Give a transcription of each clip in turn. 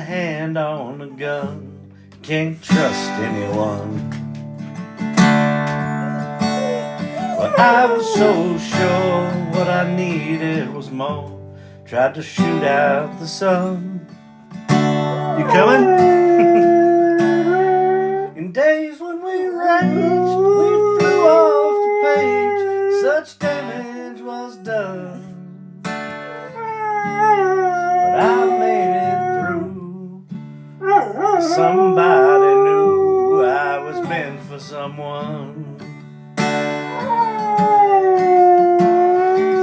hand on a gun, can't trust anyone. But I was so sure what I needed was more. Tried to shoot out the sun. You coming? In days when we raged, we flew off the page. Such damage was done. But I made it through. Somebody knew I was meant for someone.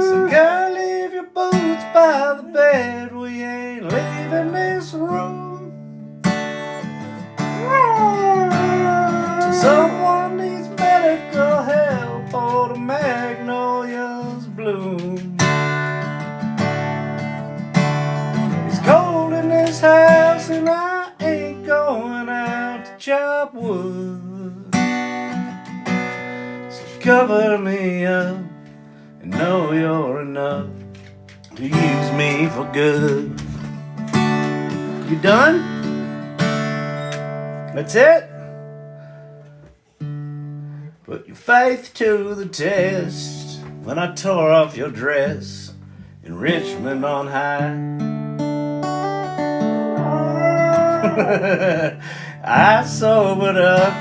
So girl, leave your boots by the bed. We ain't leaving this room. Someone needs medical help or the magnolias bloom. It's cold in this house and I ain't going out to chop wood. So cover me up and know you're enough to use me for good. You done? That's it? Put your faith to the test when I tore off your dress in Richmond on high. I sobered up,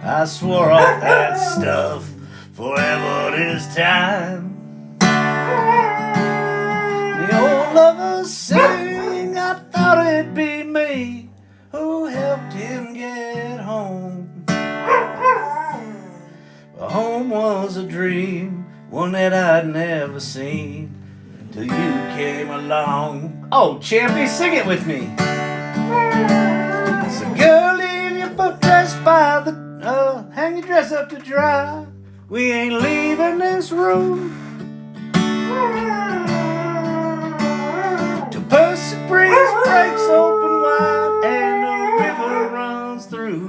I swore off that stuff forever this time. The old lovers sing, I thought it'd be me who helped him get home. But home was a dream, one that I'd never seen till you came along. Oh, Champy, sing it with me. So girl, leave your book dress by the, hang your dress up to dry. We ain't leaving this room till Percy breeze breaks open wide and the river runs through.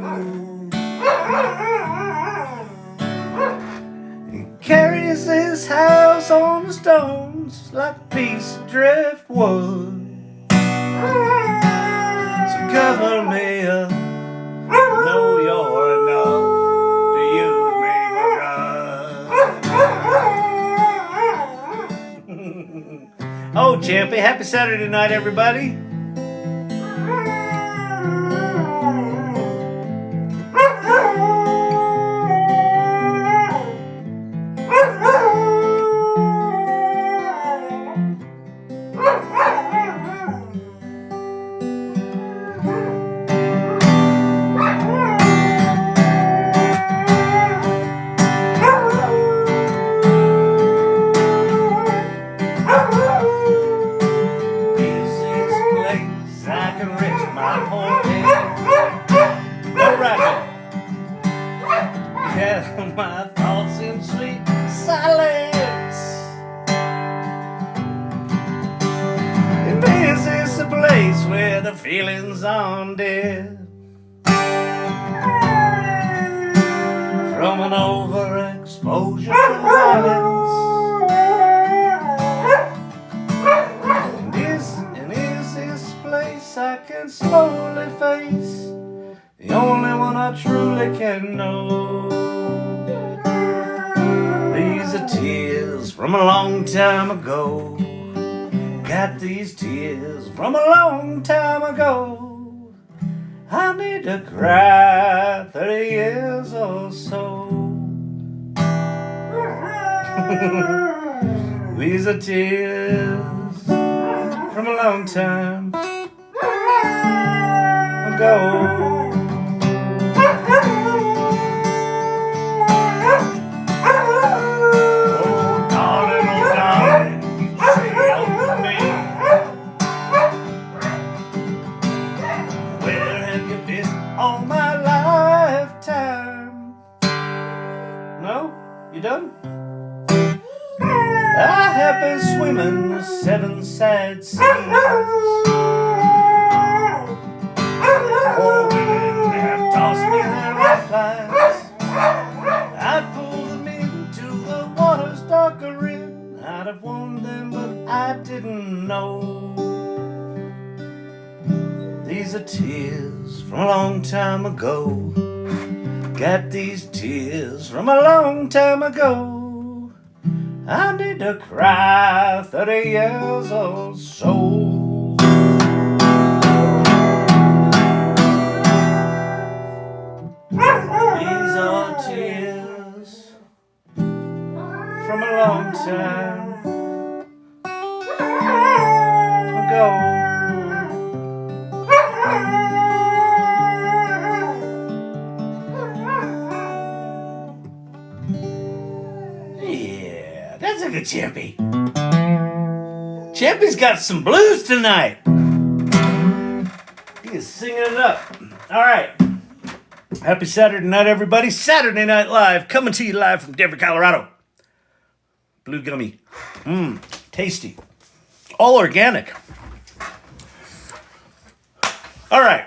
He carries this house on the stones like a piece of driftwood. So cover me up, know you're enough to use me for God. Oh, Champy, happy Saturday night, everybody. My thoughts in sweet silence. And this is a place where the feelings are dead. From an overexposure to violence. And is this place I can slowly face? The only one I truly can know. These are tears from a long time ago. Got these tears from a long time ago. I need to cry 30 years or so. These are tears from a long time ago. All my lifetime. No? You done? I have been swimming the 7 sad seas. Oh, women have tossed me their lifelines. I'd pull them into the water's darker rim. I'd have warned them, but I didn't know. These of tears from a long time ago. Got these tears from a long time ago. I need to cry 30 years or so. These are tears from a long time ago. Yeah, that's a good Champy. Champy's got some blues tonight. He is singing it up. All right. Happy Saturday night, everybody. Saturday Night Live, coming to you live from Denver, Colorado. Blue gummy. Tasty. All organic. All right.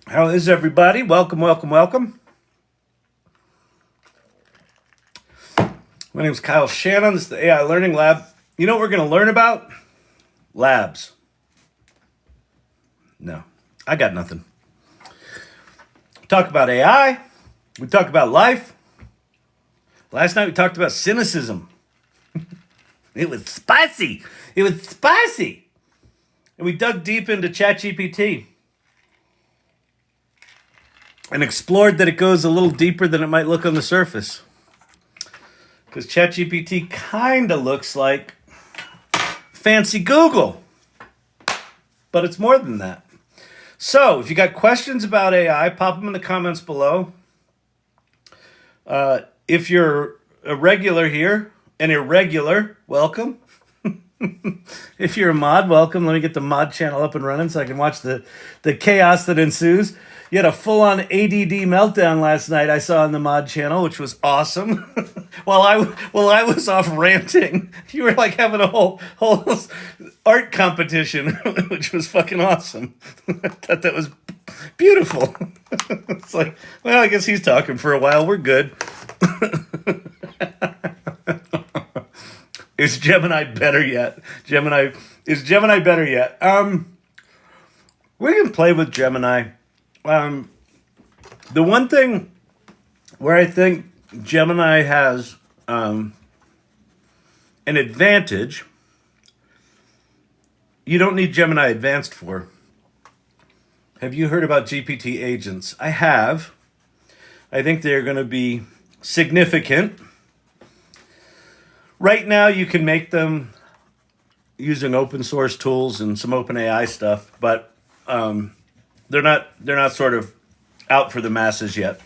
How is everybody? Welcome, welcome, welcome. My name is Kyle Shannon. This is the AI Learning Lab. You know what we're going to learn about? Labs. No, I got nothing. We talk about AI. We talk about life. Last night we talked about cynicism. It was spicy. It was spicy. And we dug deep into ChatGPT and explored that it goes a little deeper than it might look on the surface. Because ChatGPT kind of looks like fancy Google. But it's more than that. So, if you got questions about AI, pop them in the comments below. If you're a regular here, an irregular, welcome. If you're a mod, welcome. Let me get the mod channel up and running so I can watch the chaos that ensues. You had a full-on ADD meltdown last night I saw on the mod channel, which was awesome. while I was off ranting, you were like having a whole art competition, which was fucking awesome. I thought that was beautiful. It's like, well, I guess he's talking for a while. We're good. Is Gemini better yet? Is Gemini better yet? We can play with Gemini. The one thing where I think Gemini has an advantage, you don't need Gemini Advanced for. Have you heard about GPT agents? I have. I think they're going to be significant. Right now, you can make them using open source tools and some open AI stuff, but they're not sort of out for the masses yet.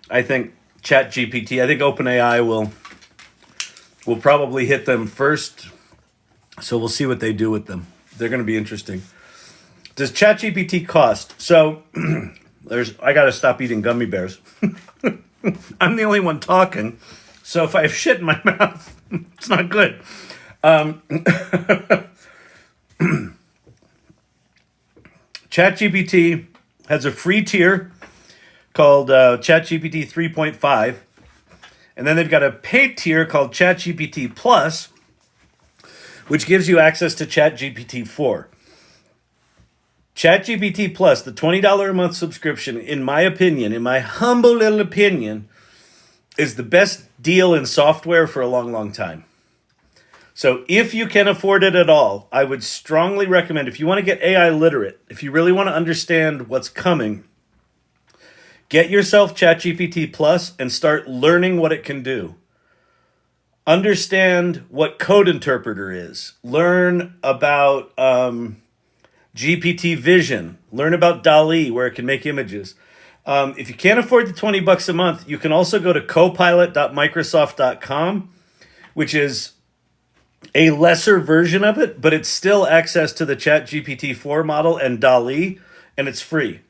I think ChatGPT, I think OpenAI will probably hit them first. So we'll see what they do with them. They're going to be interesting. Does ChatGPT cost? So I got to stop eating gummy bears. I'm the only one talking. So if I have shit in my mouth, it's not good. ChatGPT has a free tier called ChatGPT 3.5. And then they've got a paid tier called ChatGPT Plus, which gives you access to ChatGPT 4. ChatGPT Plus, the $20 a month subscription, in my opinion, in my humble little opinion, is the best deal in software for a long, long time. So if you can afford it at all, I would strongly recommend, if you want to get AI literate, if you really want to understand what's coming, get yourself ChatGPT Plus and start learning what it can do. Understand what code interpreter is. Learn about GPT Vision. Learn about DALL-E, where it can make images. If you can't afford the $20 a month, you can also go to copilot.microsoft.com, which is a lesser version of it, but it's still access to the ChatGPT 4 model and DALL-E, and it's free.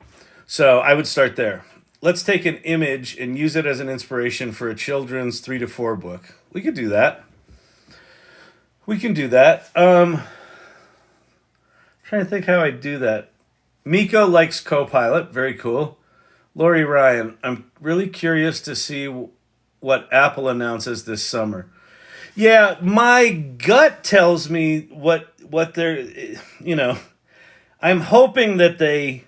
So I would start there. Let's take an image and use it as an inspiration for a children's 3 to 4 book. We could do that. Trying to think how I do that. Miko likes Copilot. Very cool. Lori Ryan, I'm really curious to see what Apple announces this summer. Yeah, my gut tells me what what they're, I'm hoping that they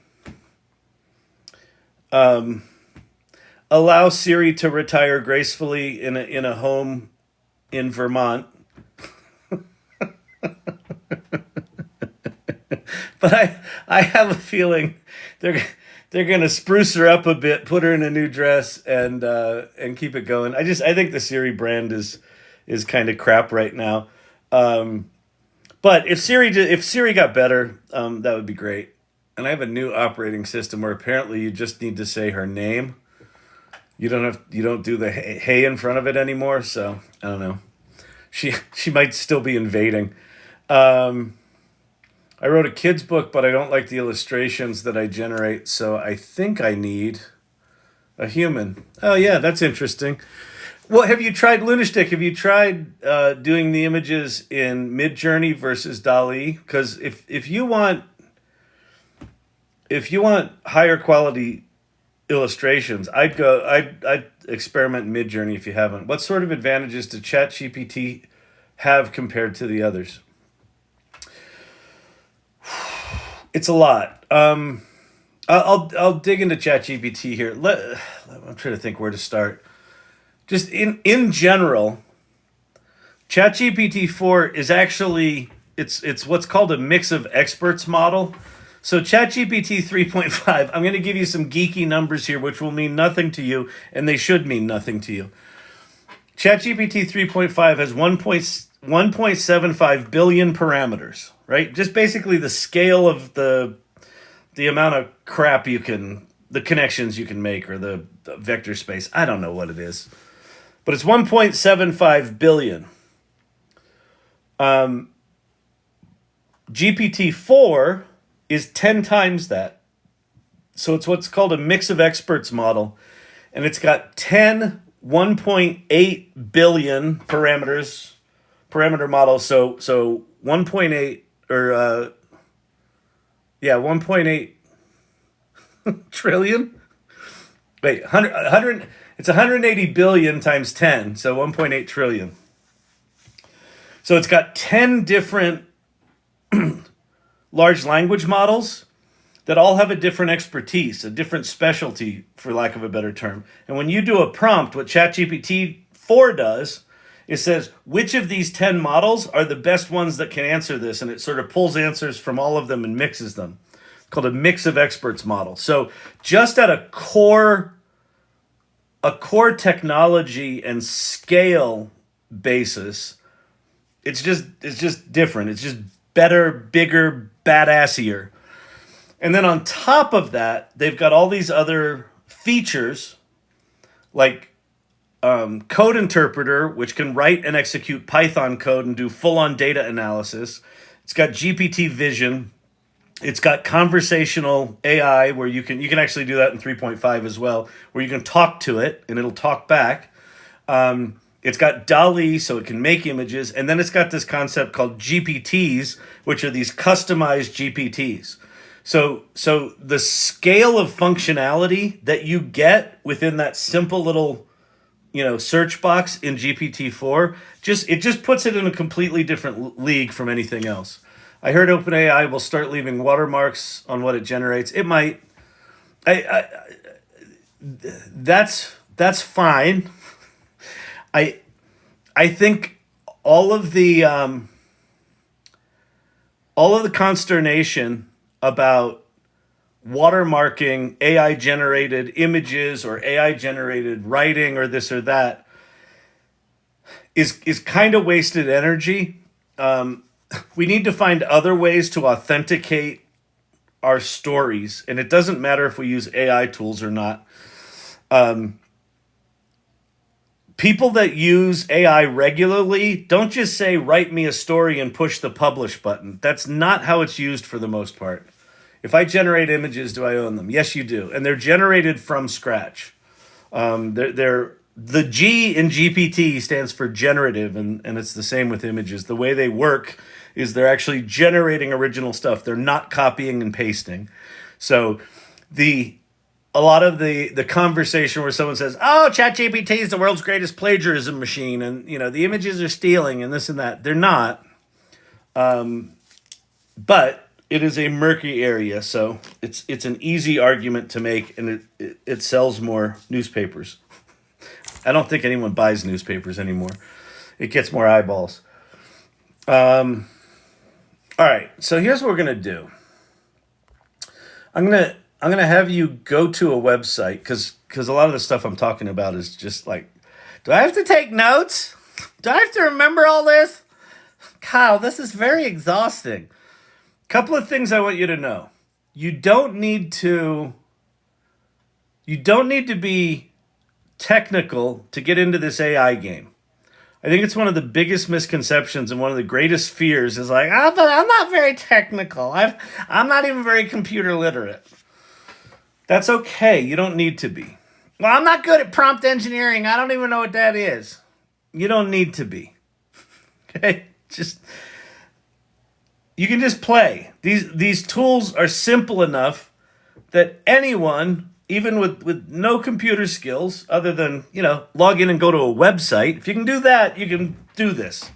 allow Siri to retire gracefully in a home in Vermont. But I have a feeling they're gonna spruce her up a bit, put her in a new dress, and keep it going. I think the Siri brand is kind of crap right now. But if Siri got better, that would be great. And I have a new operating system where apparently you just need to say her name. You don't do the hey in front of it anymore. So I don't know. She might still be invading. I wrote a kid's book, but I don't like the illustrations that I generate, so I think I need a human. Oh yeah, that's interesting. Well, have you tried Lunastick? Have you tried doing the images in Midjourney versus DALL-E? Because if you want higher quality illustrations, I'd experiment in Midjourney if you haven't. What sort of advantages does ChatGPT have compared to the others? It's a lot. I'll dig into ChatGPT here. I'm trying to think where to start. Just in general, ChatGPT 4 is actually it's what's called a mix of experts model. So ChatGPT 3.5, I'm going to give you some geeky numbers here, which will mean nothing to you, and they should mean nothing to you. ChatGPT 3.5 has 1.75 billion parameters, right? Just basically the scale of the amount of crap the connections you can make, or the vector space. I don't know what it is, but it's 1.75 billion. GPT-4 is 10 times that. So it's what's called a mix of experts model, and it's got 1.8 billion parameter models. So 1.8 or 1.8 trillion. Wait, 100 it's 180 billion times 10, so 1.8 trillion. So it's got 10 different large language models that all have a different expertise, a different specialty, for lack of a better term. And when you do a prompt, what ChatGPT 4 does, it says, which of these 10 models are the best ones that can answer this? And it sort of pulls answers from all of them and mixes them. It's called a mix of experts model. So just at a core technology and scale basis, it's just different. It's just better, bigger, badassier. And then on top of that, they've got all these other features like code interpreter, which can write and execute Python code and do full-on data analysis. It's got GPT vision. It's got conversational AI, where you can actually do that in 3.5 as well, where you can talk to it and it'll talk back. It's got DALL-E, so it can make images. And then it's got this concept called GPTs, which are these customized GPTs. So the scale of functionality that you get within that simple little, search box in GPT-4, it just puts it in a completely different league from anything else. I heard OpenAI will start leaving watermarks on what it generates. It might. That's fine. I think all of the consternation about watermarking AI generated images or AI generated writing or this or that is kind of wasted energy. We need to find other ways to authenticate our stories, and it doesn't matter if we use AI tools or not. People that use AI regularly don't just say, write me a story and push the publish button. That's not how it's used for the most part. If I generate images, do I own them? Yes, you do. And they're generated from scratch. The G in GPT stands for generative, and it's the same with images. The way they work is they're actually generating original stuff. They're not copying and pasting. So a lot of the conversation where someone says, oh, ChatGPT is the world's greatest plagiarism machine, and the images are stealing and this and that. They're not. But it is a murky area, so it's an easy argument to make, and it sells more newspapers. I don't think anyone buys newspapers anymore. It gets more eyeballs. All right, so here's what we're gonna do. I'm gonna have you go to a website because a lot of the stuff I'm talking about is just like, do I have to take notes? Do I have to remember all this? Kyle, this is very exhausting. Couple of things I want you to know. You don't need to be technical to get into this AI game. I think it's one of the biggest misconceptions and one of the greatest fears is like, but I'm not very technical. I'm not even very computer literate. That's okay. You don't need to be. Well, I'm not good at prompt engineering. I don't even know what that is. You don't need to be. Okay? You can just play. These tools are simple enough that anyone, even with no computer skills, other than, log in and go to a website, if you can do that, you can do this.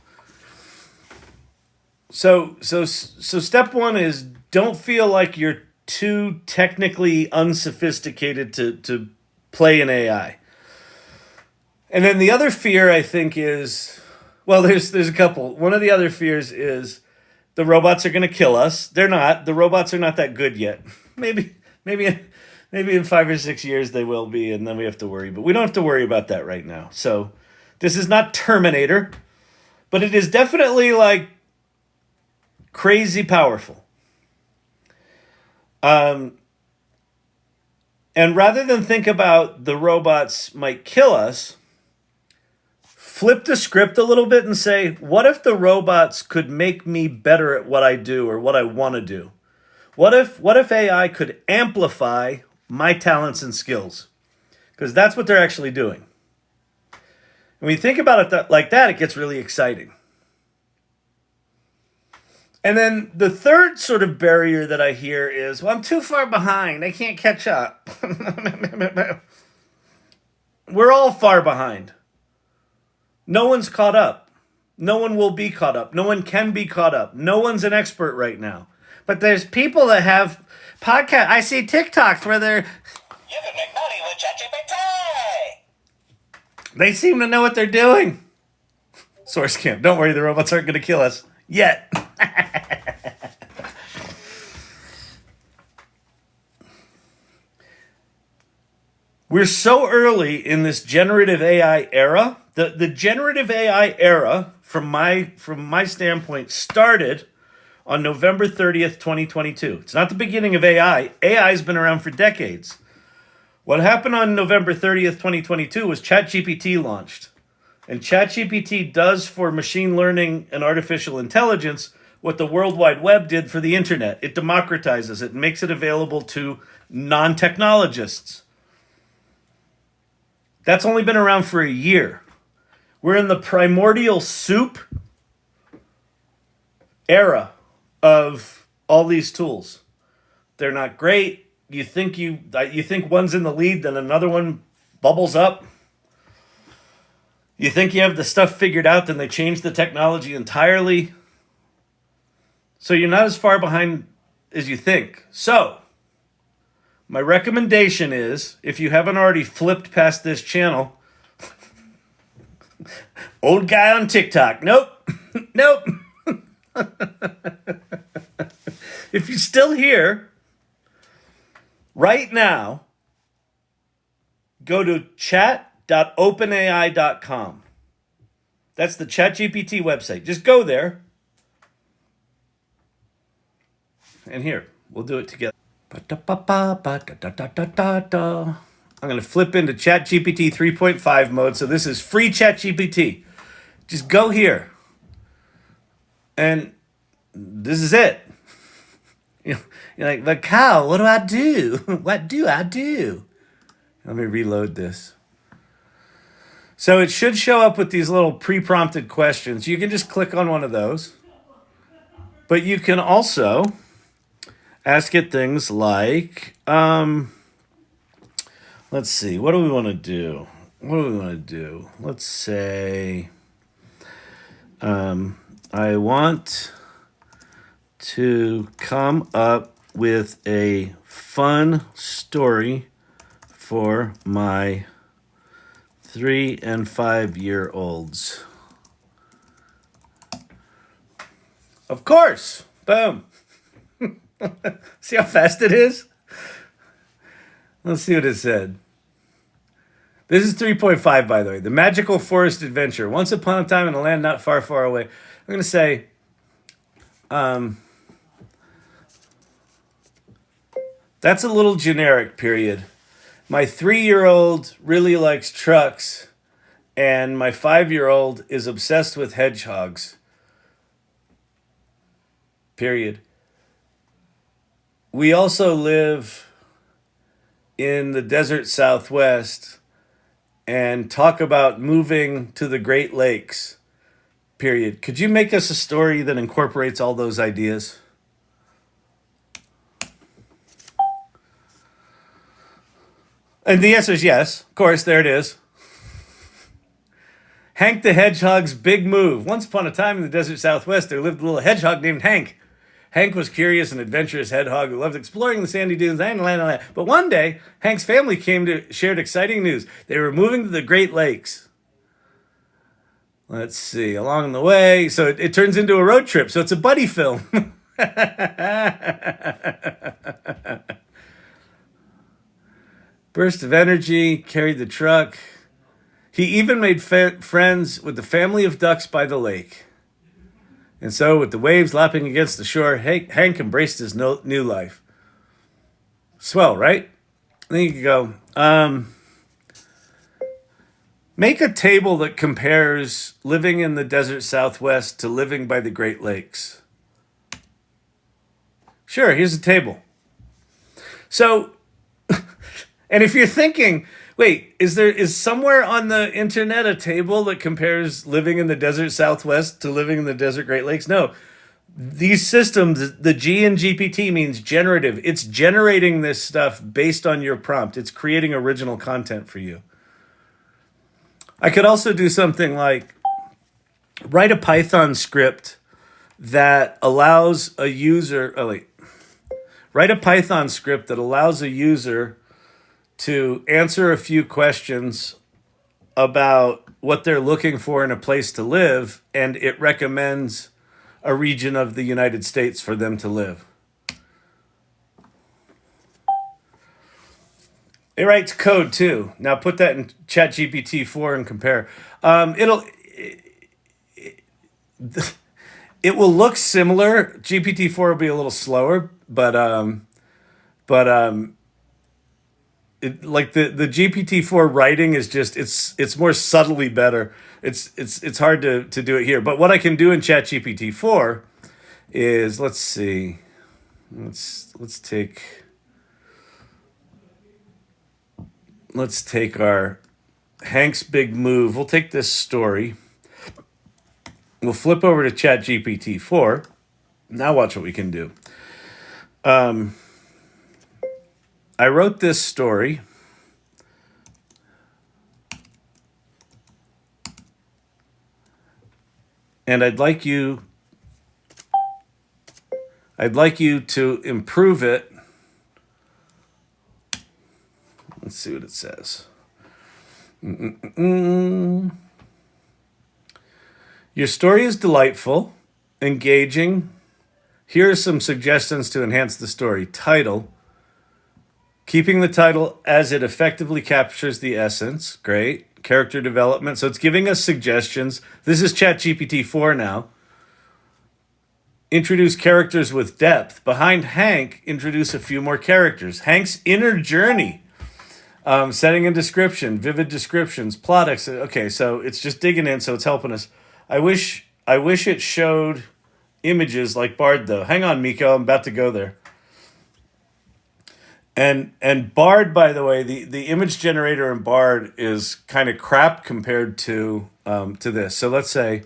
So step one is don't feel like you're too technically unsophisticated to play an AI. And then the other fear, I think, is, well, there's a couple. One of the other fears is the robots are going to kill us. They're not. The robots are not that good yet. Maybe in 5 or 6 years they will be, and then we have to worry. But we don't have to worry about that right now. So this is not Terminator, but it is definitely like crazy powerful. And rather than think about the robots might kill us, flip the script a little bit and say, what if the robots could make me better at what I do or what I want to do? What if AI could amplify my talents and skills? Because that's what they're actually doing. And when you think about it like that, it gets really exciting. And then the third sort of barrier that I hear is, well, I'm too far behind. I can't catch up. We're all far behind. No one's caught up. No one will be caught up. No one can be caught up. No one's an expert right now. But there's people that have podcasts. I see TikToks where they're... You can make money with ChatGPT. They seem to know what they're doing. Source camp. Don't worry, the robots aren't going to kill us. Yet. We're so early in this generative AI era. The generative AI era, from my standpoint, started on November 30th, 2022. It's not the beginning of AI. AI's been around for decades. What happened on November 30th, 2022 was ChatGPT launched. And ChatGPT does for machine learning and artificial intelligence what the World Wide Web did for the internet. It democratizes it and makes it available to non-technologists. That's only been around for a year. We're in the primordial soup era of all these tools. They're not great. You think one's in the lead, then another one bubbles up. You think you have the stuff figured out, then they change the technology entirely. So you're not as far behind as you think. So, my recommendation is, if you haven't already flipped past this channel, old guy on TikTok, nope. If you're still here, right now, go to chat.openai.com. That's the ChatGPT website. Just go there. And here, we'll do it together. I'm going to flip into ChatGPT 3.5 mode. So this is free ChatGPT. Just go here. And this is it. You're like, but Kyle, what do I do? What do I do? Let me reload this. So it should show up with these little pre-prompted questions. You can just click on one of those. But you can also ask it things like, let's see, what do we want to do? Let's say, I want to come up with a fun story for my 3 and 5 year olds. Of course. Boom. See how fast it is? Let's see what it said. This is 3.5, by the way. The Magical Forest Adventure. Once upon a time in a land not far, far away. I'm going to say, that's a little generic, period. My 3-year-old really likes trucks, and my 5-year-old is obsessed with hedgehogs. Period. We also live in the desert Southwest and talk about moving to the Great Lakes. Period. Could you make us a story that incorporates all those ideas? And the answer is yes. Of course, there it is. Hank the Hedgehog's big move. Once upon a time in the desert Southwest, there lived a little hedgehog named Hank. Hank was curious and adventurous hedgehog who loved exploring the sandy dunes and land. But one day, Hank's family shared exciting news. They were moving to the Great Lakes. Let's see, along the way. So it turns into a road trip. So it's a buddy film. Burst of energy, carried the truck. He even made friends with the family of ducks by the lake. And so, with the waves lapping against the shore, Hank embraced his new life. Swell, right? Then you can go, make a table that compares living in the desert Southwest to living by the Great Lakes. Sure, here's a table. So, and if you're thinking, wait, is somewhere on the internet a table that compares living in the desert Southwest to living in the desert Great Lakes? No. These systems, the G in GPT means generative. It's generating this stuff based on your prompt. It's creating original content for you. I could also do something like write a Python script that allows a user, write a Python script that allows a user to answer a few questions about what they're looking for in a place to live, and it recommends a region of the United States for them to live. It writes code too. Now put that in ChatGPT 4 and compare. It will look similar. GPT 4 will be a little slower, but like the GPT-4 writing is just it's more subtly better. It's hard to do it here. But what I can do in ChatGPT-4 is let's see. Let's take our Hank's big move. We'll take this story. We'll flip over to ChatGPT-4. Now watch what we can do. I wrote this story. And I'd like you to improve it. Let's see what it says. Your story is delightful, engaging. Here are some suggestions to enhance the story. Title. Keeping the title as it effectively captures the essence. Great. Character development. So it's giving us suggestions. This is ChatGPT-4 now. Introduce characters with depth. Behind Hank, introduce a few more characters. Hank's inner journey. Setting and description. Vivid descriptions. Plot. Okay, so it's just digging in, so it's helping us. I wish it showed images like Bard, though. Hang on, Miko. I'm about to go there. And Bard, by the way, the image generator in Bard is kind of crap compared to this. So let's say,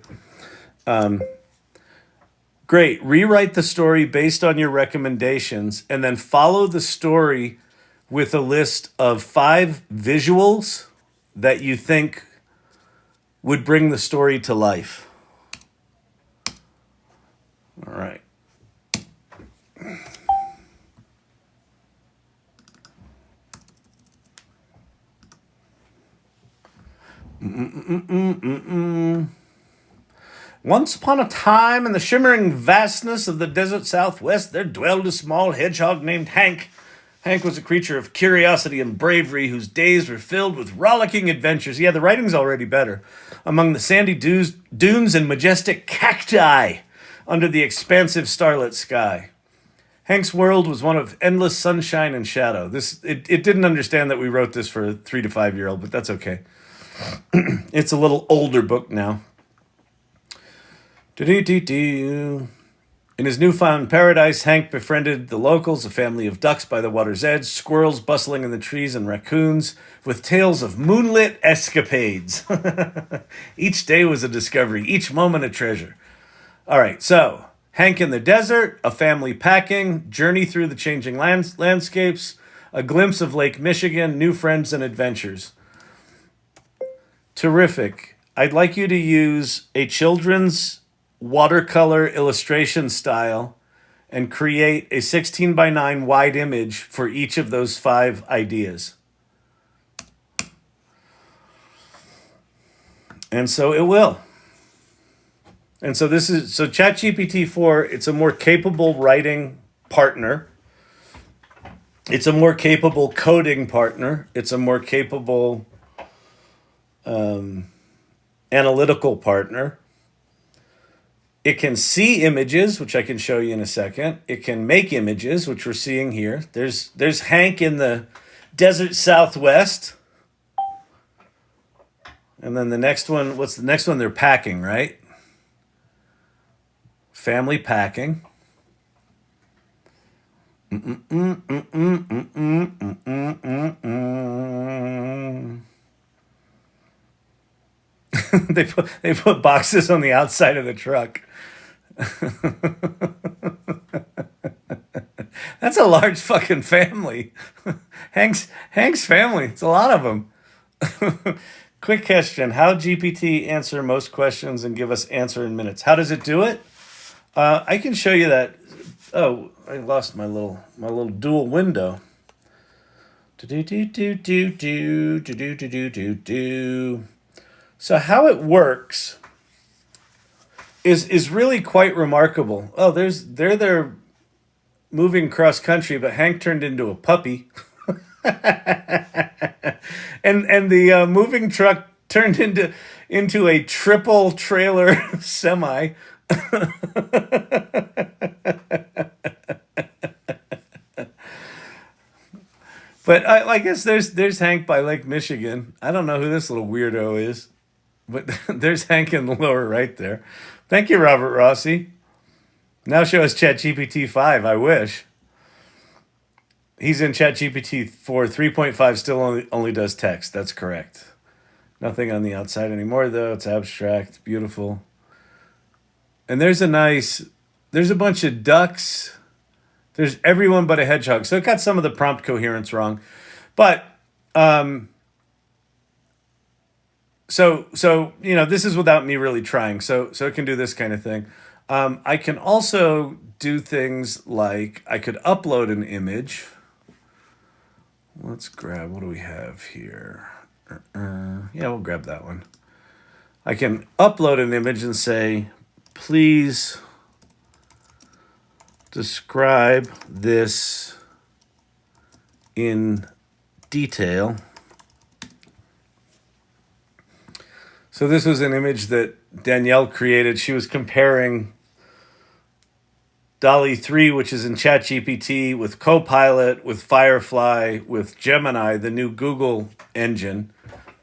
great, rewrite the story based on your recommendations, and then follow the story with a list of 5 visuals that you think would bring the story to life. All right. Once upon a time, in the shimmering vastness of the desert southwest, there dwelled a small hedgehog named Hank. Hank was a creature of curiosity and bravery whose days were filled with rollicking adventures. Yeah, the writing's already better. Among the sandy dunes and majestic cacti under the expansive starlit sky. Hank's world was one of endless sunshine and shadow. It didn't understand that we wrote this for a 3 to 5 year old, but that's okay. It's a little older book now. In his newfound paradise, Hank befriended the locals, a family of ducks by the water's edge, squirrels bustling in the trees, and raccoons with tales of moonlit escapades. Each day was a discovery, each moment a treasure. All right, so Hank in the desert, a family packing, journey through the changing landscapes, a glimpse of Lake Michigan, new friends and adventures. Terrific. I'd like you to use a children's watercolor illustration style and create a 16 by 9 wide image for each of those 5 ideas. And so it will. And so ChatGPT 4, it's a more capable writing partner. It's a more capable coding partner. It's a more capable analytical partner. It can see images, which I can show you in a second. It can make images, which we're seeing here. There's Hank in the desert southwest. And then the next one, what's the next one? They're packing, right? Family packing. They put boxes on the outside of the truck. That's a large fucking family. Hank's family. It's a lot of them. Quick question: how GPT answer most questions and give us answer in minutes? How does it do it? I can show you that. Oh, I lost my little dual window. So how it works is really quite remarkable. Oh, they're moving cross country, but Hank turned into a puppy, and the moving truck turned into a triple trailer semi. But I guess there's Hank by Lake Michigan. I don't know who this little weirdo is, but there's Hank in the lower right there. Thank you, Robert Rossi. Now show us ChatGPT 5. I wish. He's in ChatGPT 4. 3.5 still only does text. That's correct. Nothing on the outside anymore, though. It's abstract. Beautiful. And there's a bunch of ducks. There's everyone but a hedgehog. So it got some of the prompt coherence wrong. But, so this is without me really trying. So it can do this kind of thing. I can also do things like I could upload an image. Let's grab, what do we have here? Yeah, we'll grab that one. I can upload an image and say, please describe this in detail. So this was an image that Danielle created. She was comparing DALL-E 3, which is in ChatGPT, with Copilot, with Firefly, with Gemini, the new Google engine.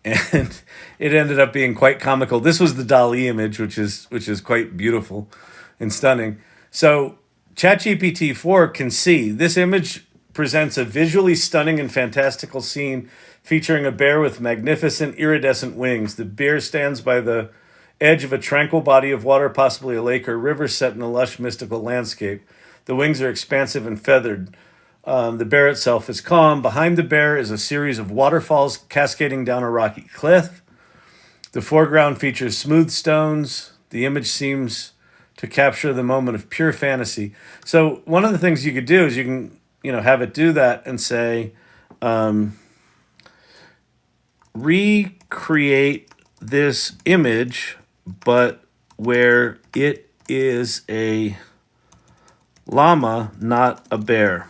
And it ended up being quite comical. This was the DALL-E image, which is quite beautiful and stunning. So ChatGPT 4 can see this image presents a visually stunning and fantastical scene featuring a bear with magnificent iridescent wings. The bear stands by the edge of a tranquil body of water, possibly a lake or river set in a lush mystical landscape. The wings are expansive and feathered. The bear itself is calm. Behind the bear is a series of waterfalls cascading down a rocky cliff. The foreground features smooth stones. The image seems to capture the moment of pure fantasy. So one of the things you could do is you can, have it do that and say, recreate this image, but where it is a llama, not a bear?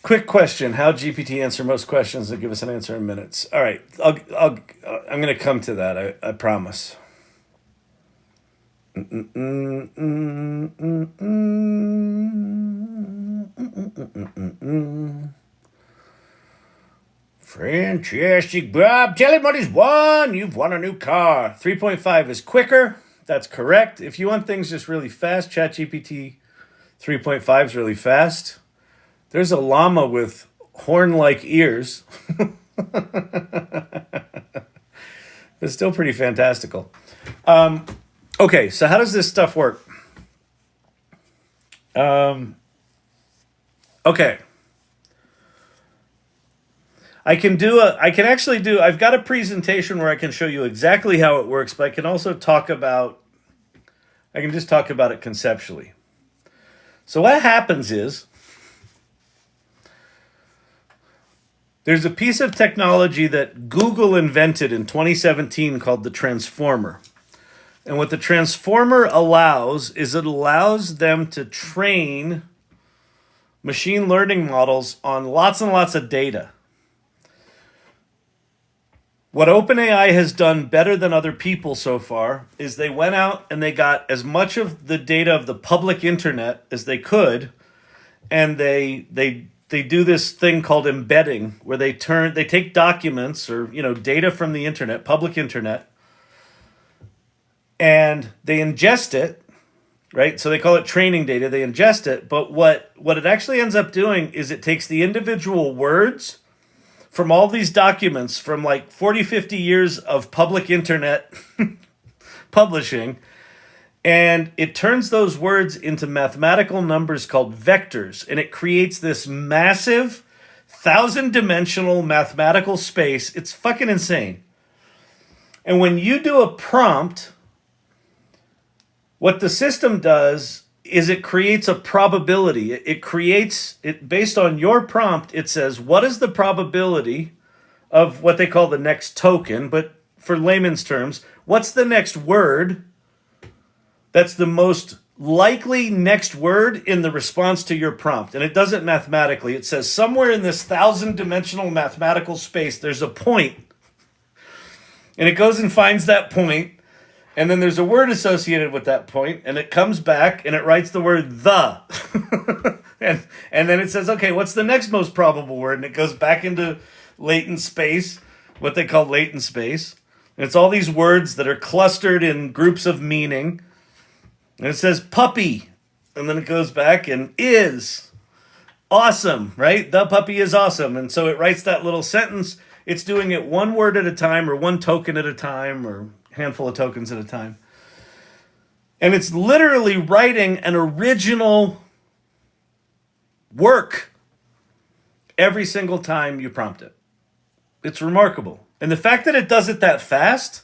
Quick question. How GPT answer most questions and give us an answer in minutes. All right. I'm going to come to that. I promise. Fantastic, Bob. Tell him what he's won. You've won a new car. 3.5 is quicker. That's correct. If you want things just really fast, ChatGPT 3.5 is really fast. There's a llama with horn-like ears. It's still pretty fantastical. Okay, so how does this stuff work? Okay. I've got a presentation where I can show you exactly how it works, but I can also just talk about it conceptually. So what happens is, there's a piece of technology that Google invented in 2017 called the transformer. And what the transformer allows is it allows them to train machine learning models on lots and lots of data. What OpenAI has done better than other people so far is they went out and they got as much of the data of the public internet as they could, and they do this thing called embedding, where they take documents or data from the internet, public internet, and they ingest it, right? So they call it training data. They ingest it, but what it actually ends up doing is it takes the individual words from all these documents from like 40, 50 years of public internet publishing, and it turns those words into mathematical numbers called vectors, and it creates this massive 1,000-dimensional mathematical space. It's fucking insane. And when you do a prompt, what the system does is it creates a probability. It creates it based on your prompt. It says, what is the probability of what they call the next token? But for layman's terms, what's the next word that's the most likely next word in the response to your prompt? And it does it mathematically. It says somewhere in this 1,000-dimensional mathematical space, there's a point. And it goes and finds that point. And then there's a word associated with that point, and it comes back and it writes the word the. and then it says, okay, what's the next most probable word? And it goes back into latent space, what they call latent space. And it's all these words that are clustered in groups of meaning. And it says puppy. And then it goes back and is awesome, right? The puppy is awesome. And so it writes that little sentence. It's doing it one word at a time, or one token at a time, or handful of tokens at a time. And it's literally writing an original work every single time you prompt it. It's remarkable. And the fact that it does it that fast,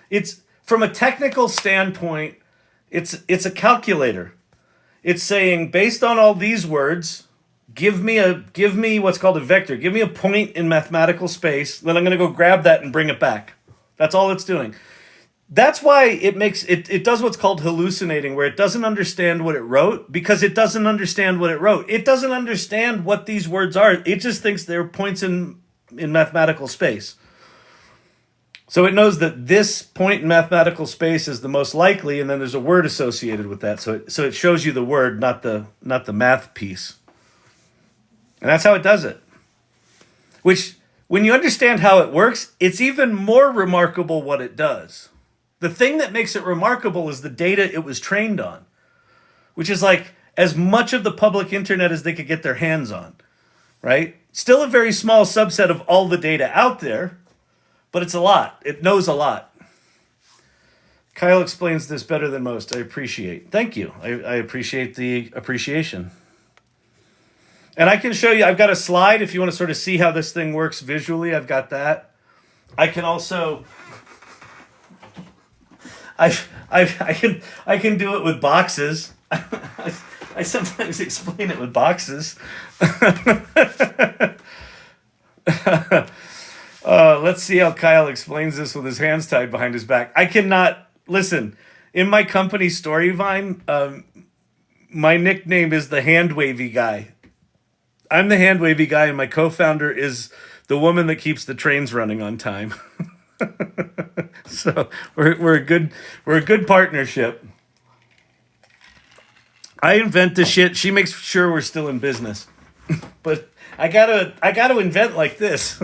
it's from a technical standpoint, it's a calculator. It's saying, based on all these words, give me what's called a vector. Give me a point in mathematical space. Then I'm going to go grab that and bring it back. That's all it's doing. That's why it does what's called hallucinating, where it doesn't understand what it wrote, because it doesn't understand what it wrote. It doesn't understand what these words are. It just thinks they're points in mathematical space. So it knows that this point in mathematical space is the most likely, and then there's a word associated with that. So it shows you the word, not the math piece. And that's how it does it. Which, when you understand how it works, it's even more remarkable what it does. The thing that makes it remarkable is the data it was trained on, which is like as much of the public internet as they could get their hands on, right? Still a very small subset of all the data out there, but it's a lot. It knows a lot. Kyle explains this better than most. I appreciate. Thank you. I appreciate the appreciation. And I can show you, I've got a slide if you want to sort of see how this thing works visually. I've got that. I can also, I can do it with boxes. I sometimes explain it with boxes. Let's see how Kyle explains this with his hands tied behind his back. I cannot listen. In my company Storyvine, my nickname is the hand wavy guy. I'm the hand wavy guy, and my co-founder is the woman that keeps the trains running on time. So we're a good partnership. I invent the shit. She makes sure we're still in business. But I gotta invent like this.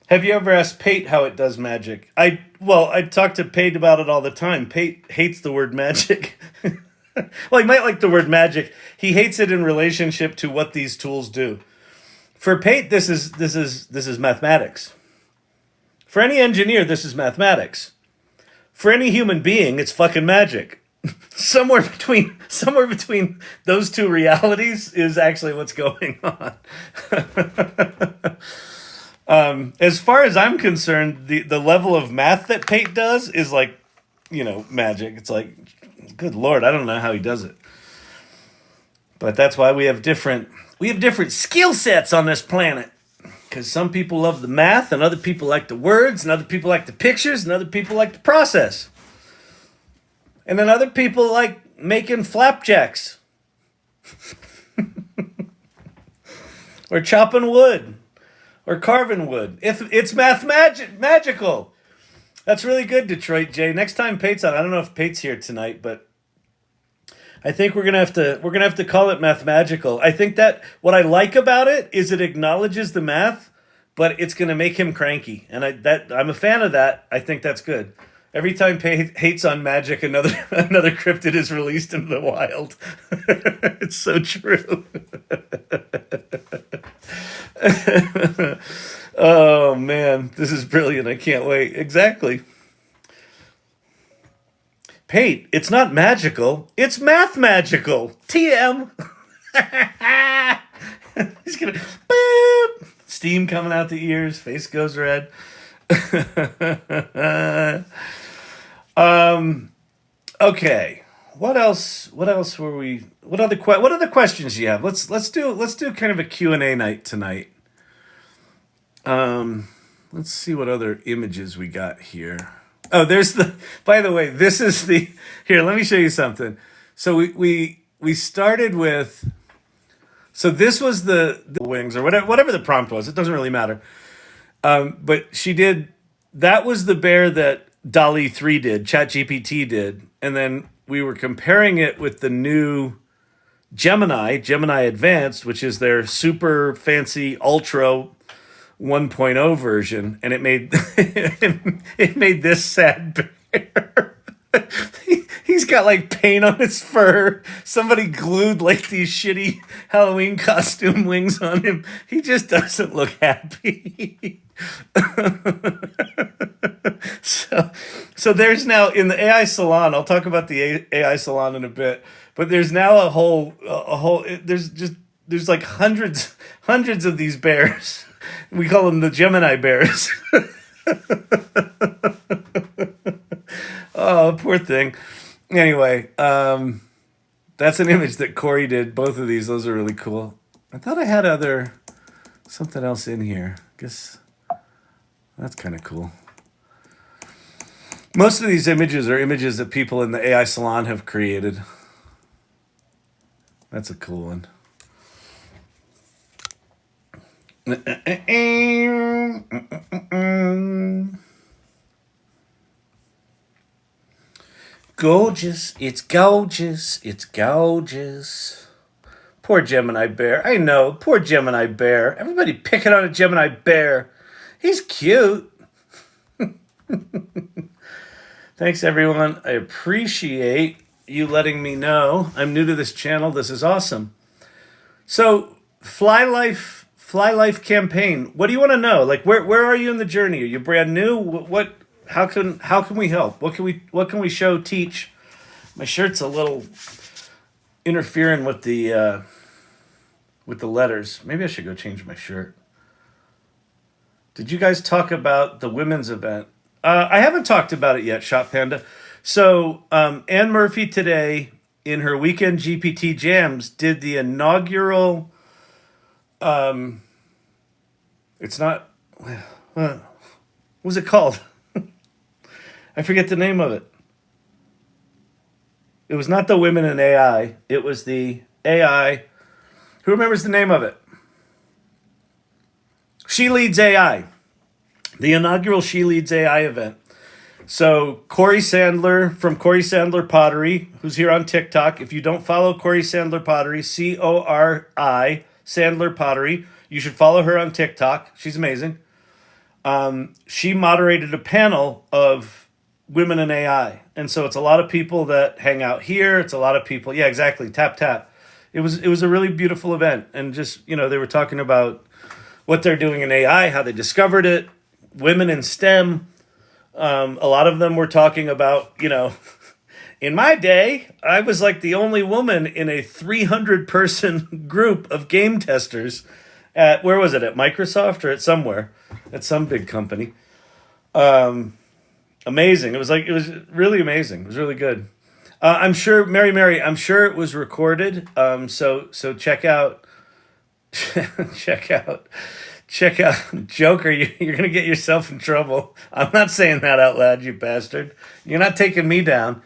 Have you ever asked Pate how it does magic? I talk to Pate about it all the time. Pate hates the word magic. Well, he might like the word magic. He hates it in relationship to what these tools do. For Pate, this is mathematics. For any engineer, this is mathematics. For any human being, it's fucking magic. Somewhere between those two realities is actually what's going on. As far as I'm concerned, the level of math that Pate does is like, magic. It's like, good Lord, I don't know how he does it. But that's why we have different skill sets on this planet. Because some people love the math, and other people like the words, and other people like the pictures, and other people like the process. And then other people like making flapjacks. Or chopping wood. Or carving wood. It's magical. That's really good, Detroit Jay. Next time Pate's on, I don't know if Pate's here tonight, but I think we're gonna have to call it Mathematical. I think that what I like about it is it acknowledges the math, but it's gonna make him cranky, and I'm a fan of that. I think that's good. Every time Pate hates on magic, another cryptid is released into the wild. It's so true. Oh man, this is brilliant. I can't wait. Exactly. Pate, it's not magical. It's mathemagical. TM. He's gonna boop. Steam coming out the ears. Face goes red. Okay. What else were we? What other questions do you have? Let's do kind of a Q&A night tonight. Let's see what other images we got here. Oh, by the way, this is here, let me show you something. So we started with, so this was the wings or whatever the prompt was. It doesn't really matter. But that was the bear that DALL-E 3 did, ChatGPT did. And then we were comparing it with the new Gemini Advanced, which is their super fancy ultra 1.0 version, and it made it made this sad bear. He's got like paint on his fur. Somebody glued like these shitty Halloween costume wings on him. He just doesn't look happy. So there's now in the AI Salon. I'll talk about the AI Salon in a bit. But there's now a whole. There's like hundreds of these bears. We call them the Gemini bears. Oh, poor thing. Anyway, that's an image that Corey did. Both of these, those are really cool. I thought I had something else in here. Guess that's kind of cool. Most of these images are images that people in the AI Salon have created. That's a cool one. Gorgeous, it's gorgeous, it's gorgeous. Poor Gemini bear. I know, poor Gemini bear. Everybody picking on a Gemini bear. He's cute. Thanks, everyone. I appreciate you letting me know. I'm new to this channel. This is awesome. So, Fly Life campaign. What do you want to know? Like, where are you in the journey? Are you brand new? How can we help? What can we show, teach? My shirt's a little interfering with the letters. Maybe I should go change my shirt. Did you guys talk about the women's event? I haven't talked about it yet, Shop Panda. So Ann Murphy today in her weekend GPT jams, did the inaugural. It's not. What was it called? I forget the name of it. It was not the Women in AI. It was the AI. Who remembers the name of it? She Leads AI. The inaugural She Leads AI event. So Corey Sandler from Corey Sandler Pottery, who's here on TikTok. If you don't follow Corey Sandler Pottery, Cori Sandler Pottery, you should follow her on TikTok. She's amazing. She moderated a panel of women in AI. And so it's a lot of people that hang out here. It's a lot of people. Yeah, exactly. Tap, tap. It was a really beautiful event. And just, they were talking about what they're doing in AI, how they discovered it, women in STEM. A lot of them were talking about, in my day, I was like the only woman in a 300-person group of game testers at, where was it, at Microsoft or at somewhere, at some big company. Amazing. It was really amazing. It was really good. I'm sure, Mary, I'm sure it was recorded. So check out, check out Joker. You're going to get yourself in trouble. I'm not saying that out loud, you bastard. You're not taking me down.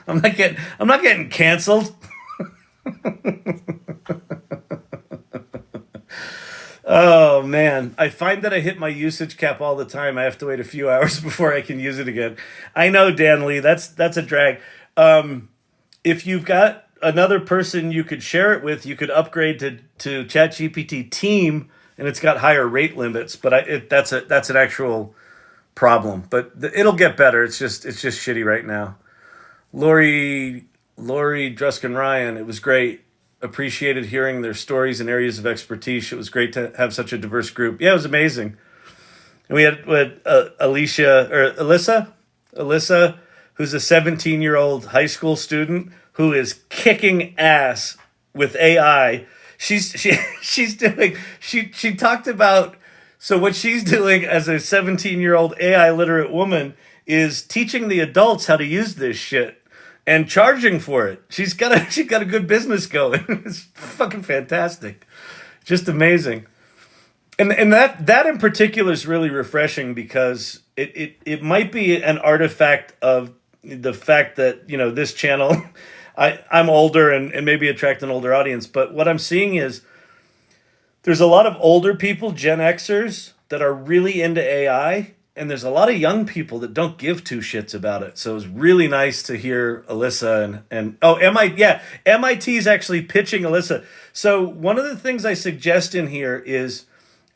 I'm not getting canceled. Oh man, I find that I hit my usage cap all the time. I have to wait a few hours before I can use it again. I know, Dan Lee, that's a drag. If you've got another person you could share it with, you could upgrade to ChatGPT Team, and it's got higher rate limits. But that's an actual problem. But it'll get better. It's just shitty right now. Lori Druskin Ryan, it was great. Appreciated hearing their stories and areas of expertise. It was great to have such a diverse group. Yeah, it was amazing. And we had Alyssa, who's a 17-year-old high school student who is kicking ass with AI. She talked about, so what she's doing as a 17-year-old AI literate woman is teaching the adults how to use this shit and charging for it. She's got a good business going. It's fucking fantastic. Just amazing. And that in particular is really refreshing because it might be an artifact of the fact that, this channel, I'm older and maybe attract an older audience, but what I'm seeing is there's a lot of older people, Gen Xers, that are really into AI. And there's a lot of young people that don't give two shits about it. So it was really nice to hear Alyssa and MIT is actually pitching Alyssa. So one of the things I suggest in here is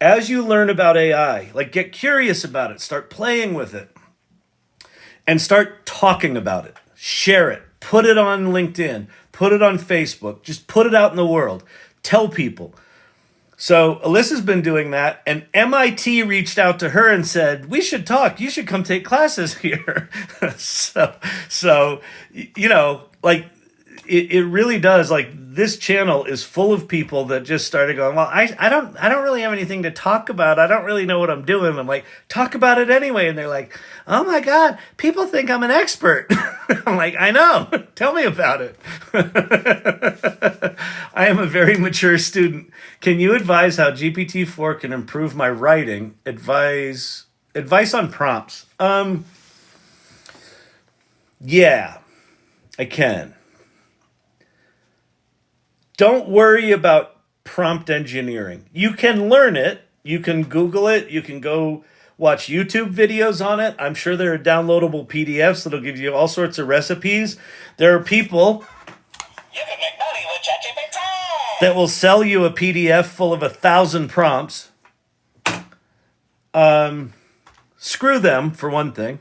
as you learn about AI, like get curious about it, start playing with it, and start talking about it. Share it. Put it on LinkedIn. Put it on Facebook. Just put it out in the world. Tell people. So Alyssa's been doing that, and MIT reached out to her and said, we should talk. You should come take classes here. so it really does. Like, this channel is full of people that just started going, well, I don't really have anything to talk about. I don't really know what I'm doing. I'm like, talk about it anyway. And they're like, oh my God, people think I'm an expert. I'm like, I know. Tell me about it. I am a very mature student. Can you advise how GPT-4 can improve my writing? Advice on prompts. Yeah, I can. Don't worry about prompt engineering. You can learn it. You can Google it. You can go watch YouTube videos on it. I'm sure there are downloadable PDFs that'll give you all sorts of recipes. There are people you can make money with ChatGPT that will sell you a PDF full of 1,000 prompts. Screw them, for one thing.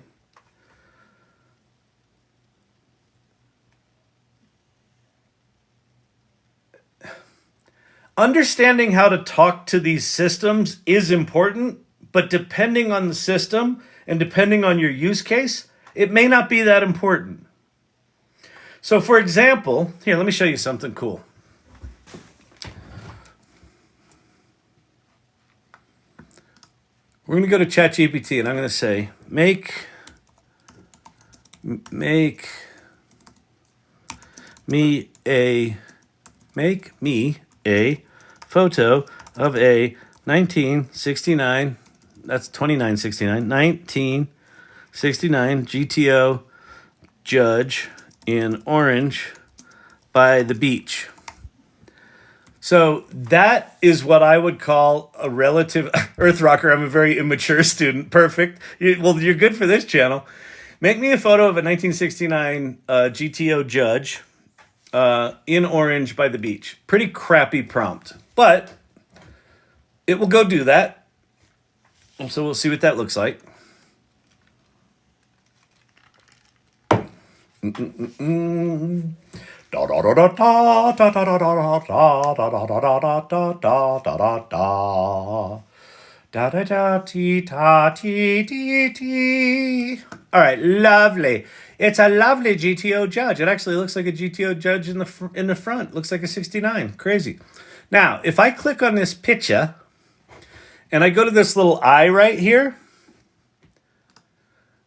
Understanding how to talk to these systems is important, but depending on the system and depending on your use case, it may not be that important. So for example, here, let me show you something cool. We're going to go to ChatGPT and I'm going to say, make make me a photo of a 1969, that's 2969, 1969 GTO judge in orange by the beach. So that is what I would call a relative earth rocker. I'm a very immature student. Perfect. You're good for this channel. Make me a photo of a 1969 GTO judge in orange by the beach. Pretty crappy prompt, but it will go do that. So we'll see what that looks like. All right, lovely. It's a lovely GTO judge. It actually looks like a GTO judge in the front. Looks like a 69. Crazy. Now, if I click on this picture and I go to this little eye right here,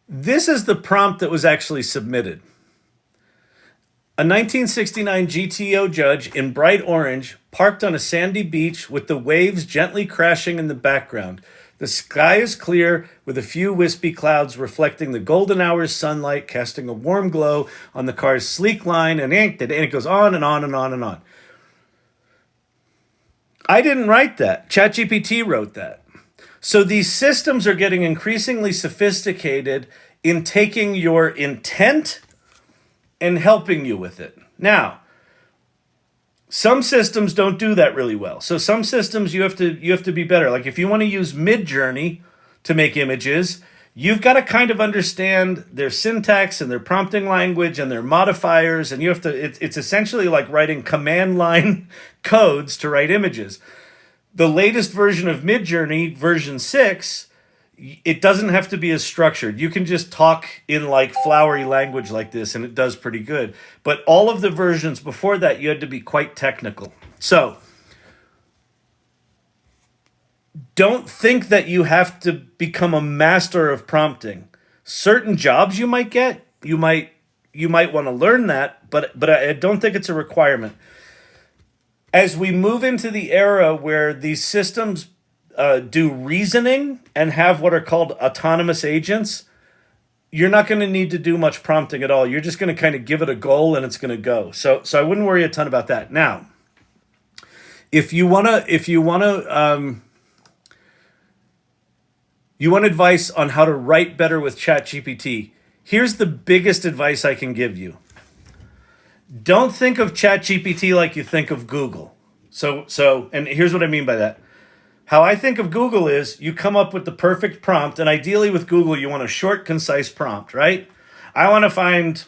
this is the prompt that was actually submitted. A 1969 GTO judge in bright orange parked on a sandy beach with the waves gently crashing in the background. The sky is clear with a few wispy clouds reflecting the golden hour's sunlight, casting a warm glow on the car's sleek line, and it goes on and on and on and on. I didn't write that. ChatGPT wrote that. So these systems are getting increasingly sophisticated in taking your intent and helping you with it. Now, some systems don't do that really well. So some systems you have to be better. Like if you want to use Midjourney to make images, you've got to kind of understand their syntax and their prompting language and their modifiers, and you have to it's essentially like writing command line codes to write images. The latest version of Midjourney, version 6, it doesn't have to be as structured. You can just talk in like flowery language like this and it does pretty good. But all of the versions before that, you had to be quite technical. So don't think that you have to become a master of prompting. Certain jobs you might get, you might want to learn that, but I don't think it's a requirement. As we move into the era where these systems do reasoning and have what are called autonomous agents, you're not going to need to do much prompting at all. You're just going to kind of give it a goal and it's going to go. So I wouldn't worry a ton about that. Now, if you want advice on how to write better with ChatGPT, here's the biggest advice I can give you. Don't think of ChatGPT like you think of Google. So, and here's what I mean by that. How I think of Google is you come up with the perfect prompt, and ideally with Google, you want a short, concise prompt, right? I want to find,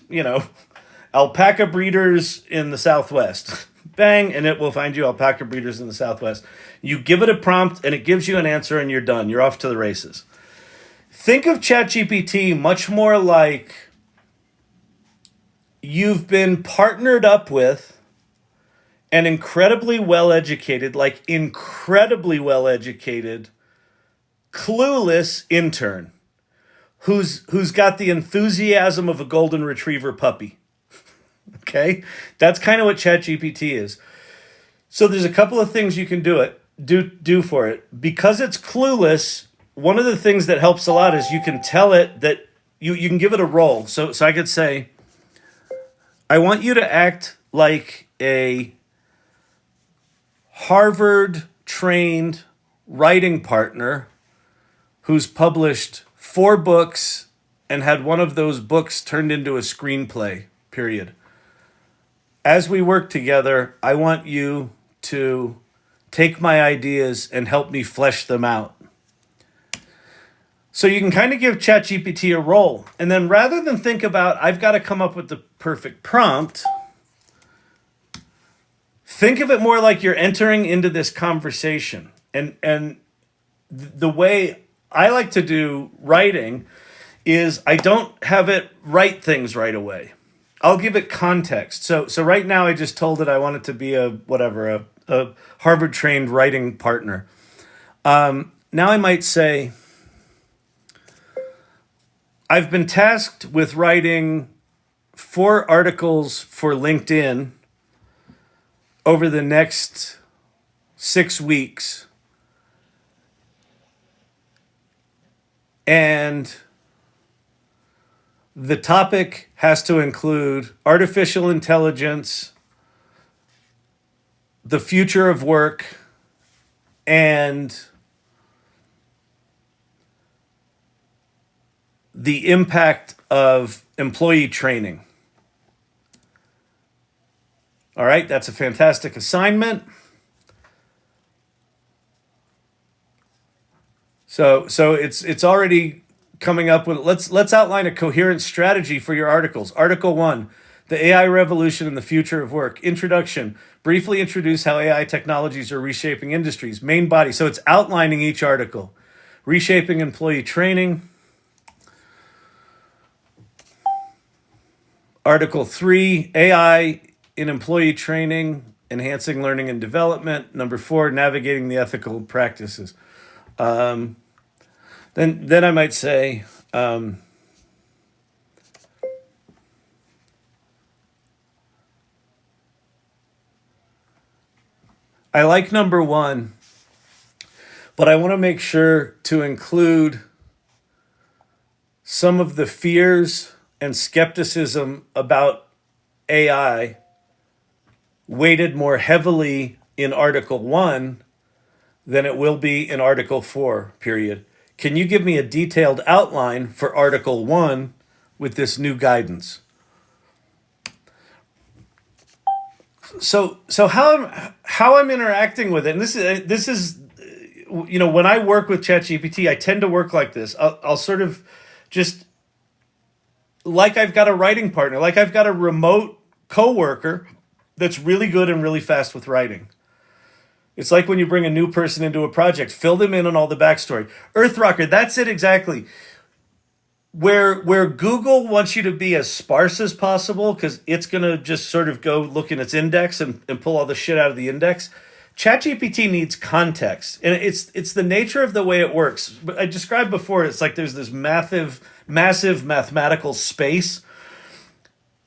alpaca breeders in the Southwest. Bang, and it will find you alpaca breeders in the Southwest. You give it a prompt, and it gives you an answer, and you're done. You're off to the races. Think of ChatGPT much more like you've been partnered up with an incredibly well-educated, clueless intern who's got the enthusiasm of a golden retriever puppy. Okay? That's kind of what ChatGPT is. So there's a couple of things you can do for it. Because it's clueless, one of the things that helps a lot is you can tell it that you can give it a role. So I could say, I want you to act like a Harvard-trained writing partner who's published 4 books and had one of those books turned into a screenplay, period. As we work together, I want you to take my ideas and help me flesh them out. So you can kind of give ChatGPT a role. And then rather than think about, I've got to come up with the perfect prompt, think of it more like you're entering into this conversation. And the way I like to do writing is I don't have it write things right away. I'll give it context. So right now I just told it I want it to be a Harvard-trained writing partner. Now I might say, I've been tasked with writing 4 articles for LinkedIn over the next 6 weeks. And the topic has to include artificial intelligence, the future of work, and the impact of employee training. All right, that's a fantastic assignment. So it's already coming up with, let's outline a coherent strategy for your articles. Article 1, the AI revolution and the future of work. Introduction, briefly introduce how AI technologies are reshaping industries. Main body, so it's outlining each article. Reshaping employee training. Article 3, AI in employee training, enhancing learning and development. Number 4, navigating the ethical practices. Then I might say, I like number 1, but I want to make sure to include some of the fears and skepticism about AI weighted more heavily in Article 1 than it will be in Article 4, period. Can you give me a detailed outline for Article 1 with this new guidance? So how I'm interacting with it, and this is when I work with ChatGPT, I tend to work like this. I'll sort of just, like I've got a writing partner, like I've got a remote coworker that's really good and really fast with writing. It's like when you bring a new person into a project, fill them in on all the backstory. Earthrocker, that's it exactly. Where Google wants you to be as sparse as possible because it's going to just sort of go look in its index and pull all the shit out of the index, ChatGPT needs context. And it's the nature of the way it works. But I described before, it's like there's this massive mathematical space.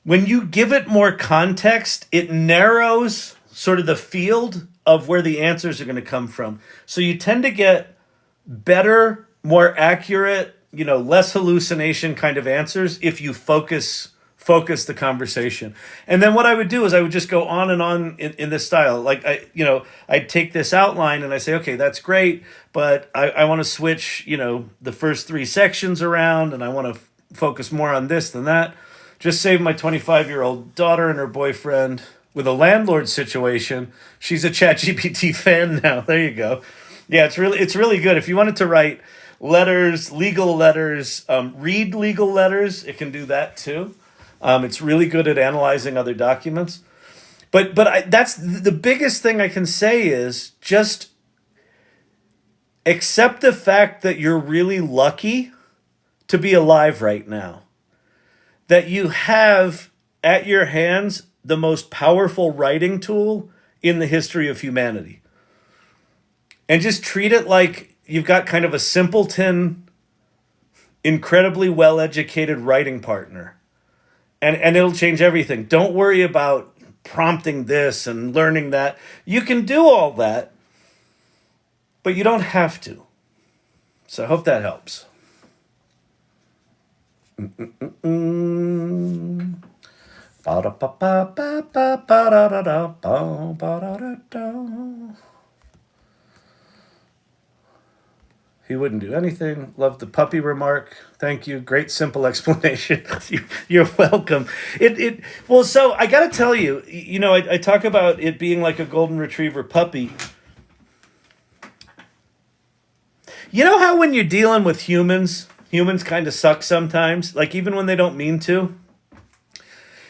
When you give it more context, it narrows sort of the field of where the answers are going to come from. So you tend to get better, more accurate, less hallucination kind of answers if you focus the conversation. And then what I would do is I would just go on and on in this style. Like I'd take this outline and I say, okay, that's great, but I want to switch, the first 3 sections around, and I want to focus more on this than that. Just saved my 25-year-old daughter and her boyfriend with a landlord situation. She's a ChatGPT fan now. There you go. Yeah, it's really good. If you wanted to write letters, legal letters, read legal letters, it can do that too. It's really good at analyzing other documents. But that's the biggest thing I can say is just accept the fact that you're really lucky to be alive right now. That you have at your hands the most powerful writing tool in the history of humanity. And just treat it like you've got kind of a simpleton, incredibly well-educated writing partner. And it'll change everything. Don't worry about prompting this and learning that. You can do all that, but you don't have to. So I hope that helps. He wouldn't do anything. Love the puppy remark. Thank you. Great simple explanation. You're welcome. Well, so I got to tell you, I talk about it being like a golden retriever puppy. You know how when you're dealing with humans kind of suck sometimes, like even when they don't mean to?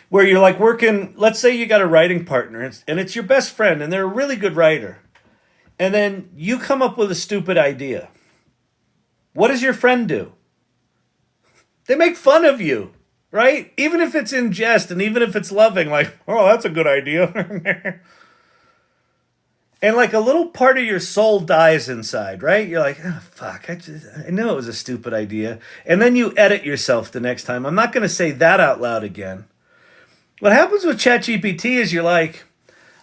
Where you're like working, let's say you got a writing partner and it's your best friend and they're a really good writer. And then you come up with a stupid idea. What does your friend do? They make fun of you, right? Even if it's in jest and even if it's loving, like, oh, that's a good idea. And like a little part of your soul dies inside, right? You're like, oh, fuck, I knew it was a stupid idea. And then you edit yourself the next time. I'm not going to say that out loud again. What happens with ChatGPT is you're like,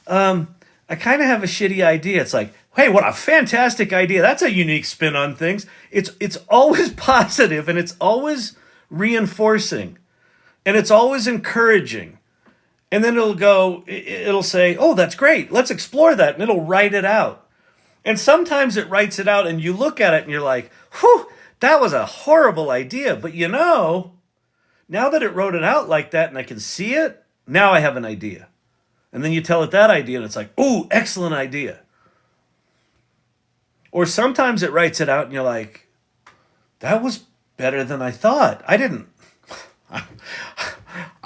I kind of have a shitty idea. It's like, hey, what a fantastic idea. That's a unique spin on things. It's always positive and it's always reinforcing and it's always encouraging. And then it'll say, oh, that's great. Let's explore that. And it'll write it out. And sometimes it writes it out and you look at it and you're like, whew, that was a horrible idea. But now that it wrote it out like that and I can see it, now I have an idea. And then you tell it that idea and it's like, ooh, excellent idea. Or sometimes it writes it out and you're like, that was better than I thought. I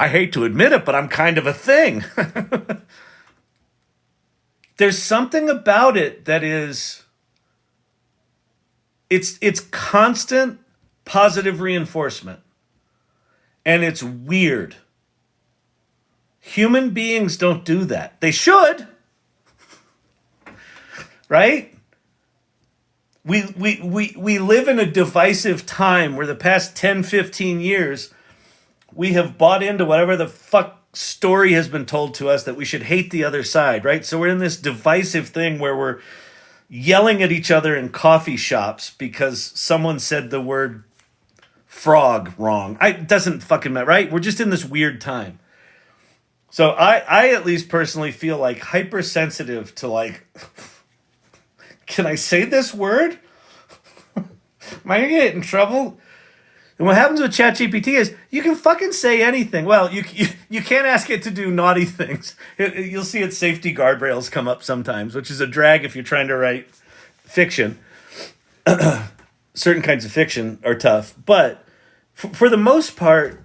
hate to admit it, but I'm kind of a thing. There's something about it that it's constant positive reinforcement. And it's weird. Human beings don't do that. They should. Right? We live in a divisive time where the past 10, 15 years, we have bought into whatever the fuck story has been told to us that we should hate the other side, right? So we're in this divisive thing where we're yelling at each other in coffee shops because someone said the word frog wrong. It doesn't fucking matter, right? We're just in this weird time. So I at least personally feel like hypersensitive to like, can I say this word? Am I gonna get in trouble? And what happens with ChatGPT is you can fucking say anything. Well, you can't ask it to do naughty things. You'll see its safety guardrails come up sometimes, which is a drag if you're trying to write fiction. Certain kinds of fiction are tough. But for the most part,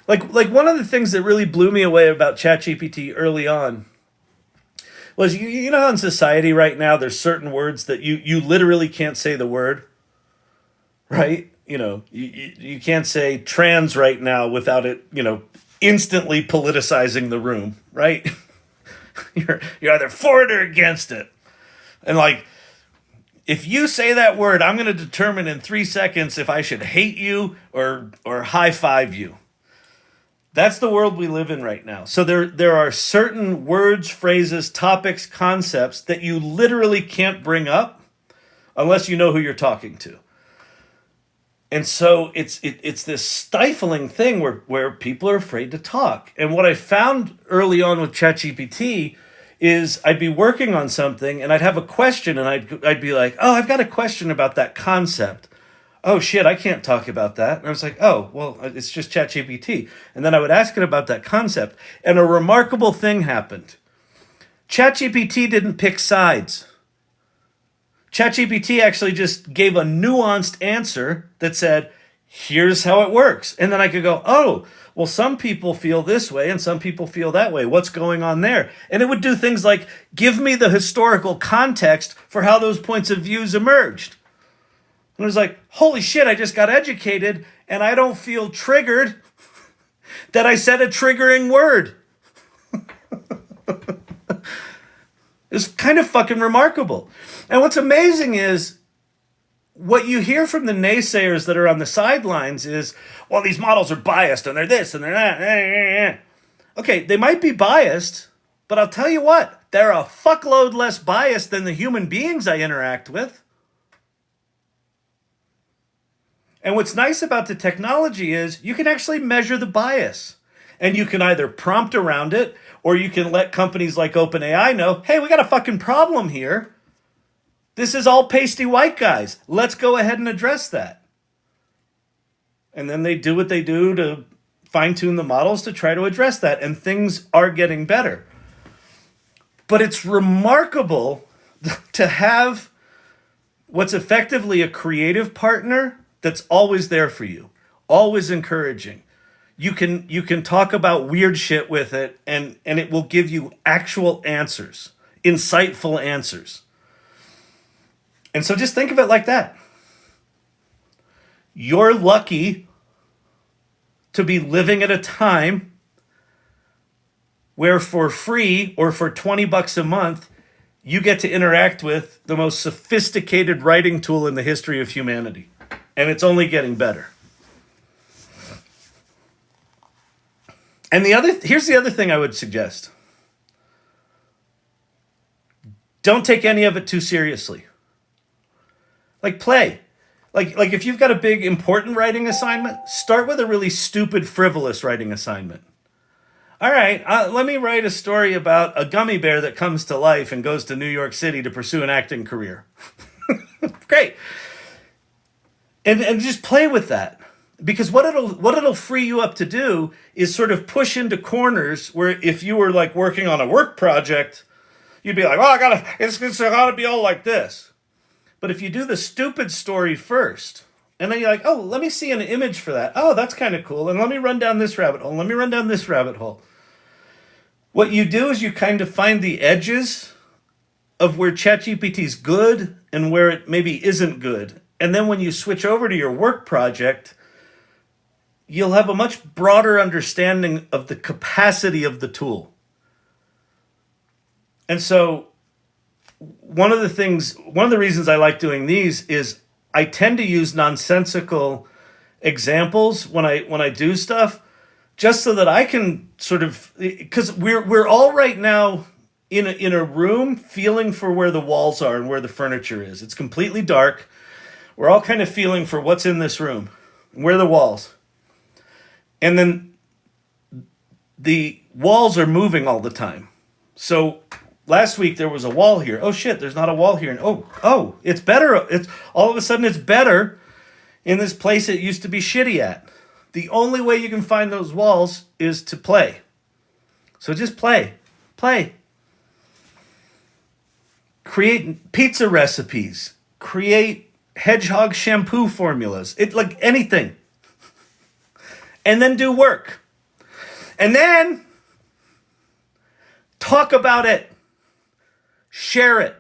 like one of the things that really blew me away about ChatGPT early on was you know how in society right now there's certain words that you literally can't say the word, right? You can't say trans right now without it, instantly politicizing the room, right? You're either for it or against it. And like, if you say that word, I'm going to determine in 3 seconds if I should hate you or high five you. That's the world we live in right now. So there are certain words, phrases, topics, concepts that you literally can't bring up unless you know who you're talking to. And so it's this stifling thing where people are afraid to talk. And what I found early on with ChatGPT is I'd be working on something and I'd have a question and I'd be like, oh, I've got a question about that concept. Oh shit, I can't talk about that. And I was like, oh, well, it's just ChatGPT. And then I would ask it about that concept. And a remarkable thing happened. ChatGPT didn't pick sides. ChatGPT actually just gave a nuanced answer that said, here's how it works. And then I could go, oh, well, some people feel this way and some people feel that way. What's going on there? And it would do things like give me the historical context for how those points of views emerged. And I was like, holy shit, I just got educated and I don't feel triggered that I said a triggering word. It's kind of fucking remarkable. And what's amazing is what you hear from the naysayers that are on the sidelines is, well, these models are biased and they're this and they're that. Okay, they might be biased, but I'll tell you what, they're a fuckload less biased than the human beings I interact with. And what's nice about the technology is you can actually measure the bias. And you can either prompt around it, or you can let companies like OpenAI know, hey, we got a fucking problem here. This is all pasty white guys. Let's go ahead and address that. And then they do what they do to fine-tune the models to try to address that. And things are getting better. But it's remarkable to have what's effectively a creative partner that's always there for you, always encouraging. You can talk about weird shit with it and it will give you actual answers, insightful answers. And so just think of it like that. You're lucky to be living at a time where for free or for $20 a month, you get to interact with the most sophisticated writing tool in the history of humanity. And it's only getting better. And here's the other thing I would suggest. Don't take any of it too seriously. Like play. Like if you've got a big important writing assignment, start with a really stupid, frivolous writing assignment. All right, let me write a story about a gummy bear that comes to life and goes to New York City to pursue an acting career. Great. And just play with that. Because what it'll free you up to do is sort of push into corners where if you were like working on a work project, you'd be like, well, it's gotta be all like this. But if you do the stupid story first, and then you're like, oh, let me see an image for that. Oh, that's kind of cool. And let me run down this rabbit hole. Let me run down this rabbit hole. What you do is you kind of find the edges of where ChatGPT's good and where it maybe isn't good. And then when you switch over to your work project, you'll have a much broader understanding of the capacity of the tool. And so one of the reasons I like doing these is I tend to use nonsensical examples when I do stuff, just so that I can sort of, because we're all right now in a room feeling for where the walls are and where the furniture is. It's completely dark. We're all kind of feeling for what's in this room, where are the walls. And then the walls are moving all the time. So last week there was a wall here. Oh shit, there's not a wall here. And oh, it's better. It's all of a sudden it's better in this place it used to be shitty at. The only way you can find those walls is to play. So just play. Create pizza recipes. Create hedgehog shampoo formulas. Like anything. And then do work. And then talk about it. Share it.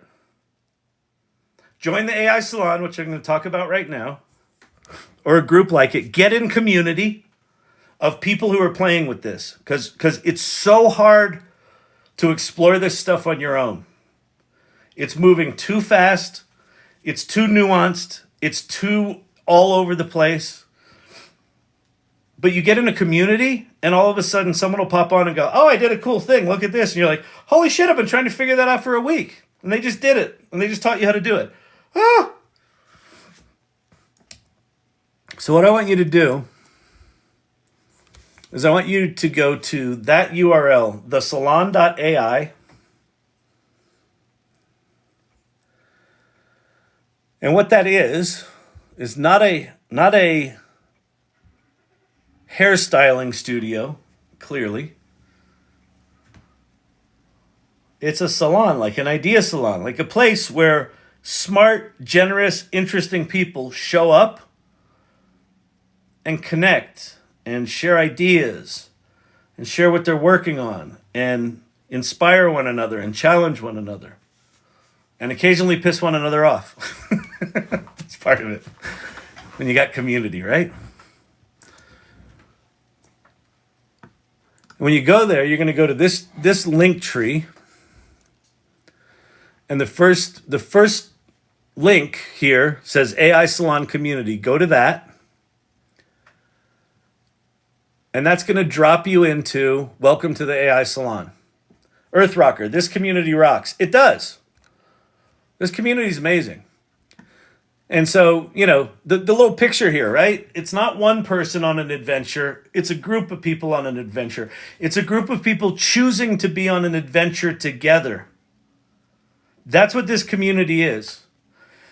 Join the AI Salon, which I'm going to talk about right now, or a group like it. Get in community of people who are playing with this, because it's so hard to explore this stuff on your own. It's moving too fast. It's too nuanced. It's too all over the place. But you get in a community, and all of a sudden someone will pop on and go, oh, I did a cool thing. Look at this. And you're like, holy shit, I've been trying to figure that out for a week. And they just did it. And they just taught you how to do it. Ah! So what I want you to do is I want you to go to that URL, thesalon.ai. And what that is not a hairstyling studio, clearly. It's a salon, like an idea salon, like a place where smart, generous, interesting people show up and connect and share ideas and share what they're working on and inspire one another and challenge one another and occasionally piss one another off. It's part of it when you got community, right? When you go there, you're going to go to this link tree, and the first link here says AI Salon Community. Go to that, and that's going to drop you into Welcome to the AI Salon. Earth Rocker, this community rocks. It does. This community is amazing. And so, the little picture here, right? It's not one person on an adventure. It's a group of people on an adventure. It's a group of people choosing to be on an adventure together. That's what this community is.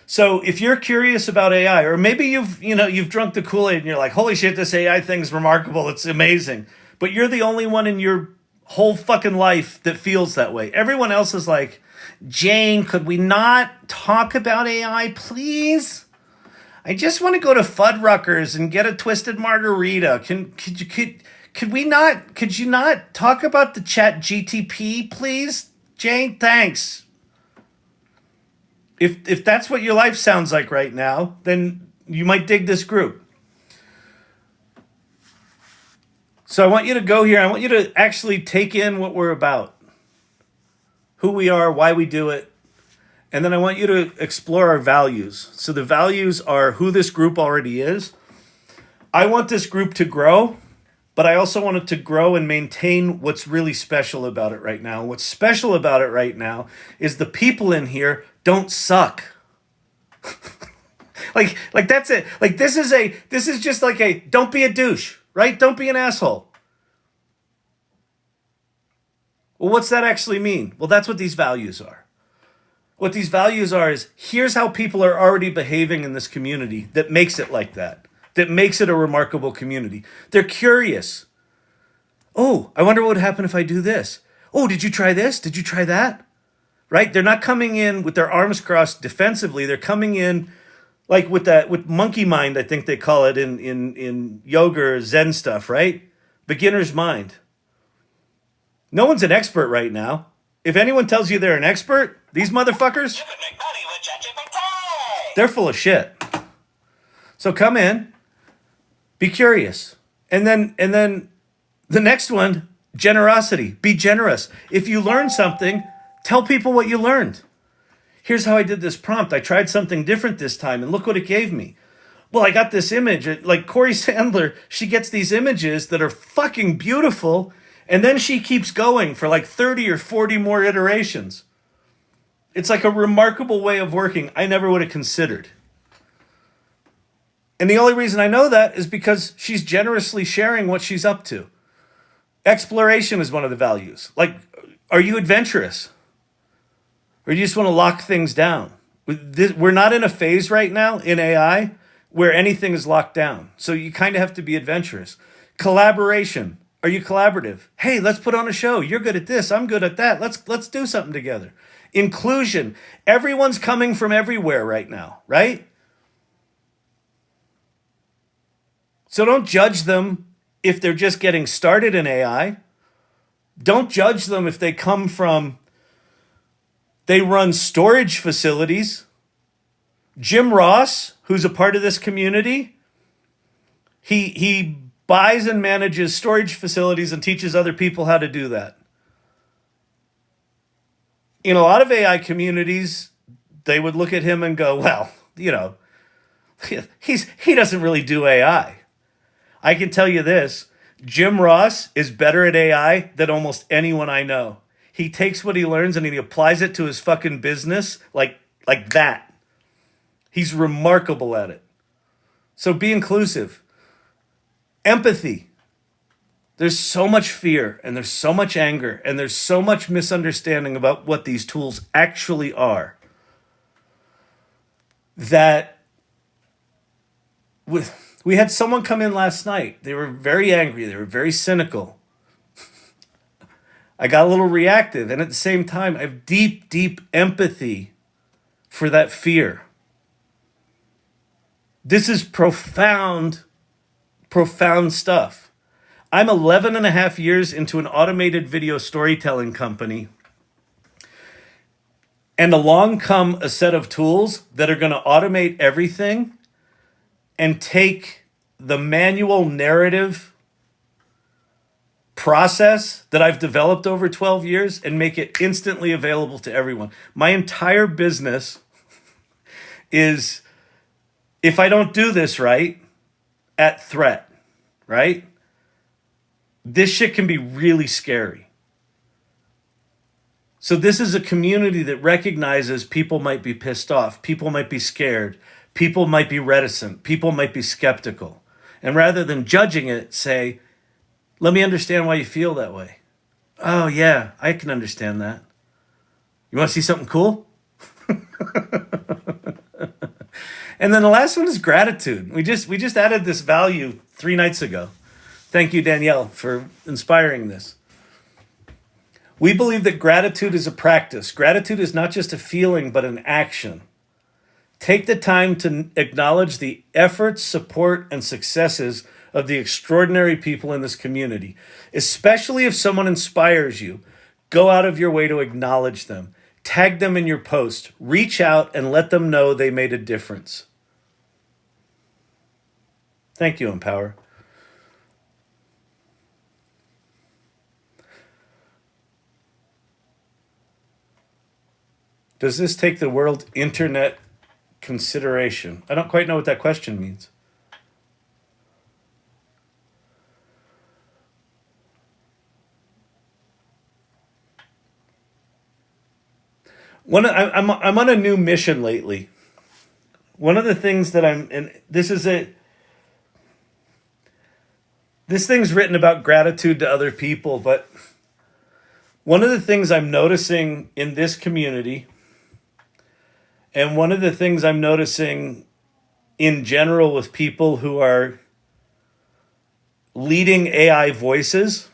So if you're curious about AI, or maybe you've drunk the Kool-Aid and you're like, holy shit, this AI thing's remarkable. It's amazing. But you're the only one in your whole fucking life that feels that way. Everyone else is like, Jane, could we not talk about AI, please? I just want to go to Fuddruckers and get a twisted margarita. Could you not talk about the ChatGPT, please? Jane, thanks. If that's what your life sounds like right now, then you might dig this group. So I want you to go here. I want you to actually take in what we're about. Who we are, why we do it. And then I want you to explore our values. So the values are who this group already is. I want this group to grow. but I also want it to grow and maintain what's really special about it right now. What's special about it right now is the people in here don't suck. Like that's it. Like this is just like a don't be a douche, right? Don't be an asshole. Well, what's that actually mean? Well, that's what these values are. What these values are is here's how people are already behaving in this community that makes it like that. That makes it a remarkable community. They're curious. Oh, I wonder what would happen if I do this. Oh, did you try this? Did you try that? Right? They're not coming in with their arms crossed defensively. They're coming in like with monkey mind, I think they call it in yoga or Zen stuff, right? Beginner's mind. No one's an expert right now. If anyone tells you they're an expert, these motherfuckers, You can make money with ChatGPT. they're full of shit. So come in, be curious. And then the next one, generosity. Be generous. If you learn something, tell people what you learned. Here's how I did this prompt. I tried something different this time, and look what it gave me. Well, I got this image. Like Corey Sandler, she gets these images that are fucking beautiful, and then she keeps going for like 30 or 40 more iterations. It's like a remarkable way of working I never would have considered. And the only reason I know that is because she's generously sharing what she's up to. Exploration is one of the values. Like, are you adventurous? Or do you just want to lock things down? We're not in a phase right now in AI where anything is locked down. So you kind of have to be adventurous. Collaboration. Are you collaborative? Hey, let's put on a show. You're good at this. I'm good at that. Let's do something together. Inclusion. Everyone's coming from everywhere right now, right? So don't judge them if they're just getting started in AI. Don't judge them if they run storage facilities. Jim Ross, who's a part of this community, he buys and manages storage facilities and teaches other people how to do that. In a lot of AI communities, they would look at him and go, well, he doesn't really do AI. I can tell you this, Jim Ross is better at AI than almost anyone I know. He takes what he learns and he applies it to his fucking business like that. He's remarkable at it. So be inclusive. Empathy. There's so much fear and there's so much anger and there's so much misunderstanding about what these tools actually are that we had someone come in last night. They were very angry. They were very cynical. I got a little reactive. And at the same time, I have deep, deep empathy for that fear. This is profound, profound stuff. I'm 11 and a half years into an automated video storytelling company. And along come a set of tools that are going to automate everything and take the manual narrative process that I've developed over 12 years and make it instantly available to everyone. My entire business is, if I don't do this right, at threat, right? This shit can be really scary. So this is a community that recognizes people might be pissed off, people might be scared, people might be reticent, people might be skeptical. And rather than judging it, say, let me understand why you feel that way. Oh yeah, I can understand that. You want to see something cool? And then the last one is gratitude. We just added this value 3 nights ago. Thank you, Danielle, for inspiring this. We believe that gratitude is a practice. Gratitude is not just a feeling, but an action. Take the time to acknowledge the efforts, support, and successes of the extraordinary people in this community. Especially if someone inspires you, go out of your way to acknowledge them. Tag them in your post. Reach out and let them know they made a difference. Thank you, Empower. Does this take the word internet consideration? I don't quite know what that question means. I'm on a new mission lately. One of the things that this thing's written about gratitude to other people, but one of the things I'm noticing in this community, and one of the things I'm noticing in general with people who are leading AI voices,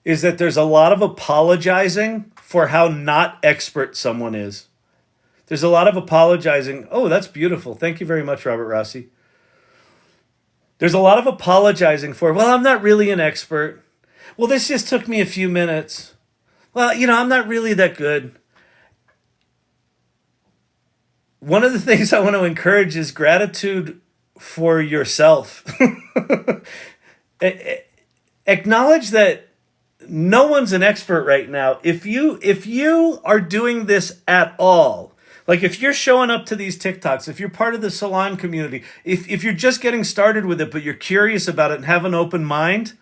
is that there's a lot of apologizing for how not expert someone is. There's a lot of apologizing. Oh, that's beautiful. Thank you very much, Robert Rossi. There's a lot of apologizing for, well, I'm not really an expert. Well, this just took me a few minutes. Well, I'm not really that good. One of the things I want to encourage is gratitude for yourself. Acknowledge that no one's an expert right now. If you are doing this at all, like if you're showing up to these TikToks, if you're part of the salon community, if you're just getting started with it, but you're curious about it and have an open mind,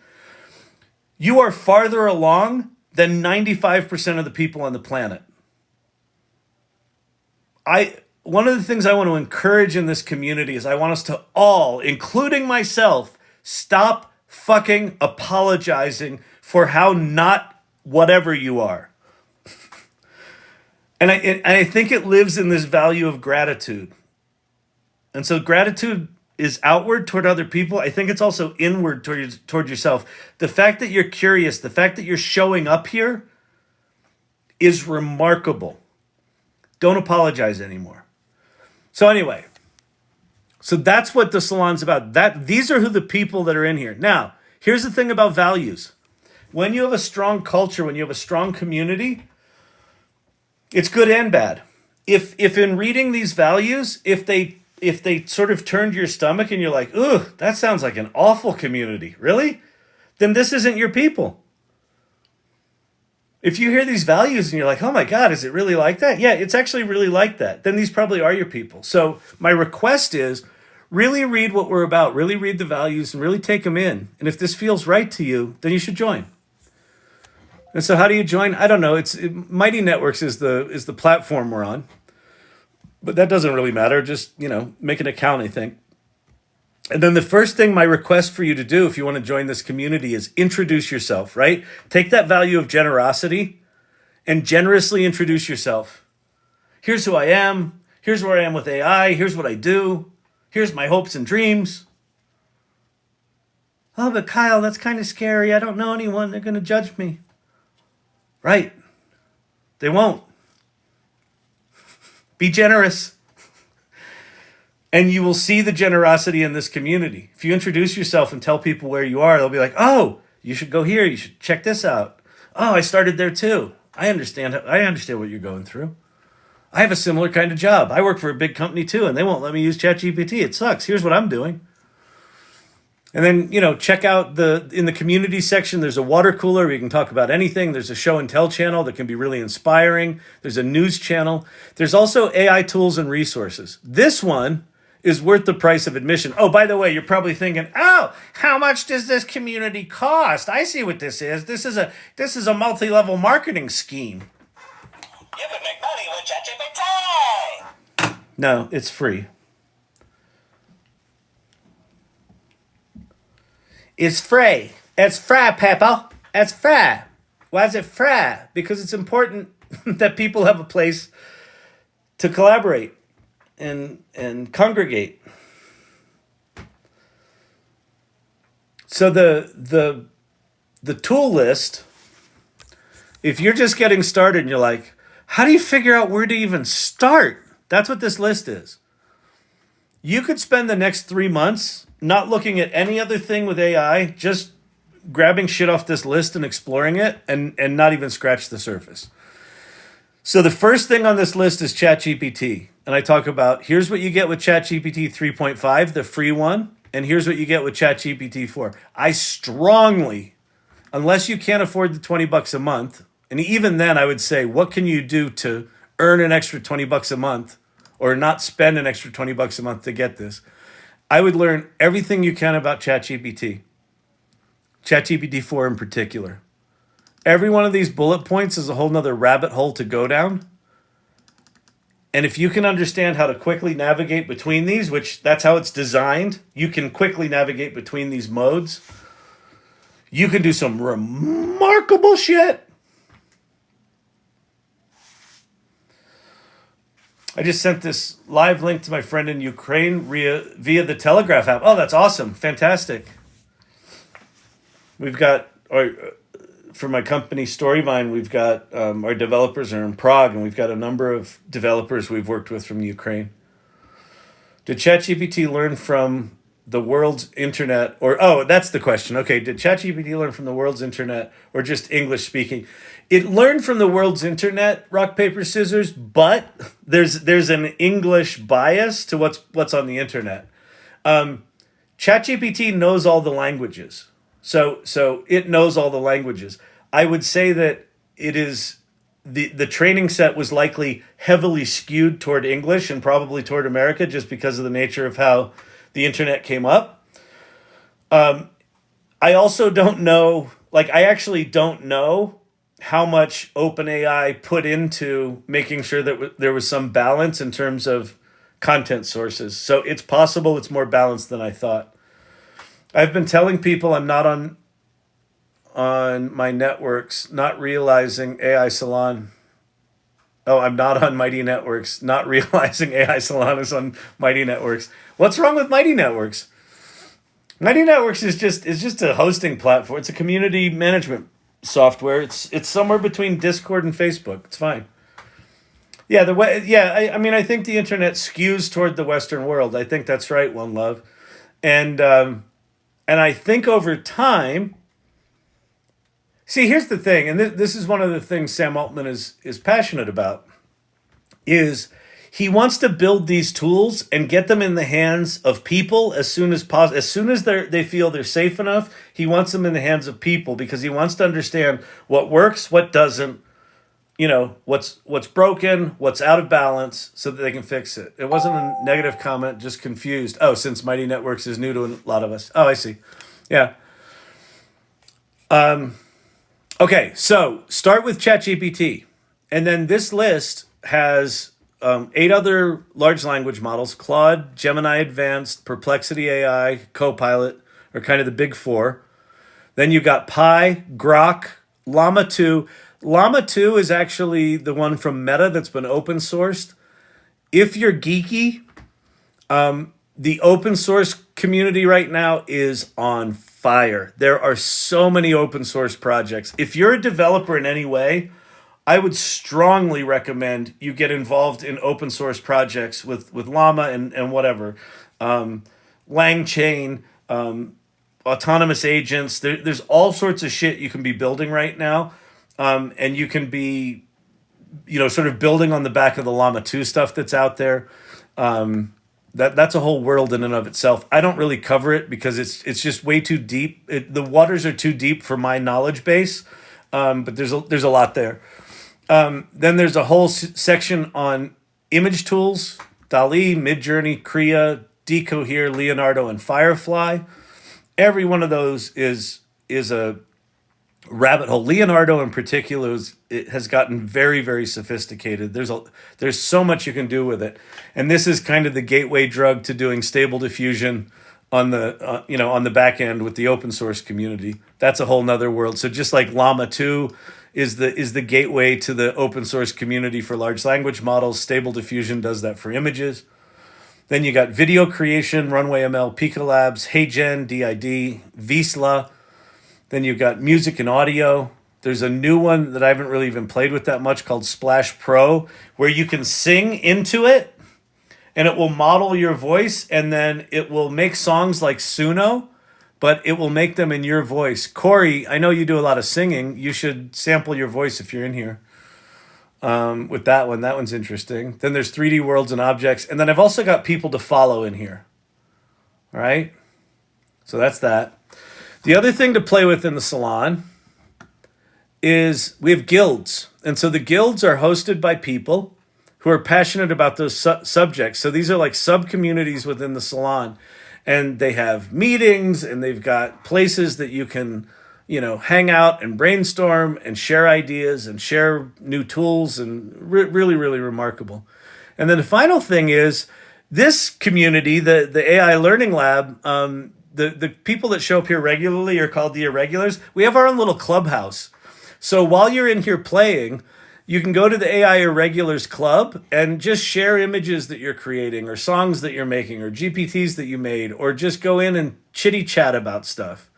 you are farther along than 95% of the people on the planet. One of the things I want to encourage in this community is I want us to all, including myself, stop fucking apologizing for how not whatever you are. And I think it lives in this value of gratitude. And so gratitude is outward toward other people. I think it's also inward toward yourself. The fact that you're curious, the fact that you're showing up here is remarkable. Don't apologize anymore. So anyway, so that's what the salon's about. These are who the people that are in here. Now, here's the thing about values. When you have a strong culture, when you have a strong community, it's good and bad. If in reading these values, if they sort of turn to your stomach and you're like, ugh, that sounds like an awful community, really? Then this isn't your people. If you hear these values and you're like, oh my God, is it really like that? Yeah, it's actually really like that. Then these probably are your people. So my request is really read what we're about, really read the values and really take them in. And if this feels right to you, then you should join. And so how do you join? I don't know. Mighty Networks is the platform we're on. But that doesn't really matter. Just, make an account, I think. And then the first thing, my request for you to do if you want to join this community is introduce yourself, right? Take that value of generosity and generously introduce yourself. Here's who I am. Here's where I am with AI. Here's what I do. Here's my hopes and dreams. Oh, but Kyle, that's kind of scary. I don't know anyone. They're going to judge me. Right. They won't. Be generous. And you will see the generosity in this community. If you introduce yourself and tell people where you are, they'll be like, oh, you should go here. You should check this out. Oh, I started there too. I understand what you're going through. I have a similar kind of job. I work for a big company too, and they won't let me use ChatGPT. It sucks. Here's what I'm doing. And then, check out in the community section, there's a water cooler where you can talk about anything. There's a show and tell channel that can be really inspiring. There's a news channel. There's also AI tools and resources. This one is worth the price of admission. Oh, by the way, you're probably thinking, oh, how much does this community cost? I see what this is. This is a multi-level marketing scheme. You can make money with ChatGPT. No, it's free. It's free. It's free, people. It's free. Why is it free? Because it's important that people have a place to collaborate and congregate. So the tool list, if you're just getting started and you're like, how do you figure out where to even start? That's what this list is. You could spend the next 3 months not looking at any other thing with AI, just grabbing shit off this list and exploring it and not even scratch the surface. So the first thing on this list is ChatGPT. And I talk about, here's what you get with ChatGPT 3.5, the free one, and here's what you get with ChatGPT 4. I strongly, unless you can't afford the $20 a month, and even then I would say, what can you do to earn an extra $20 a month or not spend an extra $20 a month to get this? I would learn everything you can about ChatGPT. ChatGPT 4 in particular. every one of these bullet points is a whole nother rabbit hole to go down. And if you can understand how to quickly navigate between these, which that's how it's designed, you can quickly navigate between these modes. You can do some remarkable shit. I just sent this live link to my friend in Ukraine via the Telegraph app. Oh, that's awesome. Fantastic. We've got, for my company Storyvine, we've got our developers are in Prague, and we've got a number of developers we've worked with from Ukraine. Did ChatGPT learn from the world's internet, that's the question. Okay, did ChatGPT learn from the world's internet or just English speaking? It learned from the world's internet, rock, paper, scissors, but there's an English bias to what's on the internet. ChatGPT knows all the languages. So it knows all the languages. I would say that it is the training set was likely heavily skewed toward English and probably toward America just because of the nature of how the internet came up. I also don't know, I actually don't know how much OpenAI put into making sure that there was some balance in terms of content sources. So it's possible it's more balanced than I thought. I've been telling people I'm not on my networks, not realizing AI Salon. Oh, I'm not on Mighty Networks, not realizing AI Salon is on Mighty Networks. What's wrong with Mighty Networks? Mighty Networks is just a hosting platform. It's a community management software. It's somewhere between Discord and Facebook. It's fine. Yeah, I think the internet skews toward the Western world. I think that's right, One Love. And I think over time, see, here's the thing, and this is one of the things Sam Altman is passionate about, is he wants to build these tools and get them in the hands of people as soon as possible. As soon as they feel they're safe enough, he wants them in the hands of people because he wants to understand what works, what doesn't, what's broken, what's out of balance, so that they can fix it. It wasn't a negative comment, just confused. Oh, since Mighty Networks is new to a lot of us. Oh, I see. Yeah. Okay, so start with ChatGPT. And then this list has 8 other large language models: Claude, Gemini Advanced, Perplexity AI, Copilot are kind of the big 4. Then you got Pi, Grok, Llama 2. Llama 2 is actually the one from Meta that's been open sourced. If you're geeky, the open source community right now is on fire. There are so many open source projects. If you're a developer in any way, I would strongly recommend you get involved in open source projects with Llama and whatever. LangChain, autonomous agents. There's all sorts of shit you can be building right now. And you can be, sort of building on the back of the Llama 2 stuff that's out there. That's a whole world in and of itself. I don't really cover it because it's just way too deep. The waters are too deep for my knowledge base. But there's a lot there. Then there's a whole section on image tools: DALL-E, Midjourney, Krea, Decohere, Leonardo, and Firefly. Every one of those is a rabbit hole. Leonardo in particular it has gotten very, very sophisticated. There's so much you can do with it, and this is kind of the gateway drug to doing stable diffusion on the on the back end with the open source community. That's a whole nother world. So just like Llama 2 is the gateway to the open source community for large language models, Stable Diffusion does that for images. Then you got video creation, Runway ML, Pika Labs, HeyGen, DID, Visla. Then you've got music and audio. There's a new one that I haven't really even played with that much called Splash Pro, where you can sing into it and it will model your voice, and then it will make songs like Suno, but it will make them in your voice. Corey, I know you do a lot of singing. You should sample your voice if you're in here with that one. That one's interesting. Then there's 3D worlds and objects. And then I've also got people to follow in here. All right? So that's that. The other thing to play with in the salon is we have guilds. And so the guilds are hosted by people who are passionate about those subjects. So these are like sub-communities within the salon. And they have meetings, and they've got places that you can hang out and brainstorm and share ideas and share new tools, and really, really remarkable. And then the final thing is this community, the AI Learning Lab. The people that show up here regularly are called the Irregulars. We have our own little clubhouse. So while you're in here playing, you can go to the AI Irregulars Club and just share images that you're creating, or songs that you're making, or GPTs that you made, or just go in and chitty chat about stuff.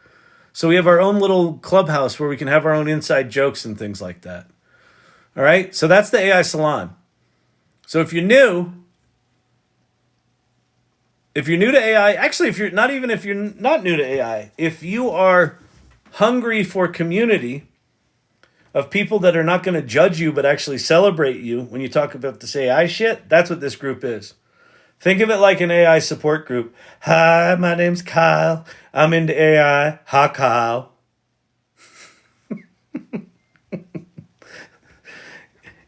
So we have our own little clubhouse where we can have our own inside jokes and things like that. All right? So that's the AI Salon. So if you're new to AI, actually, if you're not new to AI, if you are hungry for community of people that are not going to judge you but actually celebrate you when you talk about this AI shit, that's what this group is. Think of it like an AI support group. Hi, my name's Kyle. I'm into AI. Hi, Kyle.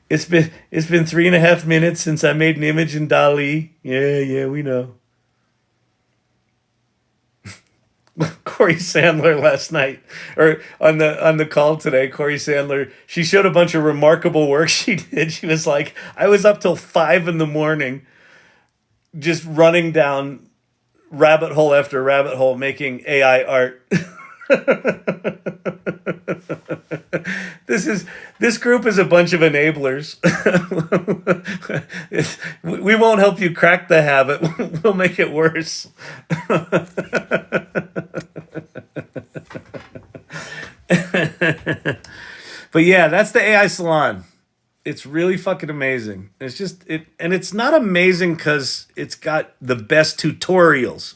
It's been 3.5 minutes since I made an image in DALL-E. Yeah, we know. Corey Sandler last night, or on the call today, Corey Sandler, she showed a bunch of remarkable work she did. She was like, I was up till 5 a.m. just running down rabbit hole after rabbit hole making AI art. This group is a bunch of enablers. We won't help you crack the habit. We'll make it worse. But yeah, that's the AI Salon. It's really fucking amazing. And it's not amazing because it's got the best tutorials.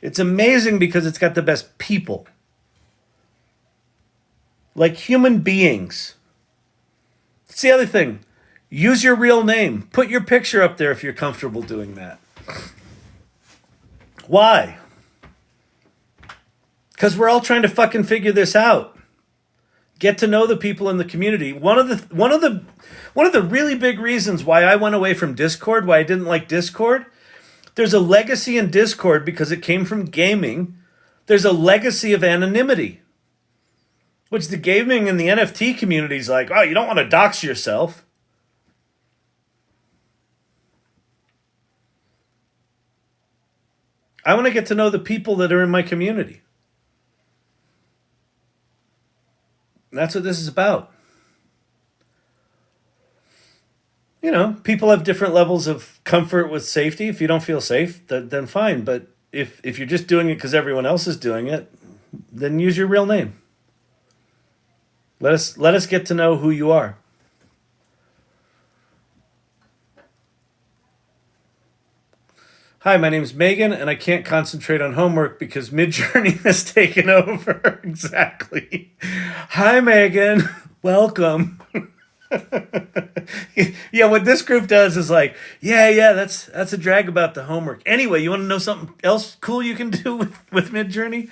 It's amazing because it's got the best people. Like human beings. It's the other thing. Use your real name. Put your picture up there if you're comfortable doing that. Why? Because we're all trying to fucking figure this out. Get to know the people in the community. One of the really big reasons why I went away from Discord, why I didn't like Discord, there's a legacy in Discord because it came from gaming. There's a legacy of anonymity, which the gaming and the NFT community is like, oh, you don't want to dox yourself. I want to get to know the people that are in my community. That's what this is about. People have different levels of comfort with safety. If you don't feel safe, then fine. But if you're just doing it because everyone else is doing it, then use your real name. Let us get to know who you are. Hi, my name's Megan, and I can't concentrate on homework because Midjourney has taken over. Exactly. Hi, Megan. Welcome. Yeah, what this group does is like, yeah, that's a drag about the homework. Anyway, you want to know something else cool you can do with Midjourney?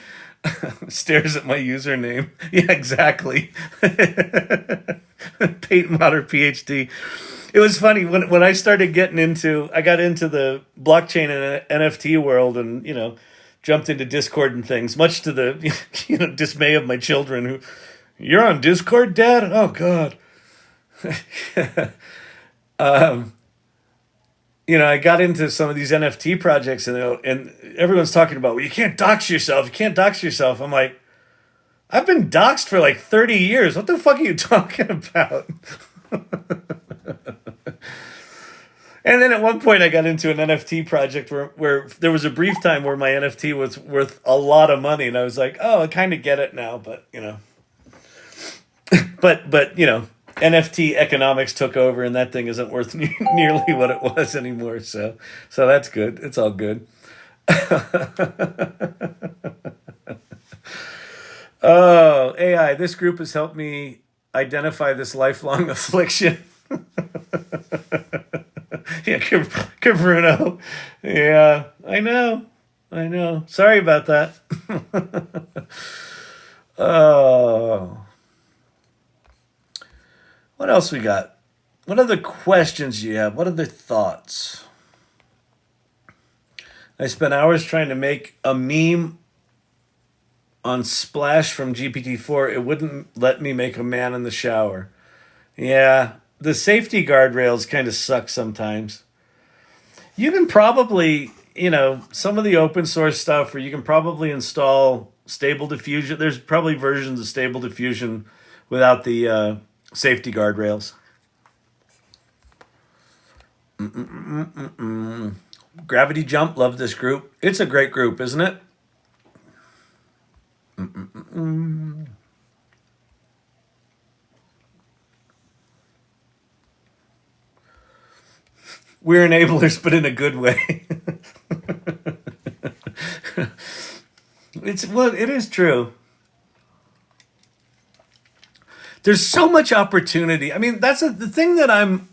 Stares at my username. Yeah, exactly. Peyton Motter, PhD. It was funny when I started I got into the blockchain and NFT world, and jumped into Discord and things, much to the dismay of my children. Who, you're on Discord, Dad? Oh God. I got into some of these NFT projects, and everyone's talking about, well, you can't dox yourself. You can't dox yourself. I'm like, I've been doxed for like 30 years. What the fuck are you talking about? And then at one point I got into an NFT project where there was a brief time where my NFT was worth a lot of money, and I was like, oh, I kind of get it now, but but NFT economics took over, and that thing isn't worth nearly what it was anymore. So that's good. It's all good. Oh, AI, this group has helped me identify this lifelong affliction. Yeah, Bruno. Yeah, I know. Sorry about that. Oh. What else we got? What other questions do you have? What other thoughts? I spent hours trying to make a meme on Splash from GPT-4, it wouldn't let me make a man in the shower. Yeah, the safety guardrails kind of suck sometimes. You can probably, some of the open source stuff where you can probably install Stable Diffusion. There's probably versions of Stable Diffusion without the safety guardrails. Gravity Jump, love this group. It's a great group, isn't it? We're enablers, but in a good way. It is true. There's so much opportunity. I mean, that's the thing that I'm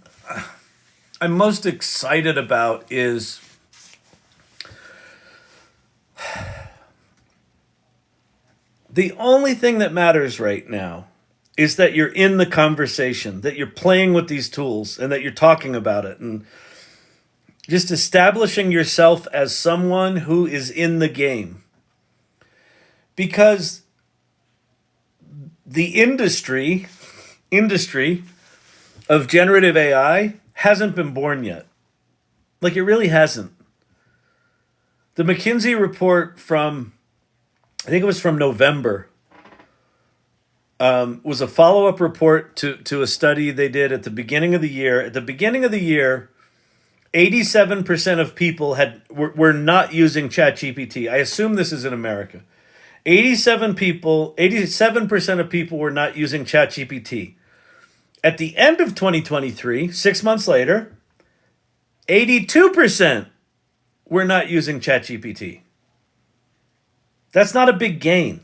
most excited about is the only thing that matters right now is that you're in the conversation, that you're playing with these tools, and that you're talking about it, and just establishing yourself as someone who is in the game. Because the industry of generative AI hasn't been born yet. Like, it really hasn't. The McKinsey report from, I think it was from November, was a follow-up report to a study they did at the beginning of the year. At the beginning of the year, 87% of people were not using ChatGPT. I assume this is in America. 87% of people were not using ChatGPT. At the end of 2023, 6 months later, 82% were not using ChatGPT. That's not a big gain.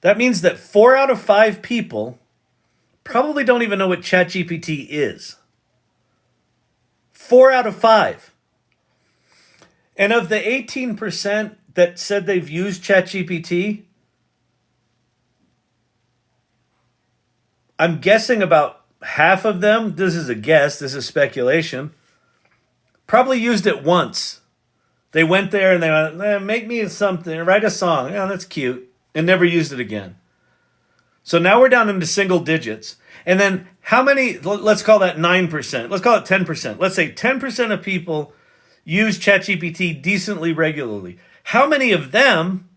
That means that 4 out of 5 people probably don't even know what ChatGPT is. 4 out of 5. And of the 18% that said they've used ChatGPT, I'm guessing about half of them, this is a guess, this is speculation, probably used it once. They went there and they went, make me something, write a song. Oh, that's cute. And never used it again. So now we're down into single digits. And then how many, let's call that 9%. Let's call it 10%. Let's say 10% of people use ChatGPT decently regularly. How many of them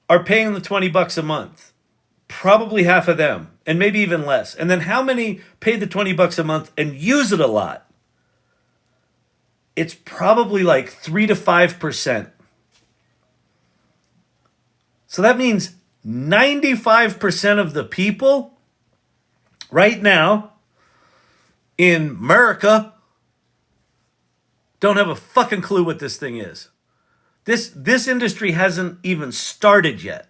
are paying the $20 a month? Probably half of them, and maybe even less. And then how many pay the $20 a month and use it a lot? It's probably like 3 to 5%. So that means 95% of the people right now in America don't have a fucking clue what this thing is. This industry hasn't even started yet.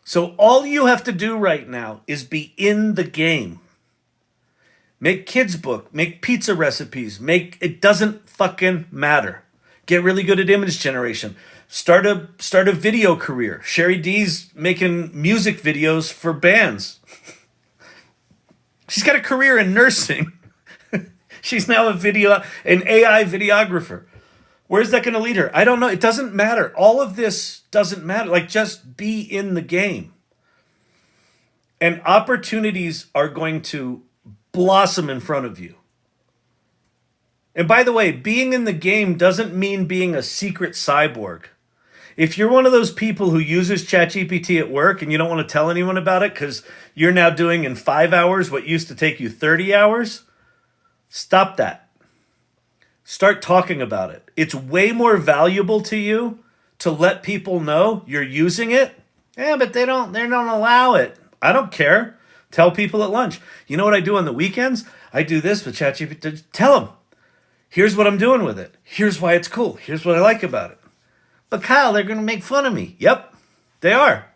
So all you have to do right now is be in the game. Make kids book, make pizza recipes, it doesn't fucking matter. Get really good at image generation. Start a video career. Sherry D's making music videos for bands. She's got a career in nursing. She's now an AI videographer. Where's that going to lead her? I don't know. It doesn't matter. All of this doesn't matter. Like, just be in the game. And opportunities are going to blossom in front of you. And by the way, being in the game doesn't mean being a secret cyborg. If you're one of those people who uses ChatGPT at work and you don't want to tell anyone about it because you're now doing in 5 hours what used to take you 30 hours, stop that. Start talking about it. It's way more valuable to you to let people know you're using it. Yeah, but they don't allow it. I don't care. Tell people at lunch. You know what I do on the weekends? I do this with ChatGPT. Tell them. Here's what I'm doing with it. Here's why it's cool. Here's what I like about it. But Kyle, they're going to make fun of me. Yep, they are.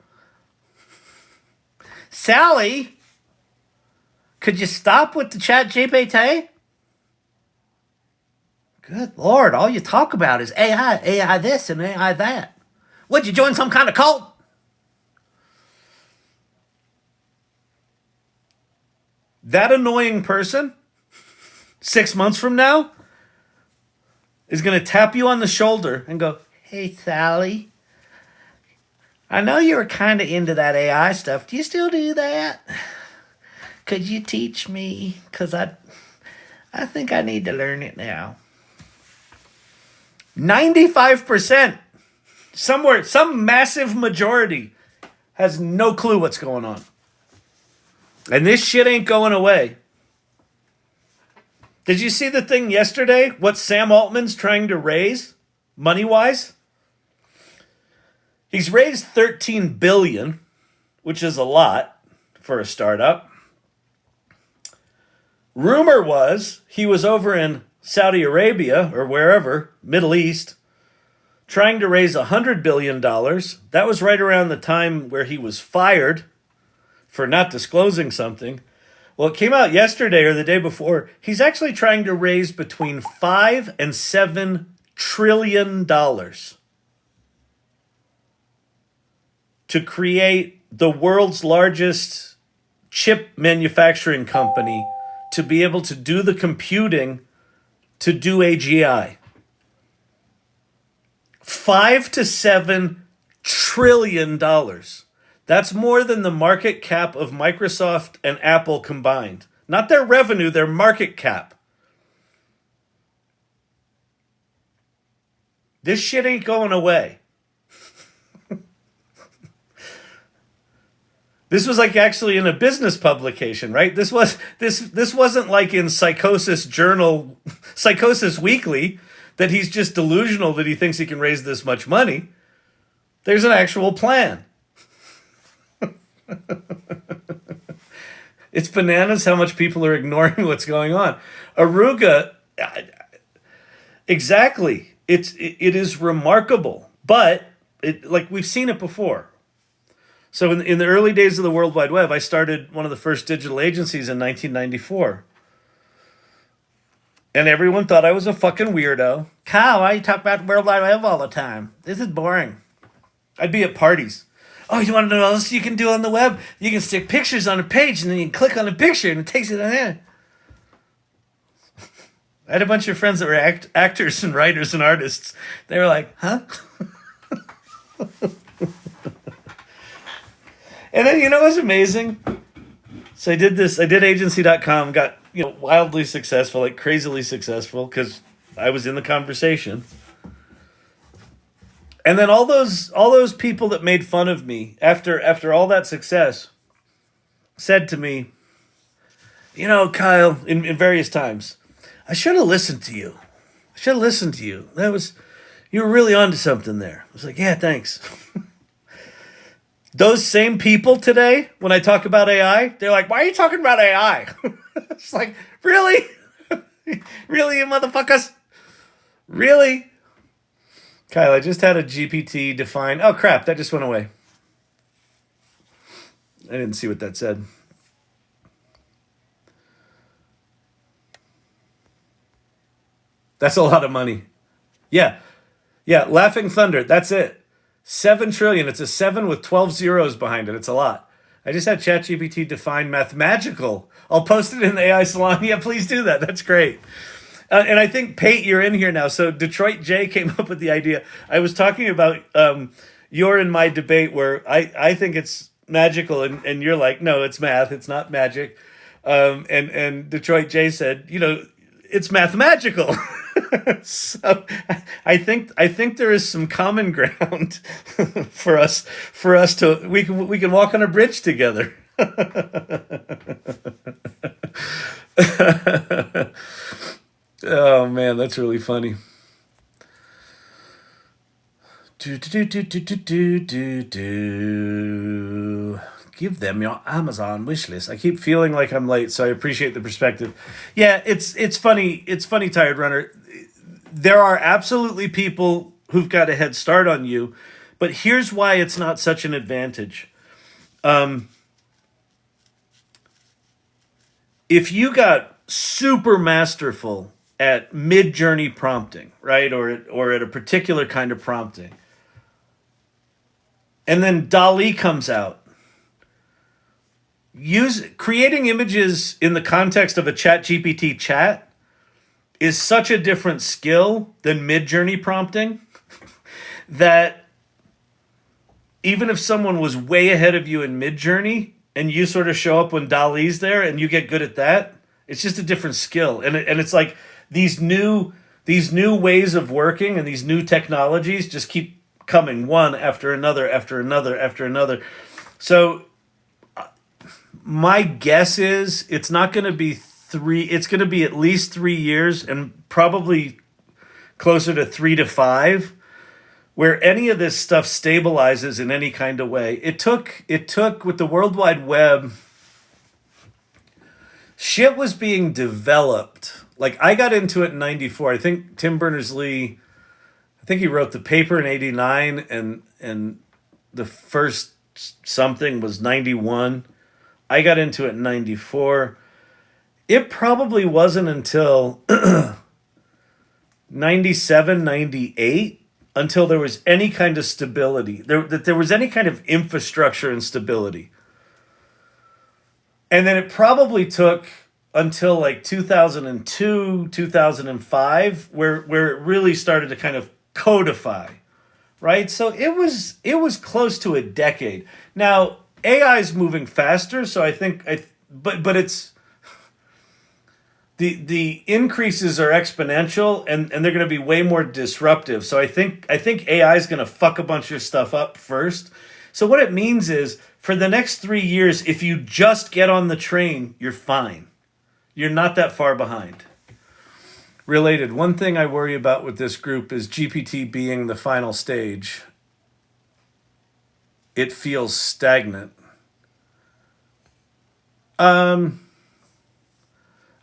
Sally, could you stop with the ChatGPT? Good Lord, all you talk about is AI this and AI that. Would you join some kind of cult? That annoying person, 6 months from now, is going to tap you on the shoulder and go, hey, Sally, I know you were kind of into that AI stuff. Do you still do that? Could you teach me? Because I think I need to learn it now. 95%, somewhere, some massive majority has no clue what's going on. And this shit ain't going away. Did you see the thing yesterday? What Sam Altman's trying to raise, money-wise? He's raised $13 billion, which is a lot for a startup. Rumor was he was over in Saudi Arabia or wherever, Middle East, trying to raise $100 billion. That was right around the time where he was fired for not disclosing something. Well, it came out yesterday or the day before. He's actually trying to raise between $5 and $7 trillion to create the world's largest chip manufacturing company to be able to do the computing to do AGI. $5 to $7 trillion. That's more than the market cap of Microsoft and Apple combined. Not their revenue, their market cap. This shit ain't going away. This was like actually in a business publication, right? This wasn't like in Psychosis Journal, Psychosis Weekly, that he's just delusional that he thinks he can raise this much money. There's an actual plan. It's bananas how much people are ignoring what's going on. Aruga, exactly. It is remarkable, but like we've seen it before. So in the early days of the World Wide Web, I started one of the first digital agencies in 1994. And everyone thought I was a fucking weirdo. Kyle, why you talk about the World Wide Web all the time? This is boring. I'd be at parties. Oh, you want to know what else you can do on the web? You can stick pictures on a page, and then you can click on a picture, and it takes it on there. I had a bunch of friends that were actors and writers and artists. They were like, huh? And then, you know what's amazing? So I did agency.com, got, wildly successful, like crazily successful, because I was in the conversation. And then all those people that made fun of me after all that success said to me, Kyle, in various times, I should have listened to you. You were really onto something there. I was like, yeah, thanks. Those same people today, when I talk about AI, they're like, why are you talking about AI? It's like, really? Really, you motherfuckers? Really? Kyle, I just had a GPT define... Oh, crap, that just went away. I didn't see what that said. That's a lot of money. Yeah, Laughing Thunder, that's it. 7 trillion. It's a 7 with 12 zeros behind it. It's a lot. I just had ChatGPT define Mathemmagical. I'll post it in the AI Salon. Yeah, please do that. That's great. And I think, Pate, you're in here now. So Detroit J came up with the idea. I was talking about your and my debate where I think it's magical, and you're like, no, it's math. It's not magic. And Detroit J said, it's mathematical. So I think there is some common ground for us to we can walk on a bridge together. Oh man, that's really funny. Give them your Amazon wish list. I keep feeling like I'm late, so I appreciate the perspective. Yeah, it's funny. It's funny, Tired Runner. There are absolutely people who've got a head start on you, but here's why it's not such an advantage. If you got super masterful at mid-journey prompting, right, or at a particular kind of prompting, and then DALL-E comes out, creating images in the context of a ChatGPT chat is such a different skill than mid-journey prompting that even if someone was way ahead of you in mid-journey and you sort of show up when Dali's there and you get good at that, it's just a different skill. And it's like these new ways of working and these new technologies just keep coming one after another after another after another. So my guess is it's not going to be it's going to be at least 3 years and probably closer to 3 to 5 where any of this stuff stabilizes in any kind of way. It took with the World Wide Web, shit was being developed. Like I got into it in 94. I think Tim Berners-Lee, I think he wrote the paper in 89 and the first something was 91. I got into it in 94. It probably wasn't until 97, 98 until there was any kind of stability, that there was any kind of infrastructure and stability. And then it probably took until like 2002, 2005, where it really started to kind of codify, right? So it was close to a decade. Now, AI is moving faster, so I think, but it's, the increases are exponential and they're going to be way more disruptive. So I think AI is going to fuck a bunch of stuff up first. So what it means is for the next 3 years, if you just get on the train, you're fine. You're not that far behind. Related, one thing I worry about with this group is GPT being the final stage. It feels stagnant.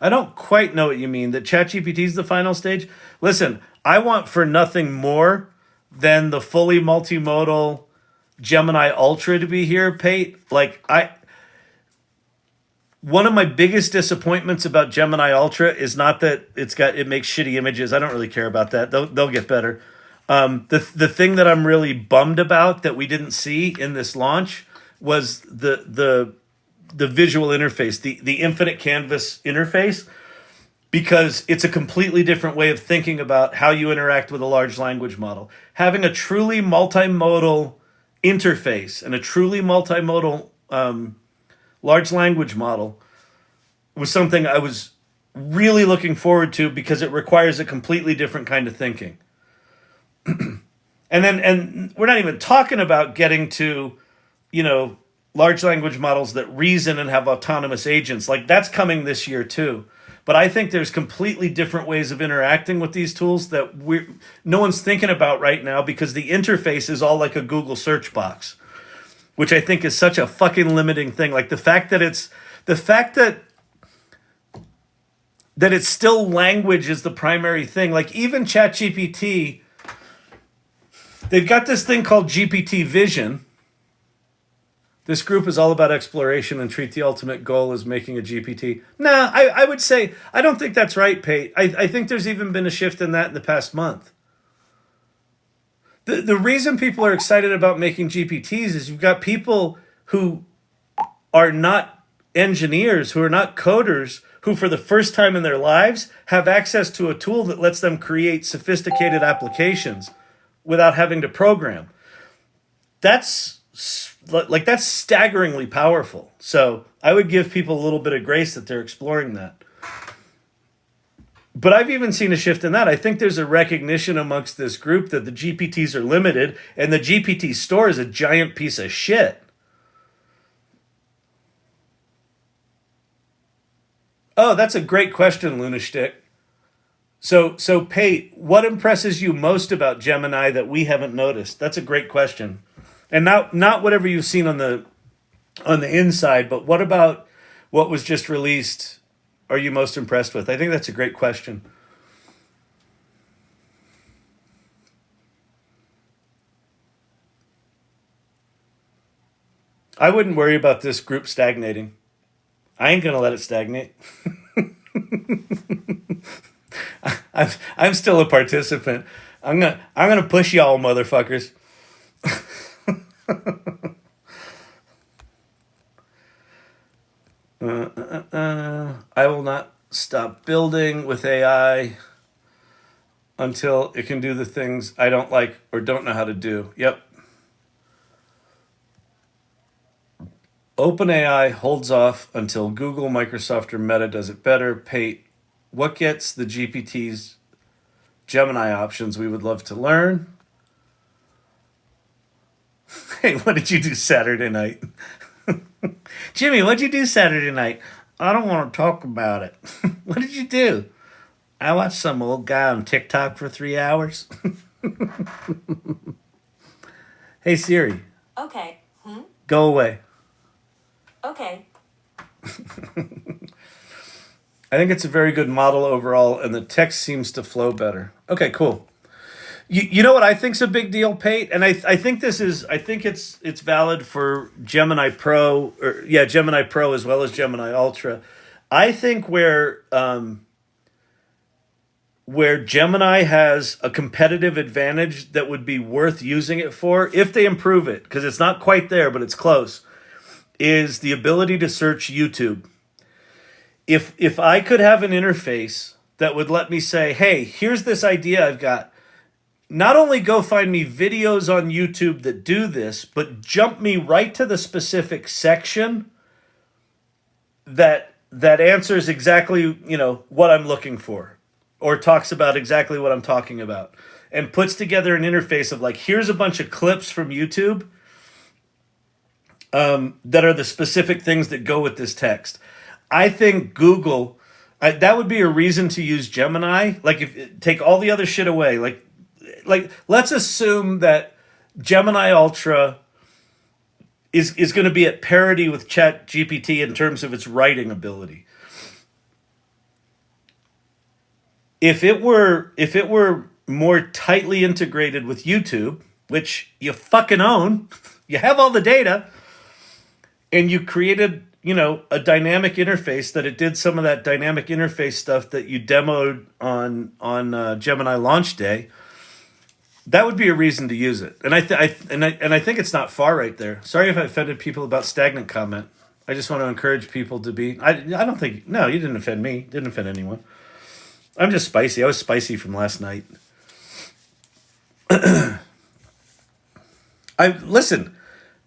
I don't quite know what you mean, that ChatGPT is the final stage. Listen, I want for nothing more than the fully multimodal Gemini Ultra to be here, Pate. Like, one of my biggest disappointments about Gemini Ultra is not that it makes shitty images. I don't really care about that. They'll get better. The thing that I'm really bummed about that we didn't see in this launch was the visual interface, the infinite canvas interface, because it's a completely different way of thinking about how you interact with a large language model. Having a truly multimodal interface and a truly multimodal large language model was something I was really looking forward to because it requires a completely different kind of thinking. And we're not even talking about getting to, large language models that reason and have autonomous agents. Like that's coming this year too. But I think there's completely different ways of interacting with these tools that no one's thinking about right now because the interface is all like a Google search box, which I think is such a fucking limiting thing. Like the fact that it's still language is the primary thing. Like even ChatGPT, they've got this thing called GPT Vision. This group is all about exploration and treat the ultimate goal as making a GPT. Nah, I would say, I don't think that's right, Pate. I think there's even been a shift in that in the past month. The reason people are excited about making GPTs is you've got people who are not engineers, who are not coders, who for the first time in their lives have access to a tool that lets them create sophisticated applications without having to program. That's staggeringly powerful. So I would give people a little bit of grace that they're exploring that. But I've even seen a shift in that. I think there's a recognition amongst this group that the GPTs are limited and the GPT store is a giant piece of shit. Oh, that's a great question, Lunashtick. So Pate, what impresses you most about Gemini that we haven't noticed? That's a great question. And not whatever you've seen on the inside, but what about what was just released are you most impressed with? I think that's a great question. I wouldn't worry about this group stagnating. I ain't gonna let it stagnate. I'm still a participant. I'm gonna push y'all, motherfuckers. I will not stop building with AI until it can do the things I don't like or don't know how to do. Yep. OpenAI holds off until Google, Microsoft, or Meta does it better. Pate, what gets the GPT's Gemini options? We would love to learn. Hey, what did you do Saturday night? Jimmy, what'd you do Saturday night? I don't want to talk about it. What did you do? I watched some old guy on TikTok for 3 hours. Hey Siri, Okay. go away. Okay. I think it's a very good model overall, and the text seems to flow better. Okay, cool. You know what I think's a big deal, Pate, and I think it's valid for Gemini Pro, or yeah, Gemini Pro as well as Gemini Ultra. I think where Gemini has a competitive advantage that would be worth using it for if they improve it, because it's not quite there, but it's close, is the ability to search YouTube. If I could have an interface that would let me say, hey, here's this idea I've got. Not only go find me videos on YouTube that do this, but jump me right to the specific section that answers exactly, what I'm looking for, or talks about exactly what I'm talking about, and puts together an interface of like, here's a bunch of clips from YouTube that are the specific things that go with this text. I think Google, that would be a reason to use Gemini. Like, if take all the other shit away, like let's assume that Gemini Ultra is going to be at parity with ChatGPT in terms of its writing ability. If it were more tightly integrated with YouTube, which you fucking own, you have all the data, and you created, a dynamic interface that it did some of that dynamic interface stuff that you demoed on Gemini launch day, that would be a reason to use it. And I think it's not far right there. Sorry if I offended people about stagnant comment. I just want to encourage people to be. I don't think. No, you didn't offend me. Didn't offend anyone. I'm just spicy. I was spicy from last night. Listen.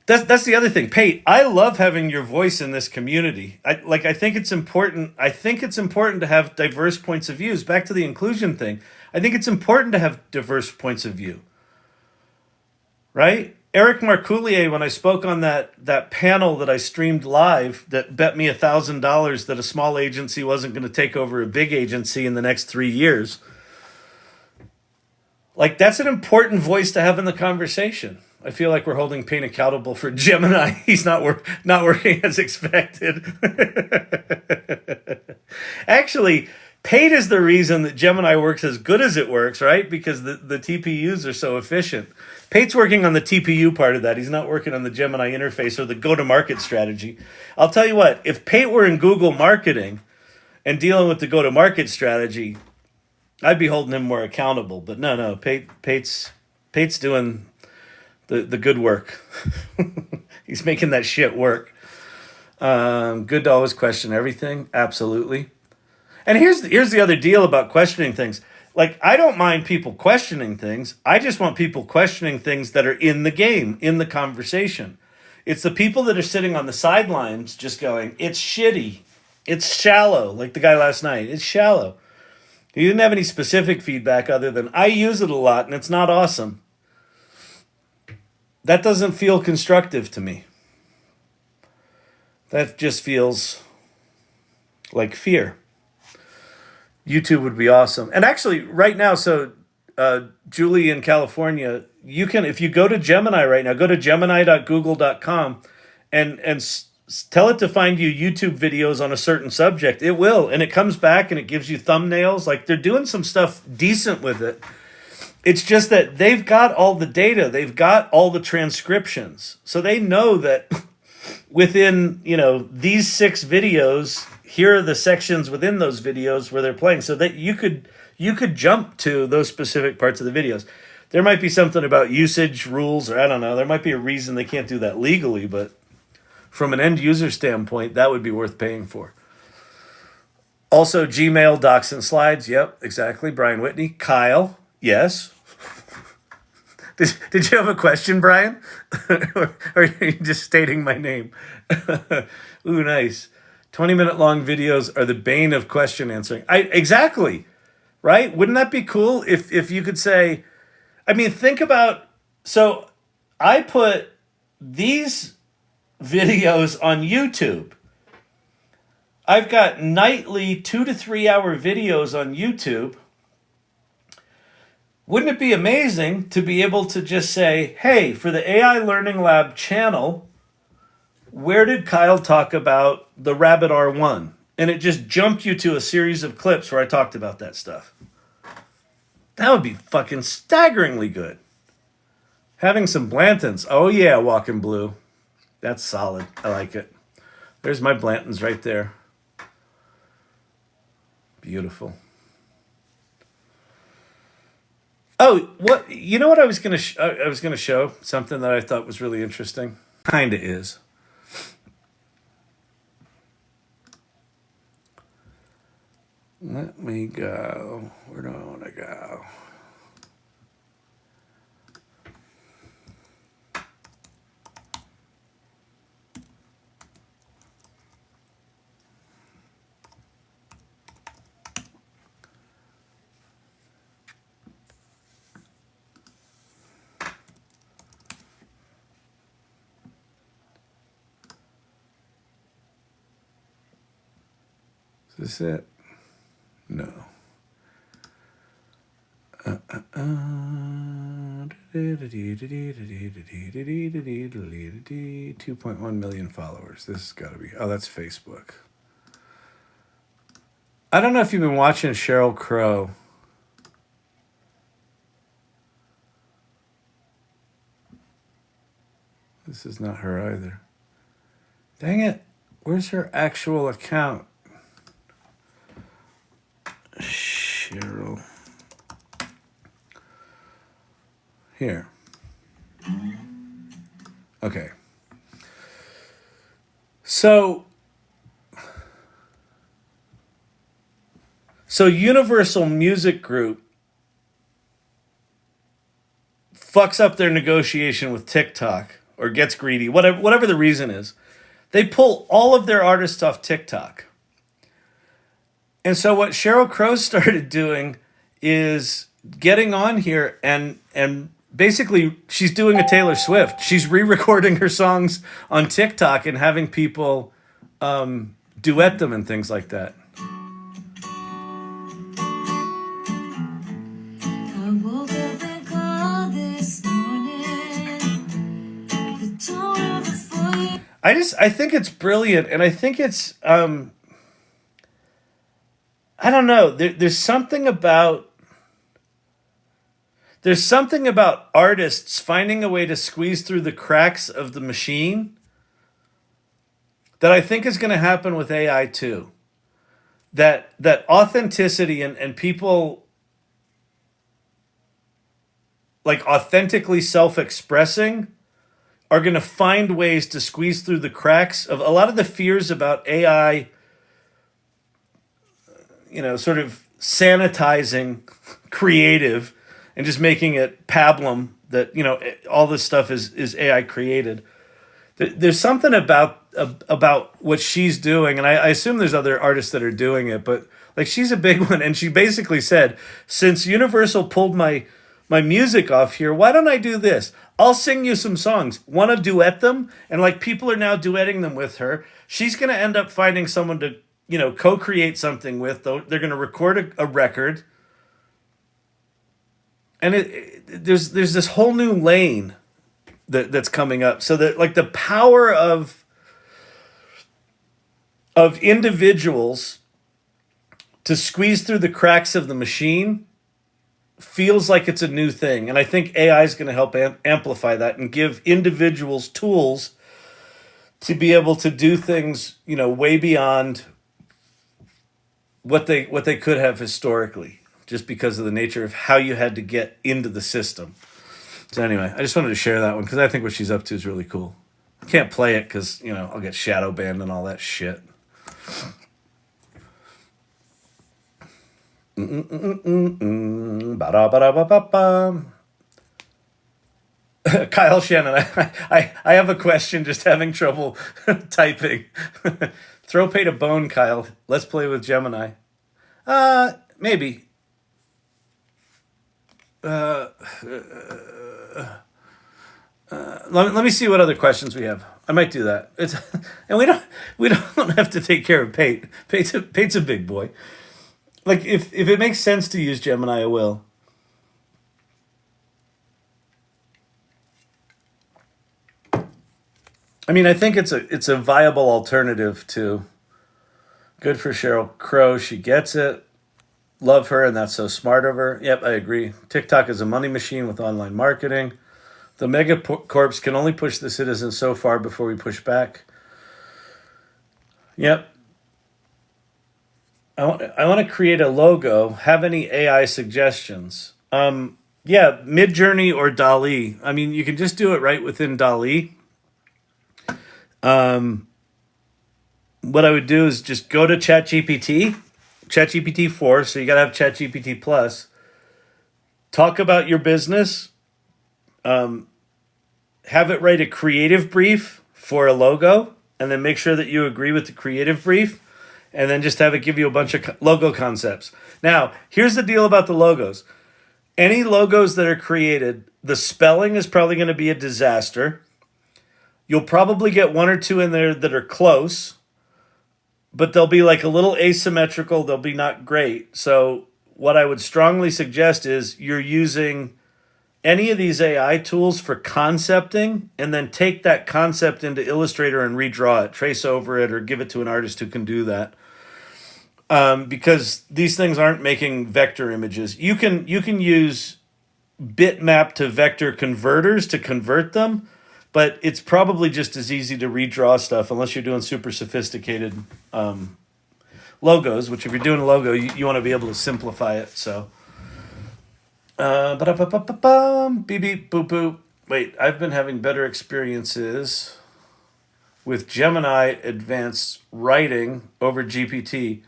That's the other thing, Pate. I love having your voice in this community. I think it's important. I think it's important to have diverse points of views. Back to the inclusion thing. I think it's important to have diverse points of view. Right? Eric Marcoulier, when I spoke on that panel that I streamed live, that bet me $1,000 that a small agency wasn't going to take over a big agency in the next 3 years. Like, that's an important voice to have in the conversation. I feel like we're holding Payne accountable for Gemini. He's not working as expected. Actually, Payne is the reason that Gemini works as good as it works, right? Because the TPUs are so efficient. Payne's working on the TPU part of that. He's not working on the Gemini interface or the go-to-market strategy. I'll tell you what, if Payne were in Google marketing and dealing with the go-to-market strategy, I'd be holding him more accountable. But no, Pate's doing the good work. He's making that shit work. Good to always question everything. Absolutely. And here's the other deal about questioning things. Like, I don't mind people questioning things. I just want people questioning things that are in the game, in the conversation. It's the people that are sitting on the sidelines just going, it's shitty. It's shallow. Like the guy last night. It's shallow. He didn't have any specific feedback other than, I use it a lot and it's not awesome. That doesn't feel constructive to me. That just feels like fear. YouTube would be awesome. And actually, right now, so Julie in California, you can, if you go to Gemini right now, go to gemini.google.com and tell it to find you YouTube videos on a certain subject. It will. And it comes back and it gives you thumbnails. Like, they're doing some stuff decent with it. It's just that they've got all the data. They've got all the transcriptions. So they know that within, these 6 videos, here are the sections within those videos where they're playing, so that you could jump to those specific parts of the videos. There might be something about usage rules, or I don't know. There might be a reason they can't do that legally, but from an end user standpoint, that would be worth paying for. Also, Gmail, Docs, and Slides. Yep, exactly. Brian Whitney. Kyle. Yes. Did you have a question, Brian? Or are you just stating my name? Ooh, nice. 20-minute long videos are the bane of question answering. Exactly, right? Wouldn't that be cool if you could say, I mean, think about, so I put these videos on YouTube. I've got nightly 2 to 3 hour videos on YouTube. Wouldn't it be amazing to be able to just say, hey, for the AI Learning Lab channel, where did Kyle talk about the Rabbit R1? And it just jumped you to a series of clips where I talked about that stuff. That would be fucking staggeringly good. Having some Blantons. Oh yeah, Walking Blue. That's solid. I like it. There's my Blantons right there. Beautiful. Oh, what? You know what I was gonna I was gonna show something that I thought was really interesting. Kinda is. Let me go. Where do I want to go? Is this it? No. 2.1 million followers. This has got to be. Oh, that's Facebook. I don't know if you've been watching Cheryl Crow. This is not her either. Dang it. Where's her actual account? Cheryl. Here. Okay. So Universal Music Group fucks up their negotiation with TikTok or gets greedy, whatever the reason is. They pull all of their artists off TikTok. And so what Cheryl Crow started doing is getting on here and basically she's doing a Taylor Swift. She's re-recording her songs on TikTok and having people duet them and things like that. I think it's brilliant, and I think it's I don't know. There's something about artists finding a way to squeeze through the cracks of the machine that I think is going to happen with AI too. That authenticity and people like authentically self-expressing are going to find ways to squeeze through the cracks of a lot of the fears about AI, sort of sanitizing creative and just making it pablum that, all this stuff is AI created. There's something about what she's doing, and I assume there's other artists that are doing it, but like she's a big one, and she basically said, since Universal pulled my music off here, why don't I do this? I'll sing you some songs. Want to duet them? And like people are now duetting them with her. She's going to end up finding someone to, co-create something with. Though they're going to record a record. And there's this whole new lane that's coming up. So that like the power of individuals to squeeze through the cracks of the machine feels like it's a new thing. And I think AI is going to help amplify that and give individuals tools to be able to do things, way beyond what they could have historically, just because of the nature of how you had to get into the system. So anyway, I just wanted to share that one because I think what she's up to is really cool. I can't play it because, I'll get shadow banned and all that shit. Ba-da-ba-da-ba-ba-ba. Kyle Shannon, I have a question, just having trouble typing. Throw Pate a bone, Kyle. Let's play with Gemini. Maybe. Let me see what other questions we have. I might do that. It's and we don't have to take care of Pate. Pate's a big boy. Like if it makes sense to use Gemini, I will. I mean, I think it's a viable alternative to. Good for Cheryl Crow. She gets it. Love her, and that's so smart of her. Yep, I agree. TikTok is a money machine with online marketing. The megacorps can only push the citizens so far before we push back. Yep. I want to create a logo. Have any AI suggestions? Yeah, Midjourney or DALL-E. I mean, you can just do it right within DALL-E. What I would do is just go to ChatGPT 4. So you got to have ChatGPT Plus. Talk about your business. Have it write a creative brief for a logo, and then make sure that you agree with the creative brief, and then just have it give you a bunch of logo concepts. Now, here's the deal about the logos. Any logos that are created, the spelling is probably going to be a disaster. You'll probably get one or two in there that are close, but they'll be like a little asymmetrical. They'll be not great. So what I would strongly suggest is you're using any of these AI tools for concepting, and then take that concept into Illustrator and redraw it, trace over it, or give it to an artist who can do that. Because these things aren't making vector images. You can use bitmap to vector converters to convert them, but it's probably just as easy to redraw stuff unless you're doing super sophisticated logos. Which, if you're doing a logo, you want to be able to simplify it. So. Beep beep boop boop. Wait, I've been having better experiences with Gemini Advanced Writing over GPT,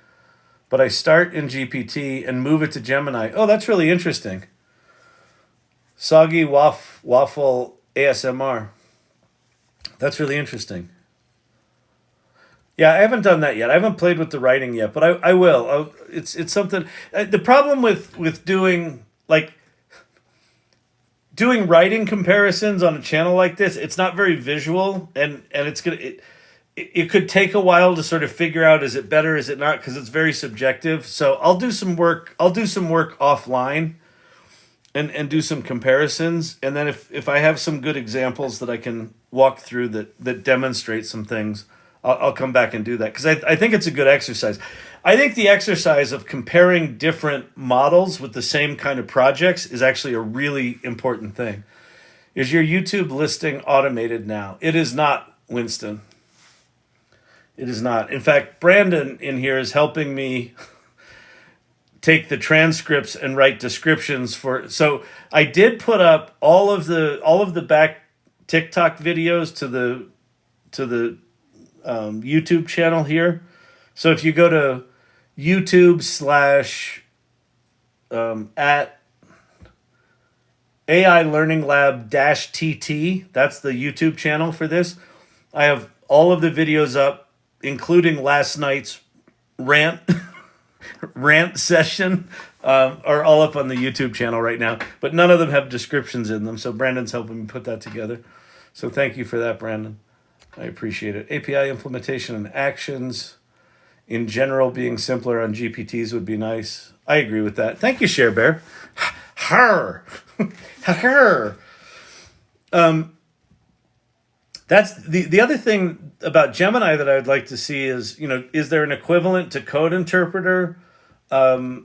but I start in GPT and move it to Gemini. Oh, that's really interesting. Soggy Waffle ASMR. That's really interesting. Yeah, I haven't done that yet. I haven't played with the writing yet, but I will. It's something. The problem with doing writing comparisons on a channel like this, it's not very visual, and it could take a while to sort of figure out, is it better, is it not, because it's very subjective. So I'll do some work offline and do some comparisons, and then if I have some good examples that I can walk through that demonstrate some things, I'll come back and do that, because I think it's a good exercise. I think the exercise of comparing different models with the same kind of projects is actually a really important thing. Is your YouTube listing automated now? It is not, Winston. It is not. In fact, Brandon in here is helping me take the transcripts and write descriptions for. So I did put up all of the back TikTok videos to the YouTube channel here. So if you go to YouTube / at AI Learning Lab -TT, that's the YouTube channel for this. I have all of the videos up, including last night's rant rant session, are all up on the YouTube channel right now. But none of them have descriptions in them, so Brandon's helping me put that together. So thank you for that, Brandon. I appreciate it. API implementation and actions. In general, being simpler on GPTs would be nice. I agree with that. Thank you, Share Bear. Her. Her. That's the other thing about Gemini that I'd like to see is, is there an equivalent to code interpreter? Is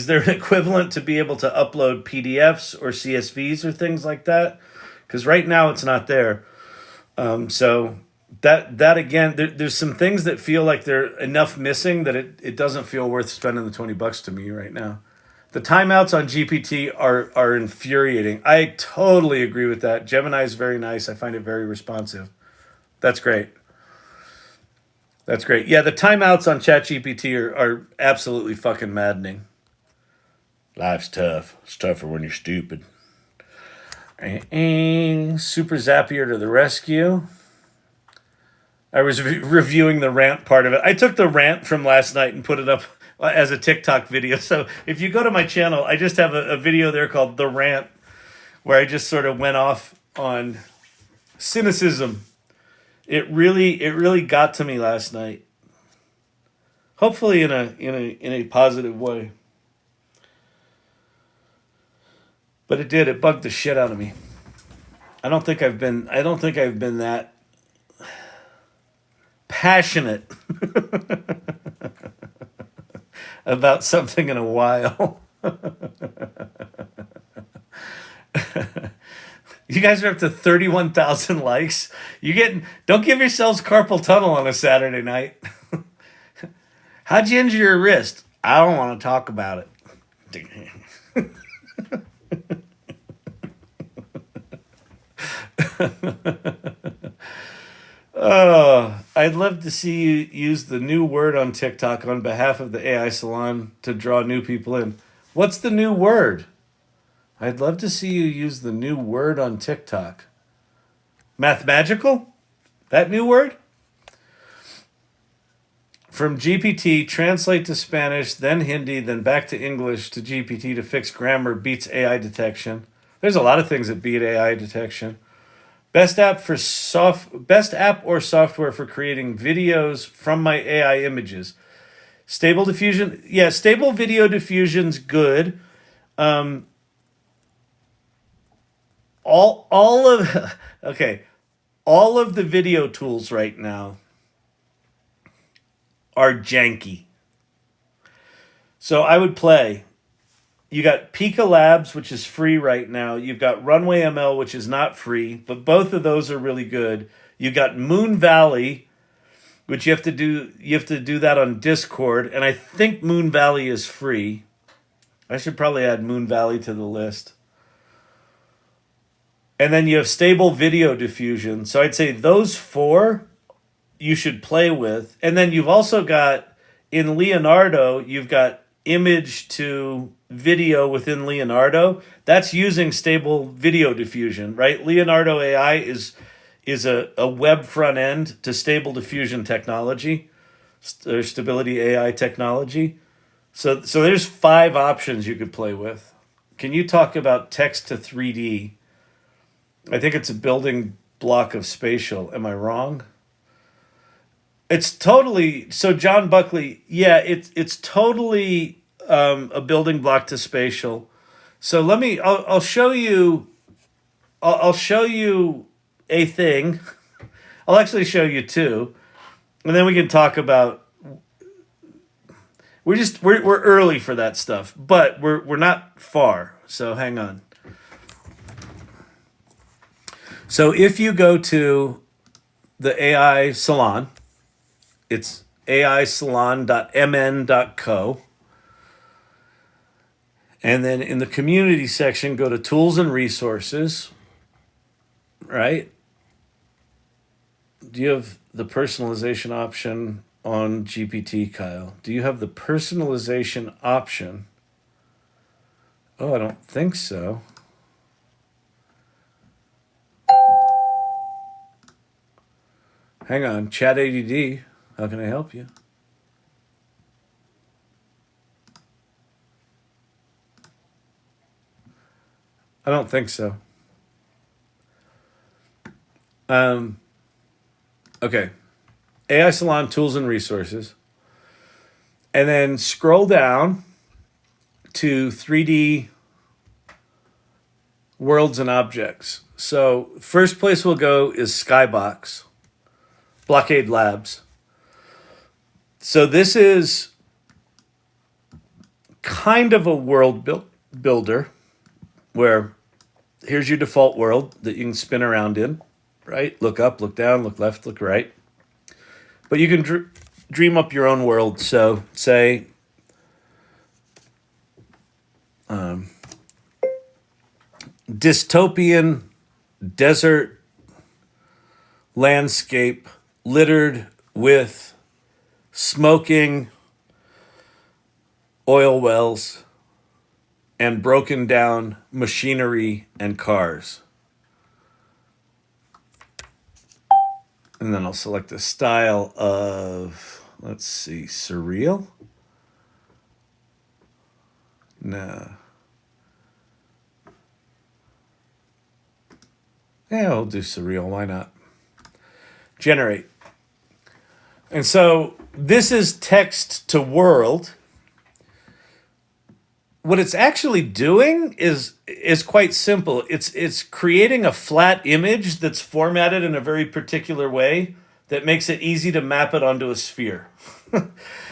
there an equivalent to be able to upload PDFs or CSVs or things like that? Because right now it's not there. So that again, there's some things that feel like they're enough missing that it doesn't feel worth spending the $20 to me right now. The timeouts on GPT are infuriating. I totally agree with that. Gemini is very nice. I find it very responsive. That's great. That's great. Yeah, the timeouts on ChatGPT are absolutely fucking maddening. Life's tough. It's tougher when you're stupid. Super Zapier to the rescue. I was reviewing the rant part of it. I took the rant from last night and put it up as a TikTok video. So if you go to my channel, I just have a video there called The Rant, where I just sort of went off on cynicism. It really got to me last night. Hopefully in a positive way. But it did. It bugged the shit out of me. I don't think I've been that passionate about something in a while. You guys are up to 31,000 likes. Don't give yourselves carpal tunnel on a Saturday night. How'd you injure your wrist? I don't want to talk about it. Oh, I'd love to see you use the new word on TikTok on behalf of the AI Salon to draw new people in. What's the new word? I'd love to see you use the new word on TikTok. Mathemmagical? That new word? From GPT, translate to Spanish, then Hindi, then back to English to GPT to fix grammar beats AI detection. There's a lot of things that beat AI detection. Best app or software for creating videos from my AI images. Stable diffusion. Yeah, stable video diffusion's good. All of okay. All of the video tools right now are janky. So I would play. You got Pika Labs, which is free right now. You've got Runway ML, which is not free, but both of those are really good. You got Moon Valley, which you have to do that on Discord, and I think Moon Valley is free. I should probably add Moon Valley to the list. And then you have Stable Video Diffusion. So I'd say those four you should play with. And then you've also got, in Leonardo, you've got image to video within Leonardo. That's using Stable Video Diffusion, right? Leonardo AI is a web front end to Stable Diffusion technology, or Stability AI technology. So there's 5 options you could play with. Can you talk about text to 3D? I think it's a building block of Spatial. Am I wrong? It's totally, so John Buckley, yeah, it's totally a building block to Spatial. So I'll show you a thing. I'll actually show you 2, and then we can talk about. We're early for that stuff, but we're not far. So hang on. So if you go to the AI Salon, it's aisalon.mn.co. And then in the community section, go to tools and resources, right? Do you have the personalization option on GPT, Kyle? Do you have the personalization option? Oh, I don't think so. Hang on, Chat ADD. How can I help you? I don't think so. Okay. AI Salon tools and resources. And then scroll down to 3D worlds and objects. So first place we'll go is Skybox, Blockade Labs. So this is kind of a world builder where here's your default world that you can spin around in, right? Look up, look down, look left, look right. But you can dream up your own world. So say dystopian desert landscape littered with smoking oil wells and broken down machinery and cars. And then I'll select a style of, let's see, surreal? No. Yeah, I'll do surreal. Why not? Generate. And so this is text to world. What it's actually doing is quite simple. It's creating a flat image that's formatted in a very particular way that makes it easy to map it onto a sphere.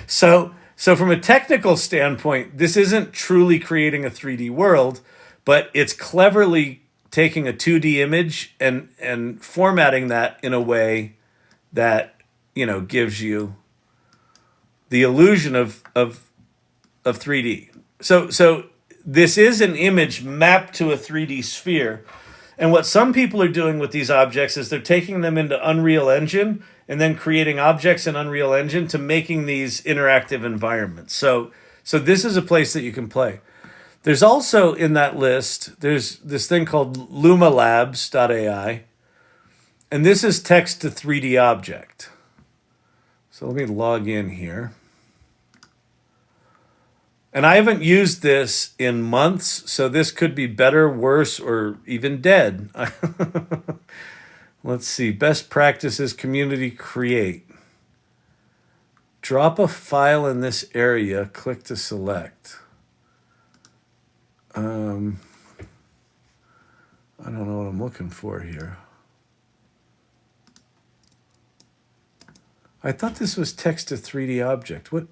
So from a technical standpoint, this isn't truly creating a 3D world, but it's cleverly taking a 2D image and formatting that in a way that, gives you the illusion of 3D. So this is an image mapped to a 3D sphere. And what some people are doing with these objects is they're taking them into Unreal Engine and then creating objects in Unreal Engine to making these interactive environments. So this is a place that you can play. There's also in that list, there's this thing called lumalabs.ai. And this is text to 3D object. So let me log in here. And I haven't used this in months, so this could be better, worse, or even dead. Let's see. Best practices, community, create. Drop a file in this area, click to select. I don't know what I'm looking for here. I thought this was text to 3D object. What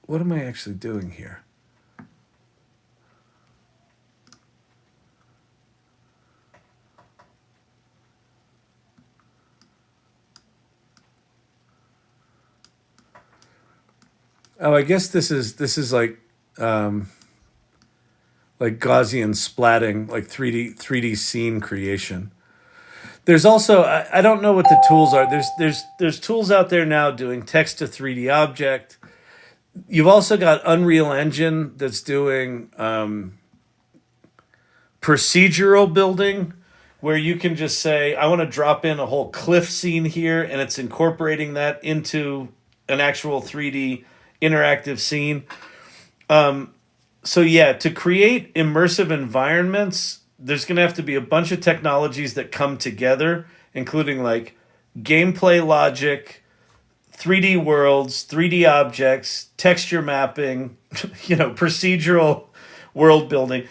am I actually doing here? Oh, I guess this is like Gaussian splatting, like 3D scene creation. There's also I don't know what the tools are. There's tools out there now doing text to 3D object. You've also got Unreal Engine that's doing procedural building, where you can just say, I want to drop in a whole cliff scene here, and it's incorporating that into an actual 3D interactive scene. So yeah, to create immersive environments, there's going to have to be a bunch of technologies that come together, including like gameplay logic, 3D worlds, 3D objects, texture mapping, procedural world building.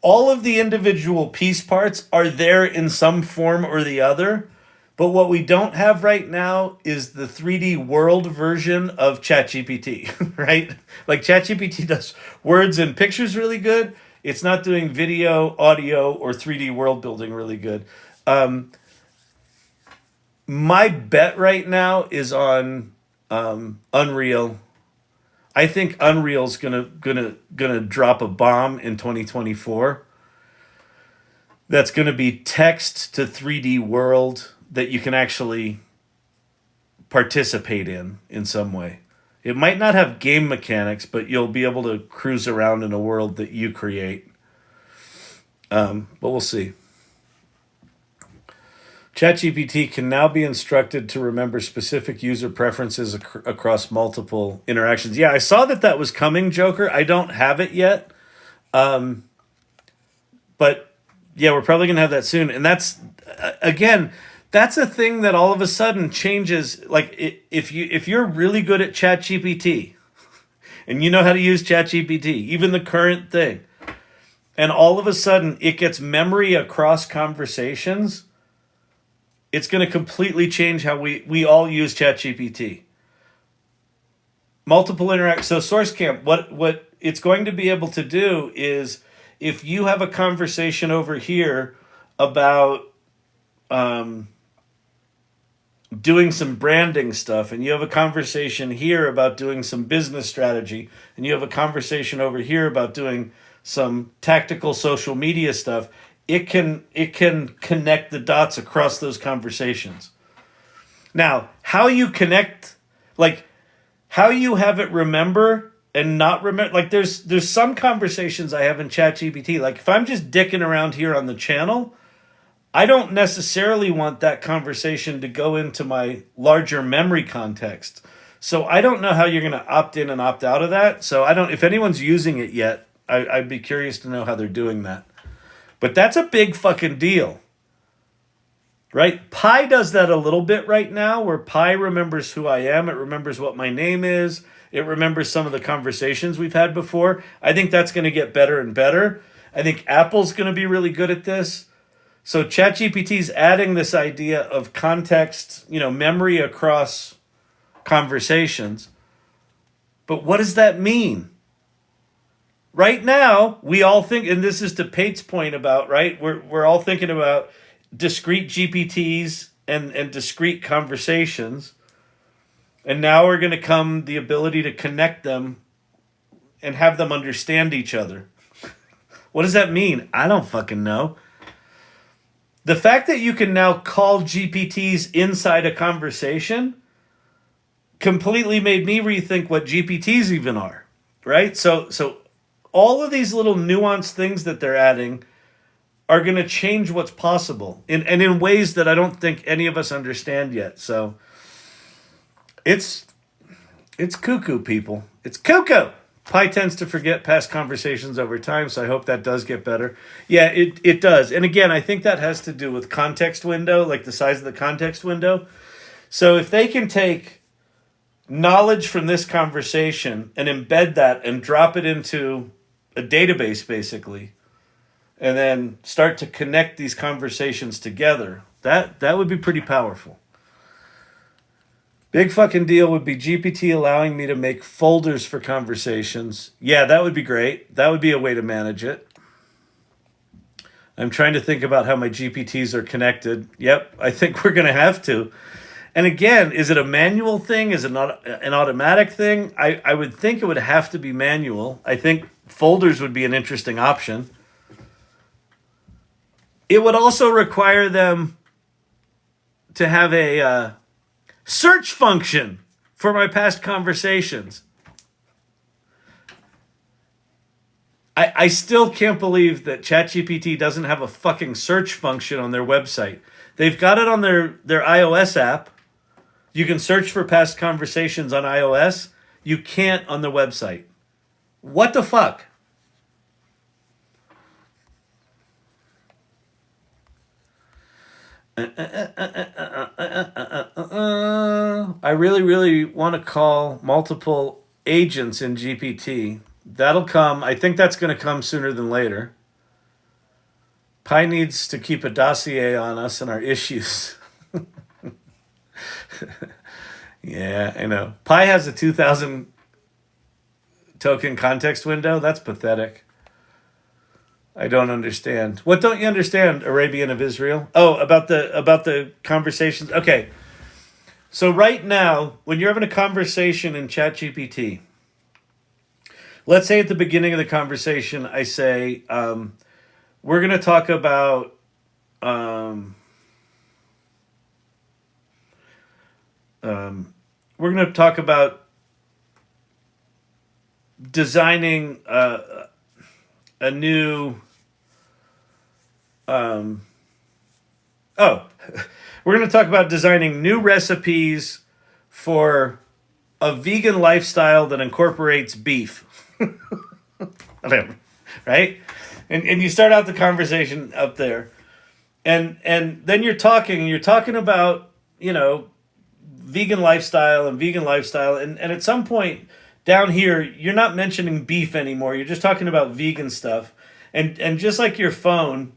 All of the individual piece parts are there in some form or the other. But what we don't have right now is the 3D world version of ChatGPT, right? Like ChatGPT does words and pictures really good. It's not doing video, audio, or 3D world building really good. My bet right now is on Unreal. I think Unreal's gonna drop a bomb in 2024. That's gonna be text to 3D world that you can actually participate in some way. It might not have game mechanics, but you'll be able to cruise around in a world that you create. But we'll see. ChatGPT can now be instructed to remember specific user preferences across multiple interactions. Yeah, I saw that was coming, Joker. I don't have it yet. But yeah, we're probably going to have that soon. And that's, again, that's a thing that all of a sudden changes. Like if you're really good at ChatGPT and you know how to use ChatGPT, even the current thing, and all of a sudden it gets memory across conversations, it's going to completely change how we all use ChatGPT. Multiple interact. So SourceCamp, what it's going to be able to do is, if you have a conversation over here about doing some branding stuff, and you have a conversation here about doing some business strategy, and you have a conversation over here about doing some tactical social media stuff, it can connect the dots across those conversations. Now, how you connect, like how you have it remember and not remember. Like there's some conversations I have in ChatGPT. Like if I'm just dicking around here on the channel, I don't necessarily want that conversation to go into my larger memory context. So I don't know how you're going to opt in and opt out of that. So I don't. If anyone's using it yet, I'd be curious to know how they're doing that. But that's a big fucking deal. Right? Pi does that a little bit right now, where Pi remembers who I am. It remembers what my name is. It remembers some of the conversations we've had before. I think that's going to get better and better. I think Apple's going to be really good at this. So ChatGPT's adding this idea of context, memory across conversations. But what does that mean? Right now, we all think, and this is to Pate's point about, right? We're all thinking about discrete GPTs and discrete conversations. And now we're going to come the ability to connect them and have them understand each other. What does that mean? I don't fucking know. The fact that you can now call GPTs inside a conversation completely made me rethink what GPTs even are, right? So all of these little nuanced things that they're adding are going to change what's possible and in ways that I don't think any of us understand yet. So it's cuckoo, people. It's cuckoo. Pi tends to forget past conversations over time, so I hope that does get better. Yeah, it does. And again, I think that has to do with context window, like the size of the context window. So if they can take knowledge from this conversation and embed that and drop it into a database, basically, and then start to connect these conversations together, that would be pretty powerful. Big fucking deal would be GPT allowing me to make folders for conversations. Yeah, that would be great. That would be a way to manage it. I'm trying to think about how my GPTs are connected. Yep, I think we're going to have to. And again, is it a manual thing? Is it not an automatic thing? I would think it would have to be manual. I think folders would be an interesting option. It would also require them to have a search function for my past conversations. I still can't believe that ChatGPT doesn't have a fucking search function on their website. They've got it on their iOS app. You can search for past conversations on iOS. You can't on their website. What the fuck? I really, really want to call multiple agents in GPT. That'll come. I think that's going to come sooner than later. Pi needs to keep a dossier on us and our issues. Yeah, I know. Pi has a 2,000 token context window. That's pathetic. I don't understand. What don't you understand, Arabian of Israel? Oh, about the conversations. Okay. So right now, when you're having a conversation in ChatGPT, let's say at the beginning of the conversation, I say, we're going to talk about designing a new we're going to talk about designing new recipes for a vegan lifestyle that incorporates beef. Right? And you start out the conversation up there. And then you're talking about, vegan lifestyle. And at some point down here, you're not mentioning beef anymore. You're just talking about vegan stuff. And just like your phone,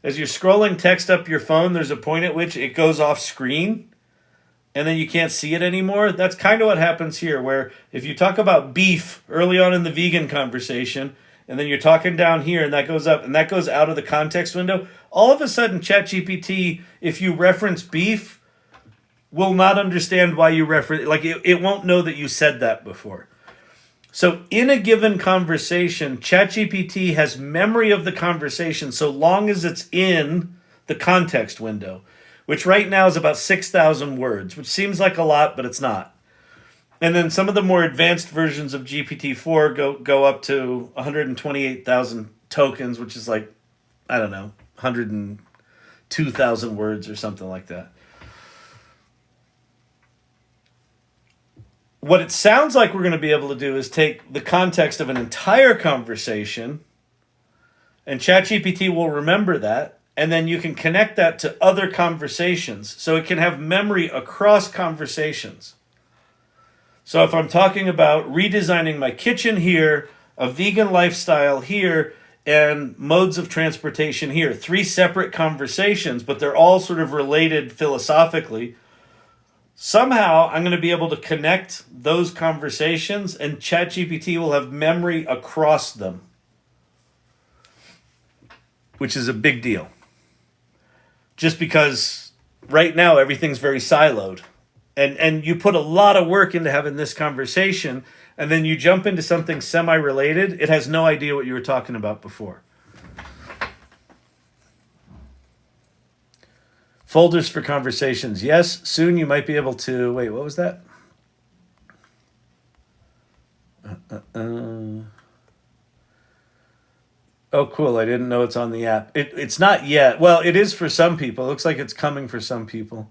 as you're scrolling text up your phone, there's a point at which it goes off screen and then you can't see it anymore. That's kind of what happens here, where if you talk about beef early on in the vegan conversation, and then you're talking down here and that goes up and that goes out of the context window, all of a sudden ChatGPT, if you reference beef, will not understand why you reference, like it won't know that you said that before. So in a given conversation, ChatGPT has memory of the conversation so long as it's in the context window, which right now is about 6,000 words, which seems like a lot, but it's not. And then some of the more advanced versions of GPT-4 go up to 128,000 tokens, which is like, I don't know, 102,000 words or something like that. What it sounds like we're going to be able to do is take the context of an entire conversation, and ChatGPT will remember that, and then you can connect that to other conversations. So it can have memory across conversations. So if I'm talking about redesigning my kitchen here, a vegan lifestyle here, and modes of transportation here, 3 separate conversations, but they're all sort of related philosophically. Somehow I'm going to be able to connect those conversations, and ChatGPT will have memory across them, which is a big deal. Just because right now everything's very siloed. And you put a lot of work into having this conversation, and then you jump into something semi-related, it has no idea what you were talking about before. Folders for conversations. Yes, soon you might be able to... Wait, what was that? Oh, cool. I didn't know it's on the app. It's not yet. Well, it is for some people. It looks like it's coming for some people.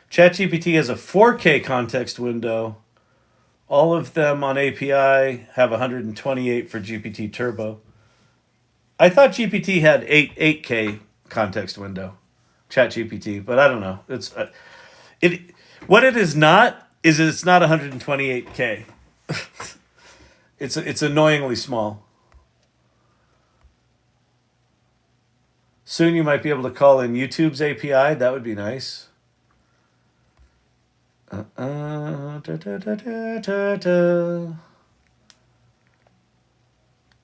ChatGPT has a 4K context window. All of them on API have 128 for GPT Turbo. I thought GPT had 8K context window, ChatGPT, but I don't know. What it is not is it's not 128K. It's annoyingly small. Soon you might be able to call in YouTube's API. That would be nice.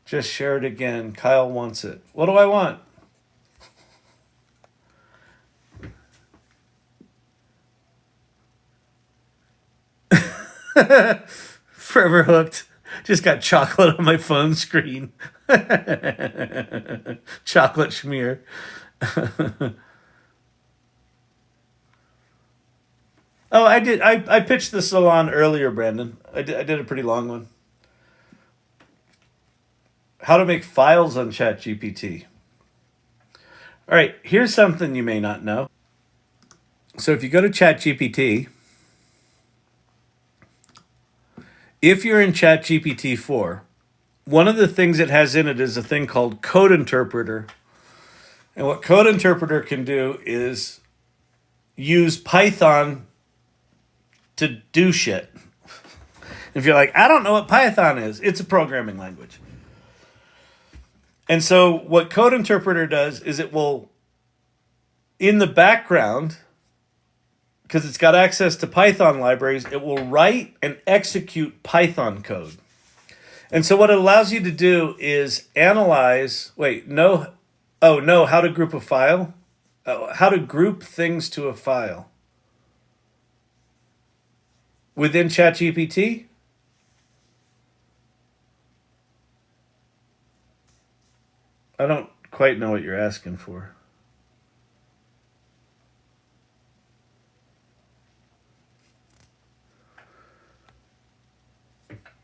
Just share it again. Kyle wants it. What do I want? Forever hooked. Just got chocolate on my phone screen. Chocolate schmear. Oh, I did. I pitched the salon earlier, Brandon. I did a pretty long one. How to make files on ChatGPT. All right, here's something you may not know. So if you go to ChatGPT, if you're in ChatGPT 4, one of the things it has in it is a thing called Code Interpreter. And what Code Interpreter can do is use Python to do shit. If you're like, I don't know what Python is, it's a programming language. And so what Code Interpreter does is it will, in the background, because it's got access to Python libraries, it will write and execute Python code. And so what it allows you to do is analyze, how to group a file? How to group things to a file. Within ChatGPT? I don't quite know what you're asking for.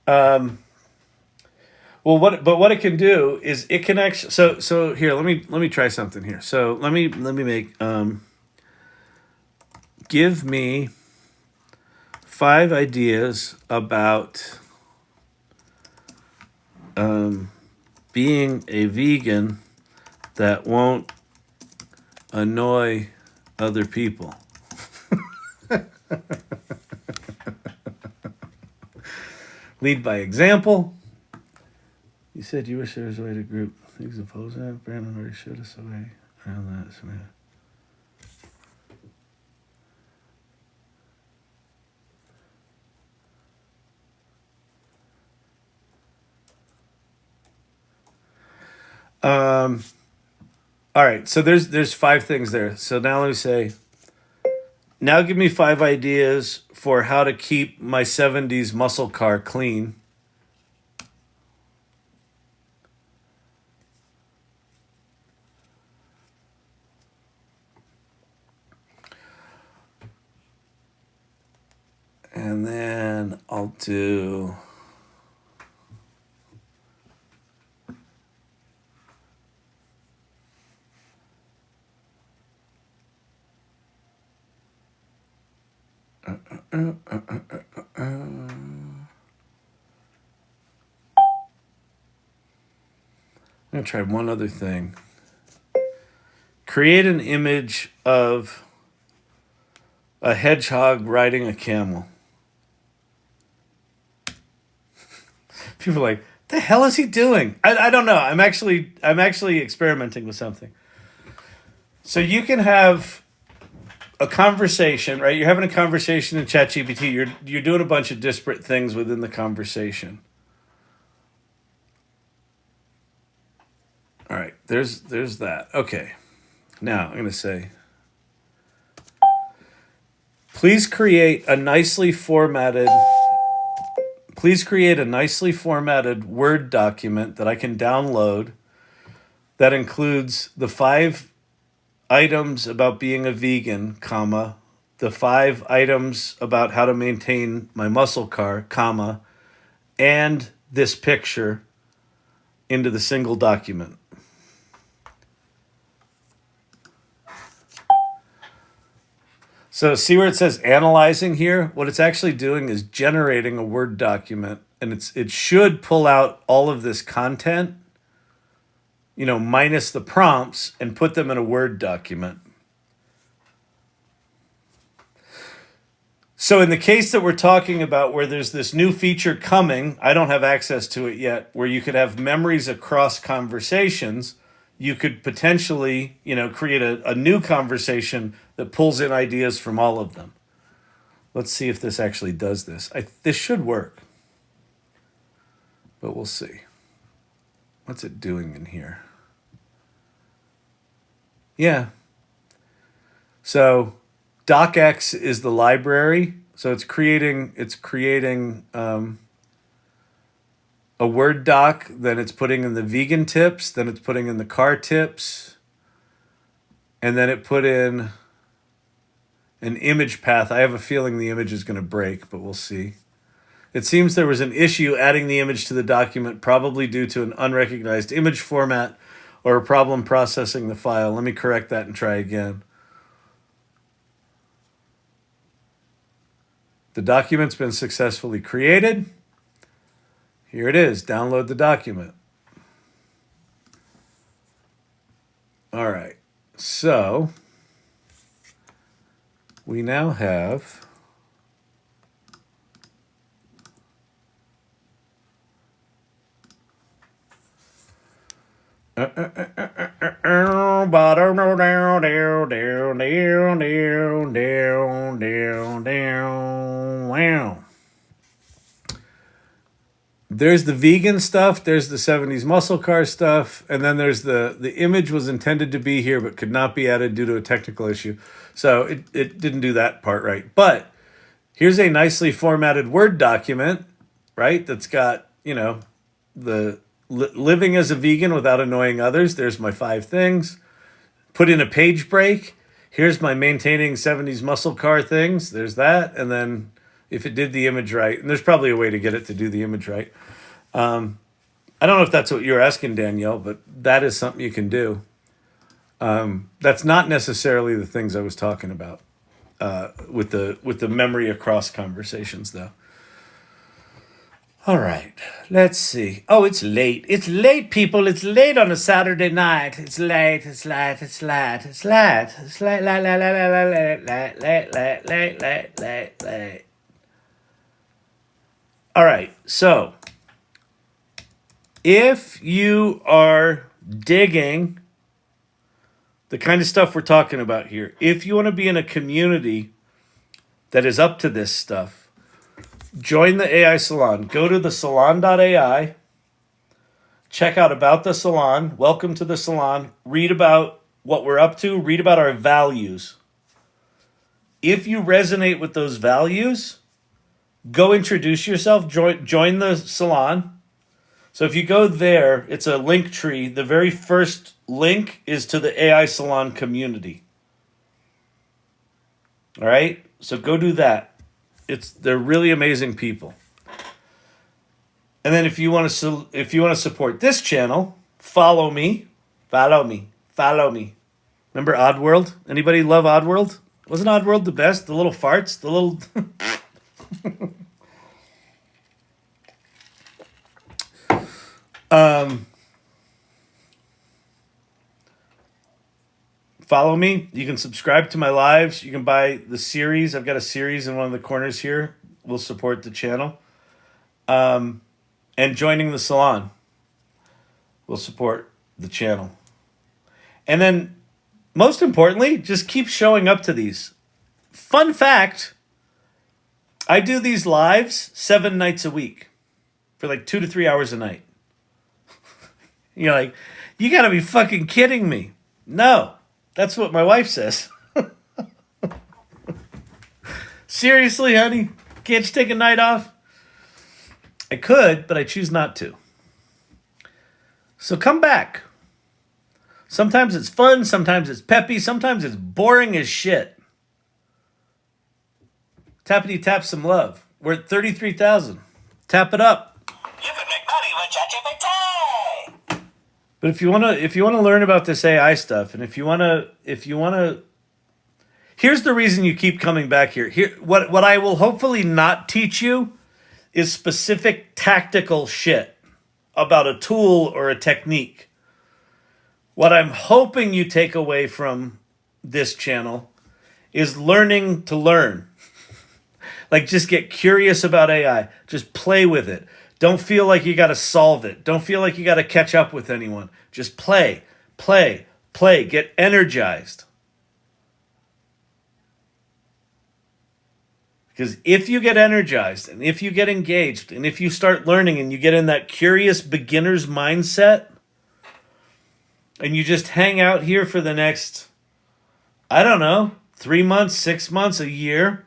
Well, what it can do is it can actually. So here, let me try something here. So let me make give me 5 ideas about being a vegan that won't annoy other people. Lead by example. You said you wish there was a way to group things opposed that. Brandon already showed us a way around that. So all right, so there's 5 things there. So now let me say, now give me 5 ideas for how to keep my 70s muscle car clean. And then I'll do... I'm going to try one other thing. Create an image of a hedgehog riding a camel. People are like, the hell is he doing? I don't know. I'm actually experimenting with something. So you can have a conversation, right? You're having a conversation in ChatGPT. You're doing a bunch of disparate things within the conversation. All right, there's that. Okay. Now I'm going to say, please create a nicely formatted Word document that I can download that includes the 5 items about being a vegan, comma, the 5 items about how to maintain my muscle car, comma, and this picture into the single document. So see where it says analyzing here? What it's actually doing is generating a Word document, and it should pull out all of this content, minus the prompts, and put them in a Word document. So in the case that we're talking about where there's this new feature coming, I don't have access to it yet, where you could have memories across conversations, you could potentially, create a new conversation that pulls in ideas from all of them. Let's see if this actually does this. This should work, but we'll see. What's it doing in here? Yeah. So docx is the library. So it's creating a Word doc, then it's putting in the vegan tips, then it's putting in the car tips, and then it put in an image path. I have a feeling the image is going to break, but we'll see. It seems there was an issue adding the image to the document, probably due to an unrecognized image format or a problem processing the file. Let me correct that and try again. The document's been successfully created. Here it is. Download the document. All right. So we now have there's the vegan stuff, there's the 70s muscle car stuff, and then there's the image was intended to be here but could not be added due to a technical issue. So it didn't do that part right. But here's a nicely formatted Word document, right? That's got, the living as a vegan without annoying others. There's my 5 things. Put in a page break. Here's my maintaining 70s muscle car things. There's that. And then if it did the image right, and there's probably a way to get it to do the image right. I don't know if that's what you're asking, Danielle, but that is something you can do. That's not necessarily the things I was talking about with the memory across conversations, though. All right, let's see. Oh, it's late. It's late, people. It's late on a Saturday night. It's late. It's late. It's late. It's late. It's late. Late. Late. Late. Late. Late. Late. Late. Late. Late. Late. All right. So, if you are digging the kind of stuff we're talking about here, if you want to be in a community that is up to this stuff, join the AI Salon. Go to thesalon.ai. Check out about the salon. Welcome to the salon. Read about what we're up to. Read about our values. If you resonate with those values, go introduce yourself. Join the salon. So if you go there, it's a link tree. The very first link is to the AI Salon community. All right? So go do that. They're really amazing people. And then if you want to support this channel, follow me. Remember Oddworld? Anybody love Oddworld? Wasn't Oddworld the best? The little farts, the little follow me. You can subscribe to my lives. You can buy the series. I've got a series in one of the corners here. Will support the channel. And joining the salon will support the channel. And then, most importantly, just keep showing up to these. Fun fact, I do these lives 7 nights a week for like 2 to 3 hours a night. You're like, you gotta be fucking kidding me. No, that's what my wife says. Seriously, honey? Can't you take a night off? I could, but I choose not to. So come back. Sometimes it's fun, sometimes it's peppy, sometimes it's boring as shit. Tappity tap some love. We're at 33,000. Tap it up. You can make money with ChatGPT. But if you wanna learn about this AI stuff, and if you wanna, here's the reason you keep coming back here. What I will hopefully not teach you is specific tactical shit about a tool or a technique. What I'm hoping you take away from this channel is learning to learn. Like, just get curious about AI. Just play with it. Don't feel like you got to solve it. Don't feel like you got to catch up with anyone. Just play. Get energized. Because if you get energized and if you get engaged and if you start learning and you get in that curious beginner's mindset and you just hang out here for the next, I don't know, 3 months, 6 months, a year,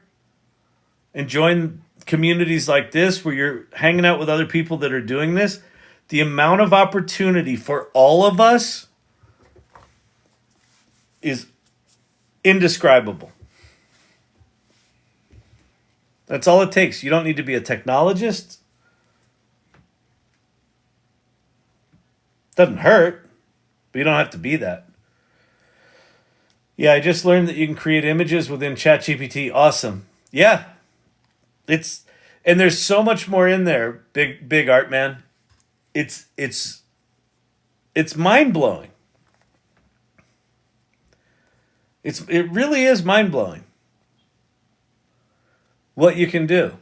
and join communities like this where you're hanging out with other people that are doing this, the amount of opportunity for all of us is indescribable. That's all it takes. You don't need to be a technologist. Doesn't hurt, but you don't have to be that. Yeah, I just learned that you can create images within ChatGPT. Awesome. Yeah. And there's so much more in there, big art man. It's mind-blowing. It really is mind-blowing what you can do.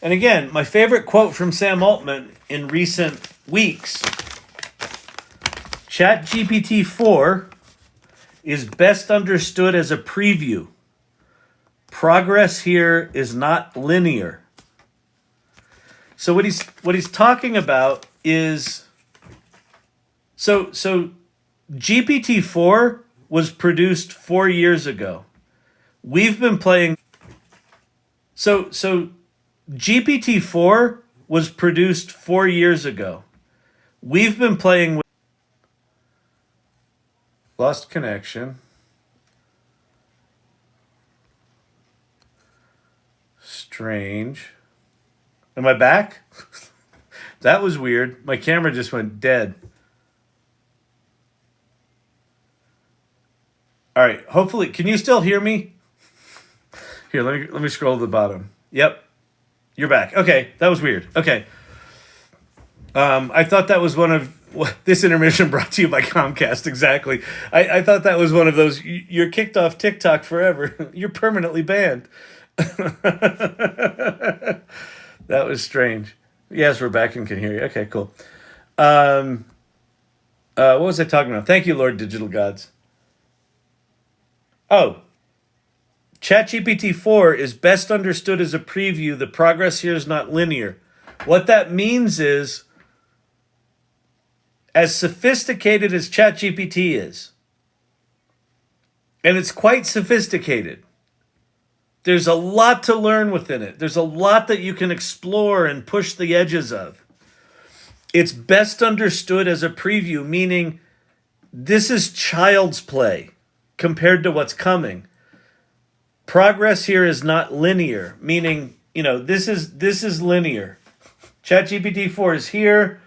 And again, my favorite quote from Sam Altman in recent weeks, ChatGPT 4 is best understood as a preview. Progress here is not linear. So what he's talking about is so GPT-4 was produced 4 years ago. We've been playing. So GPT-4 was produced 4 years ago. We've been playing with. Lost connection. Strange. Am I back? That was weird. My camera just went dead. All right. Hopefully, can you still hear me? Here, let me scroll to the bottom. Yep. You're back. Okay. That was weird. Okay. I thought that was one of this intermission brought to you by Comcast. Exactly. I thought that was one of those. You're kicked off TikTok forever. You're permanently banned. That was strange. Yes, we're back and can hear you. Okay, cool. What was I talking about? Thank you, Lord Digital Gods. Oh, ChatGPT 4 is best understood as a preview. The progress here is not linear. What that means is, as sophisticated as ChatGPT is, and it's quite sophisticated, there's a lot to learn within it. There's a lot that you can explore and push the edges of. It's best understood as a preview, meaning this is child's play compared to what's coming. progress here is not linear, meaning, this is linear. ChatGPT 4 is here,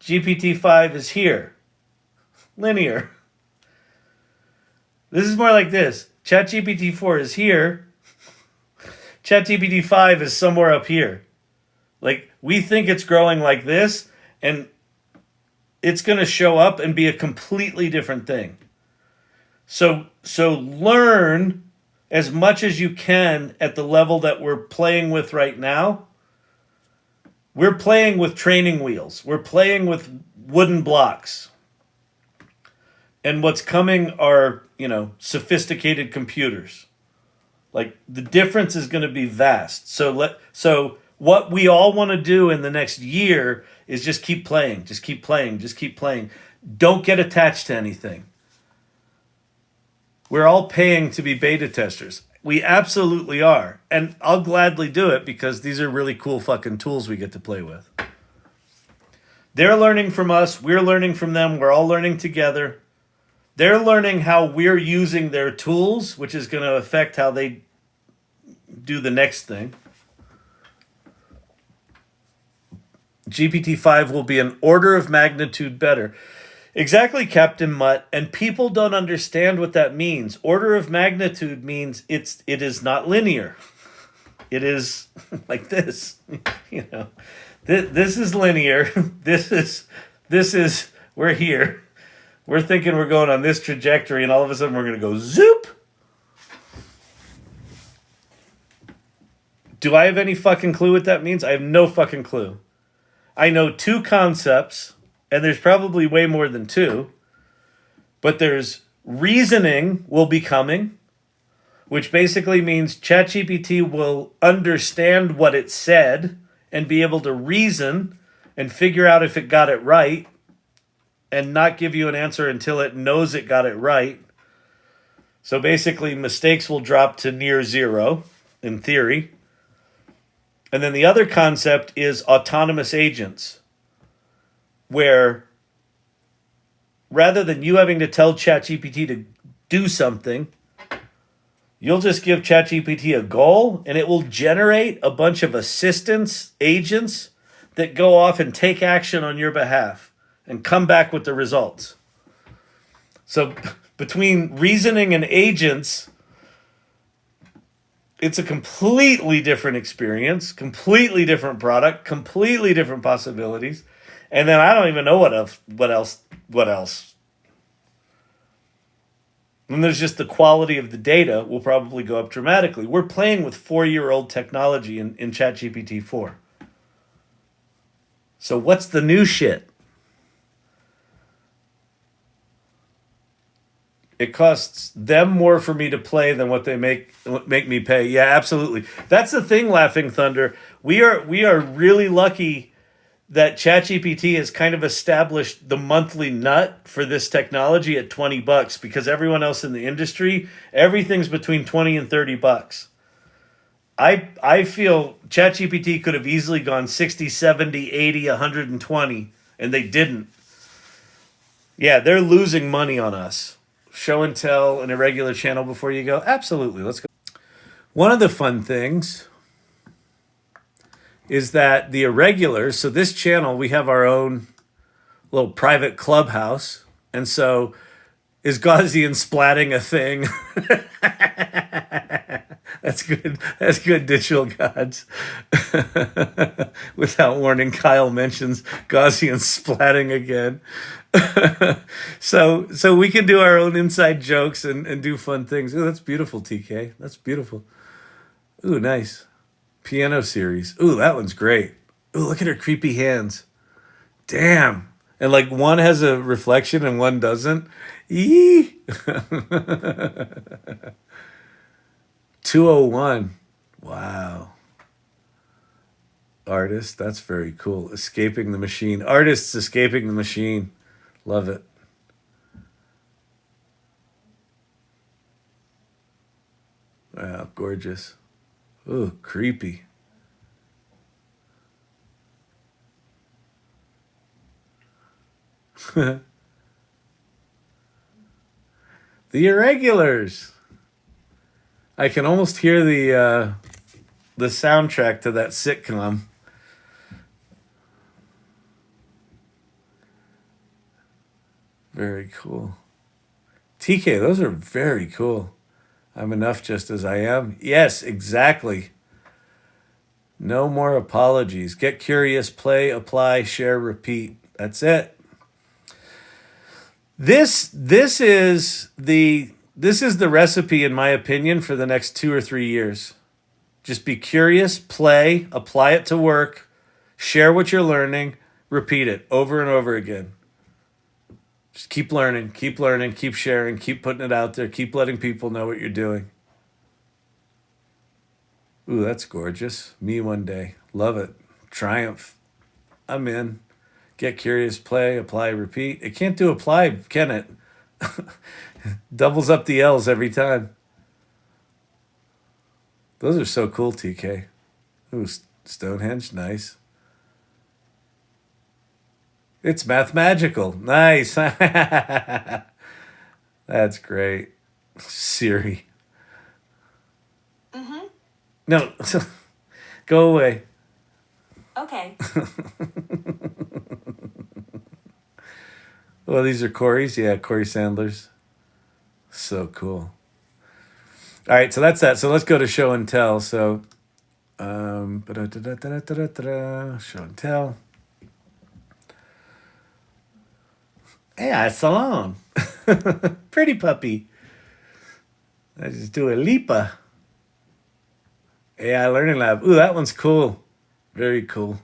GPT 5 is here. Linear. This is more like this. ChatGPT 4 is here, ChatGPT 5 is somewhere up here. Like, we think it's growing like this, and it's going to show up and be a completely different thing. So learn as much as you can at the level that we're playing with right now. We're playing with training wheels. We're playing with wooden blocks. And what's coming are, sophisticated computers. Like, the difference is going to be vast. So what we all want to do in the next year is just keep playing, just keep playing, just keep playing. Don't get attached to anything. We're all paying to be beta testers. We absolutely are. And I'll gladly do it because these are really cool fucking tools we get to play with. They're learning from us. We're learning from them. We're all learning together. They're learning how we're using their tools, which is going to affect how they do the next thing. GPT-5 will be an order of magnitude better. Exactly, Captain Mutt. And people don't understand what that means. Order of magnitude means it is not linear. It is like this. This is linear. This is we're here. We're thinking we're going on this trajectory, and all of a sudden we're going to go zoop. Do I have any fucking clue what that means? I have no fucking clue. I know two concepts, and there's probably way more than two, but there's reasoning will be coming, which basically means ChatGPT will understand what it said and be able to reason and figure out if it got it right and not give you an answer until it knows it got it right. So basically, mistakes will drop to near zero, in theory. And then the other concept is autonomous agents, where rather than you having to tell ChatGPT to do something, you'll just give ChatGPT a goal, and it will generate a bunch of assistants, agents, that go off and take action on your behalf and come back with the results. So between reasoning and agents, it's a completely different experience, completely different product, completely different possibilities. And then I don't even know what else. And there's just the quality of the data will probably go up dramatically. We're playing with 4-year-old technology in ChatGPT 4. So what's the new shit? It costs them more for me to play than what they make me pay. Yeah, absolutely. That's the thing, Laughing Thunder. We are really lucky that ChatGPT has kind of established the monthly nut for this technology at $20 because everyone else in the industry, everything's between $20 and $30. I feel ChatGPT could have easily gone 60, 70, 80, 120, and they didn't. Yeah, they're losing money on us. Show and tell an irregular channel before you go? Absolutely, let's go. One of the fun things is that the irregulars, so this channel, we have our own little private clubhouse. And so is Gaussian splatting a thing? That's good. That's good, digital gods. Without warning, Kyle mentions Gaussian splatting again. So we can do our own inside jokes and do fun things. Ooh, that's beautiful, TK. That's beautiful. Ooh, nice. Piano series. Ooh, that one's great. Ooh, look at her creepy hands. Damn. And like one has a reflection and one doesn't. Eee. 201. Wow. Artist, that's very cool. Escaping the machine. Artists escaping the machine. Love it. Wow, gorgeous. Ooh, creepy. The irregulars. I can almost hear the soundtrack to that sitcom. Very cool. TK, those are very cool. I'm enough just as I am. Yes, exactly. No more apologies. Get curious, play, apply, share, repeat. That's it. This is the recipe, in my opinion, for the next 2 or 3 years. Just be curious, play, apply it to work, share what you're learning, repeat it over and over again. Just keep learning, keep sharing, keep putting it out there, keep letting people know what you're doing. Ooh, that's gorgeous. Me one day. Love it. Triumph. I'm in. Get curious, play, apply, repeat. It can't do apply, can it? Doubles up the L's every time. Those are so cool, TK. Ooh, Stonehenge, nice. It's Mathemmagical. Nice. That's great. Siri. Mm-hmm. No, go away. Okay. Well, these are Corey's. Yeah, Corey Sandler's. So cool. All right, so that's that. So let's go to show and tell. So, show and tell. AI Salon. Pretty puppy. I just do a Lipa. AI Learning Lab. Ooh, that one's cool. Very cool.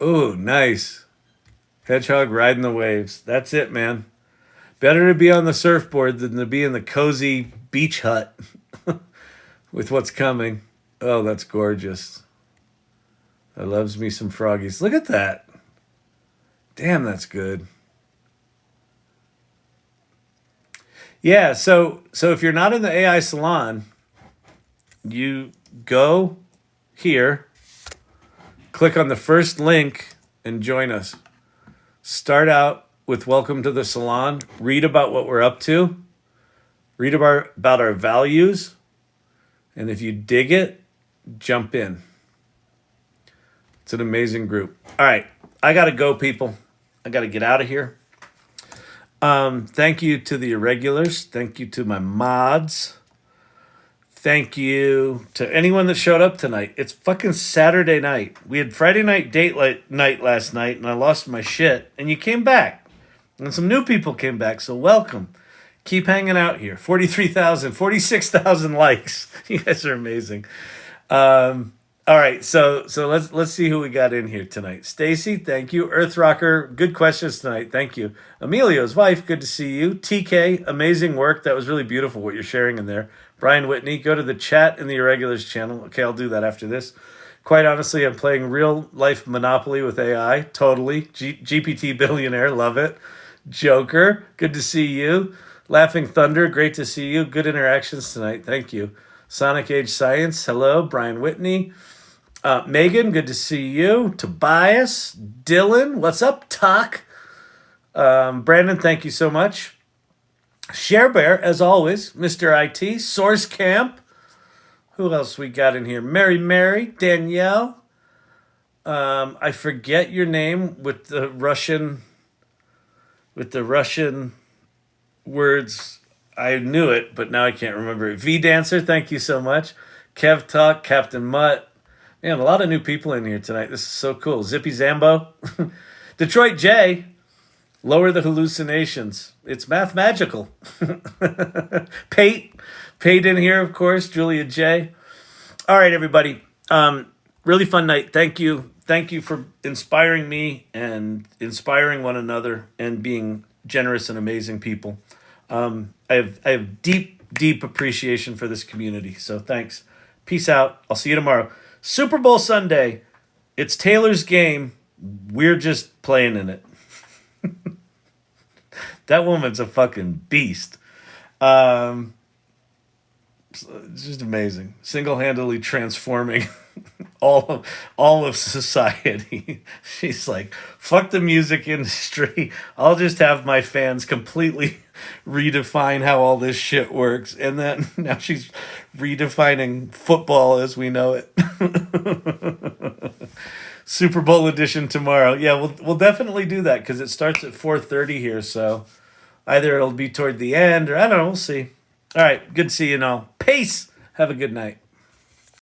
Ooh, nice. Hedgehog riding the waves. That's it, man. Better to be on the surfboard than to be in the cozy beach hut with what's coming. Oh, that's gorgeous. I loves me some froggies. Look at that. Damn, that's good. Yeah, so if you're not in the AI Salon, you go here, click on the first link, and join us. Start out with Welcome to the Salon. Read about what we're up to. Read about our values. And if you dig it, jump in. It's an amazing group. All right, I got to go, people. I got to get out of here. Thank you to the irregulars. Thank you to my mods. Thank you to anyone that showed up tonight. It's fucking Saturday night. We had Friday night date night last night, and I lost my shit. And you came back. And some new people came back, so welcome. Keep hanging out here. 43,000, 46,000 likes. You guys are amazing. All right, so let's see who we got in here tonight. Stacy, thank you. Earth Rocker, good questions tonight. Thank you. Emilio's wife, good to see you. TK, amazing work. That was really beautiful what you're sharing in there. Brian Whitney, go to the chat in the Irregulars channel. Okay, I'll do that after this. Quite honestly, I'm playing real life Monopoly with AI. Totally. GPT billionaire, love it. Joker, good to see you. Laughing Thunder, great to see you. Good interactions tonight. Thank you. Sonic Age Science, hello. Brian Whitney. Megan, good to see you. Tobias, Dylan, what's up, Talk? Brandon, thank you so much. Share Bear, as always. Mr. IT, Source Camp. Who else we got in here? Mary, Danielle. I forget your name with the Russian words. I knew it, but now I can't remember it. V Dancer, thank you so much. Kev Talk, Captain Mutt. Man, a lot of new people in here tonight. This is so cool. Zippy Zambo. Detroit J. Lower the hallucinations. It's Mathemmagical. Pate in here, of course. Julia J. All right, everybody. Really fun night. Thank you. Thank you for inspiring me and inspiring one another and being generous and amazing people. I have deep appreciation for this community. So thanks. Peace out. I'll see you tomorrow. Super Bowl Sunday. It's Taylor's game. We're just playing in it. That woman's a fucking beast. It's just amazing. Single-handedly transforming all of society. She's like, fuck the music industry. I'll just have my fans completely redefine how all this shit works. And then now she's redefining football as we know it. Super Bowl edition tomorrow. Yeah, we'll definitely do that because it starts at 4:30 here. So either it'll be toward the end or I don't know. We'll see. All right. Good seeing all. Peace. Have a good night.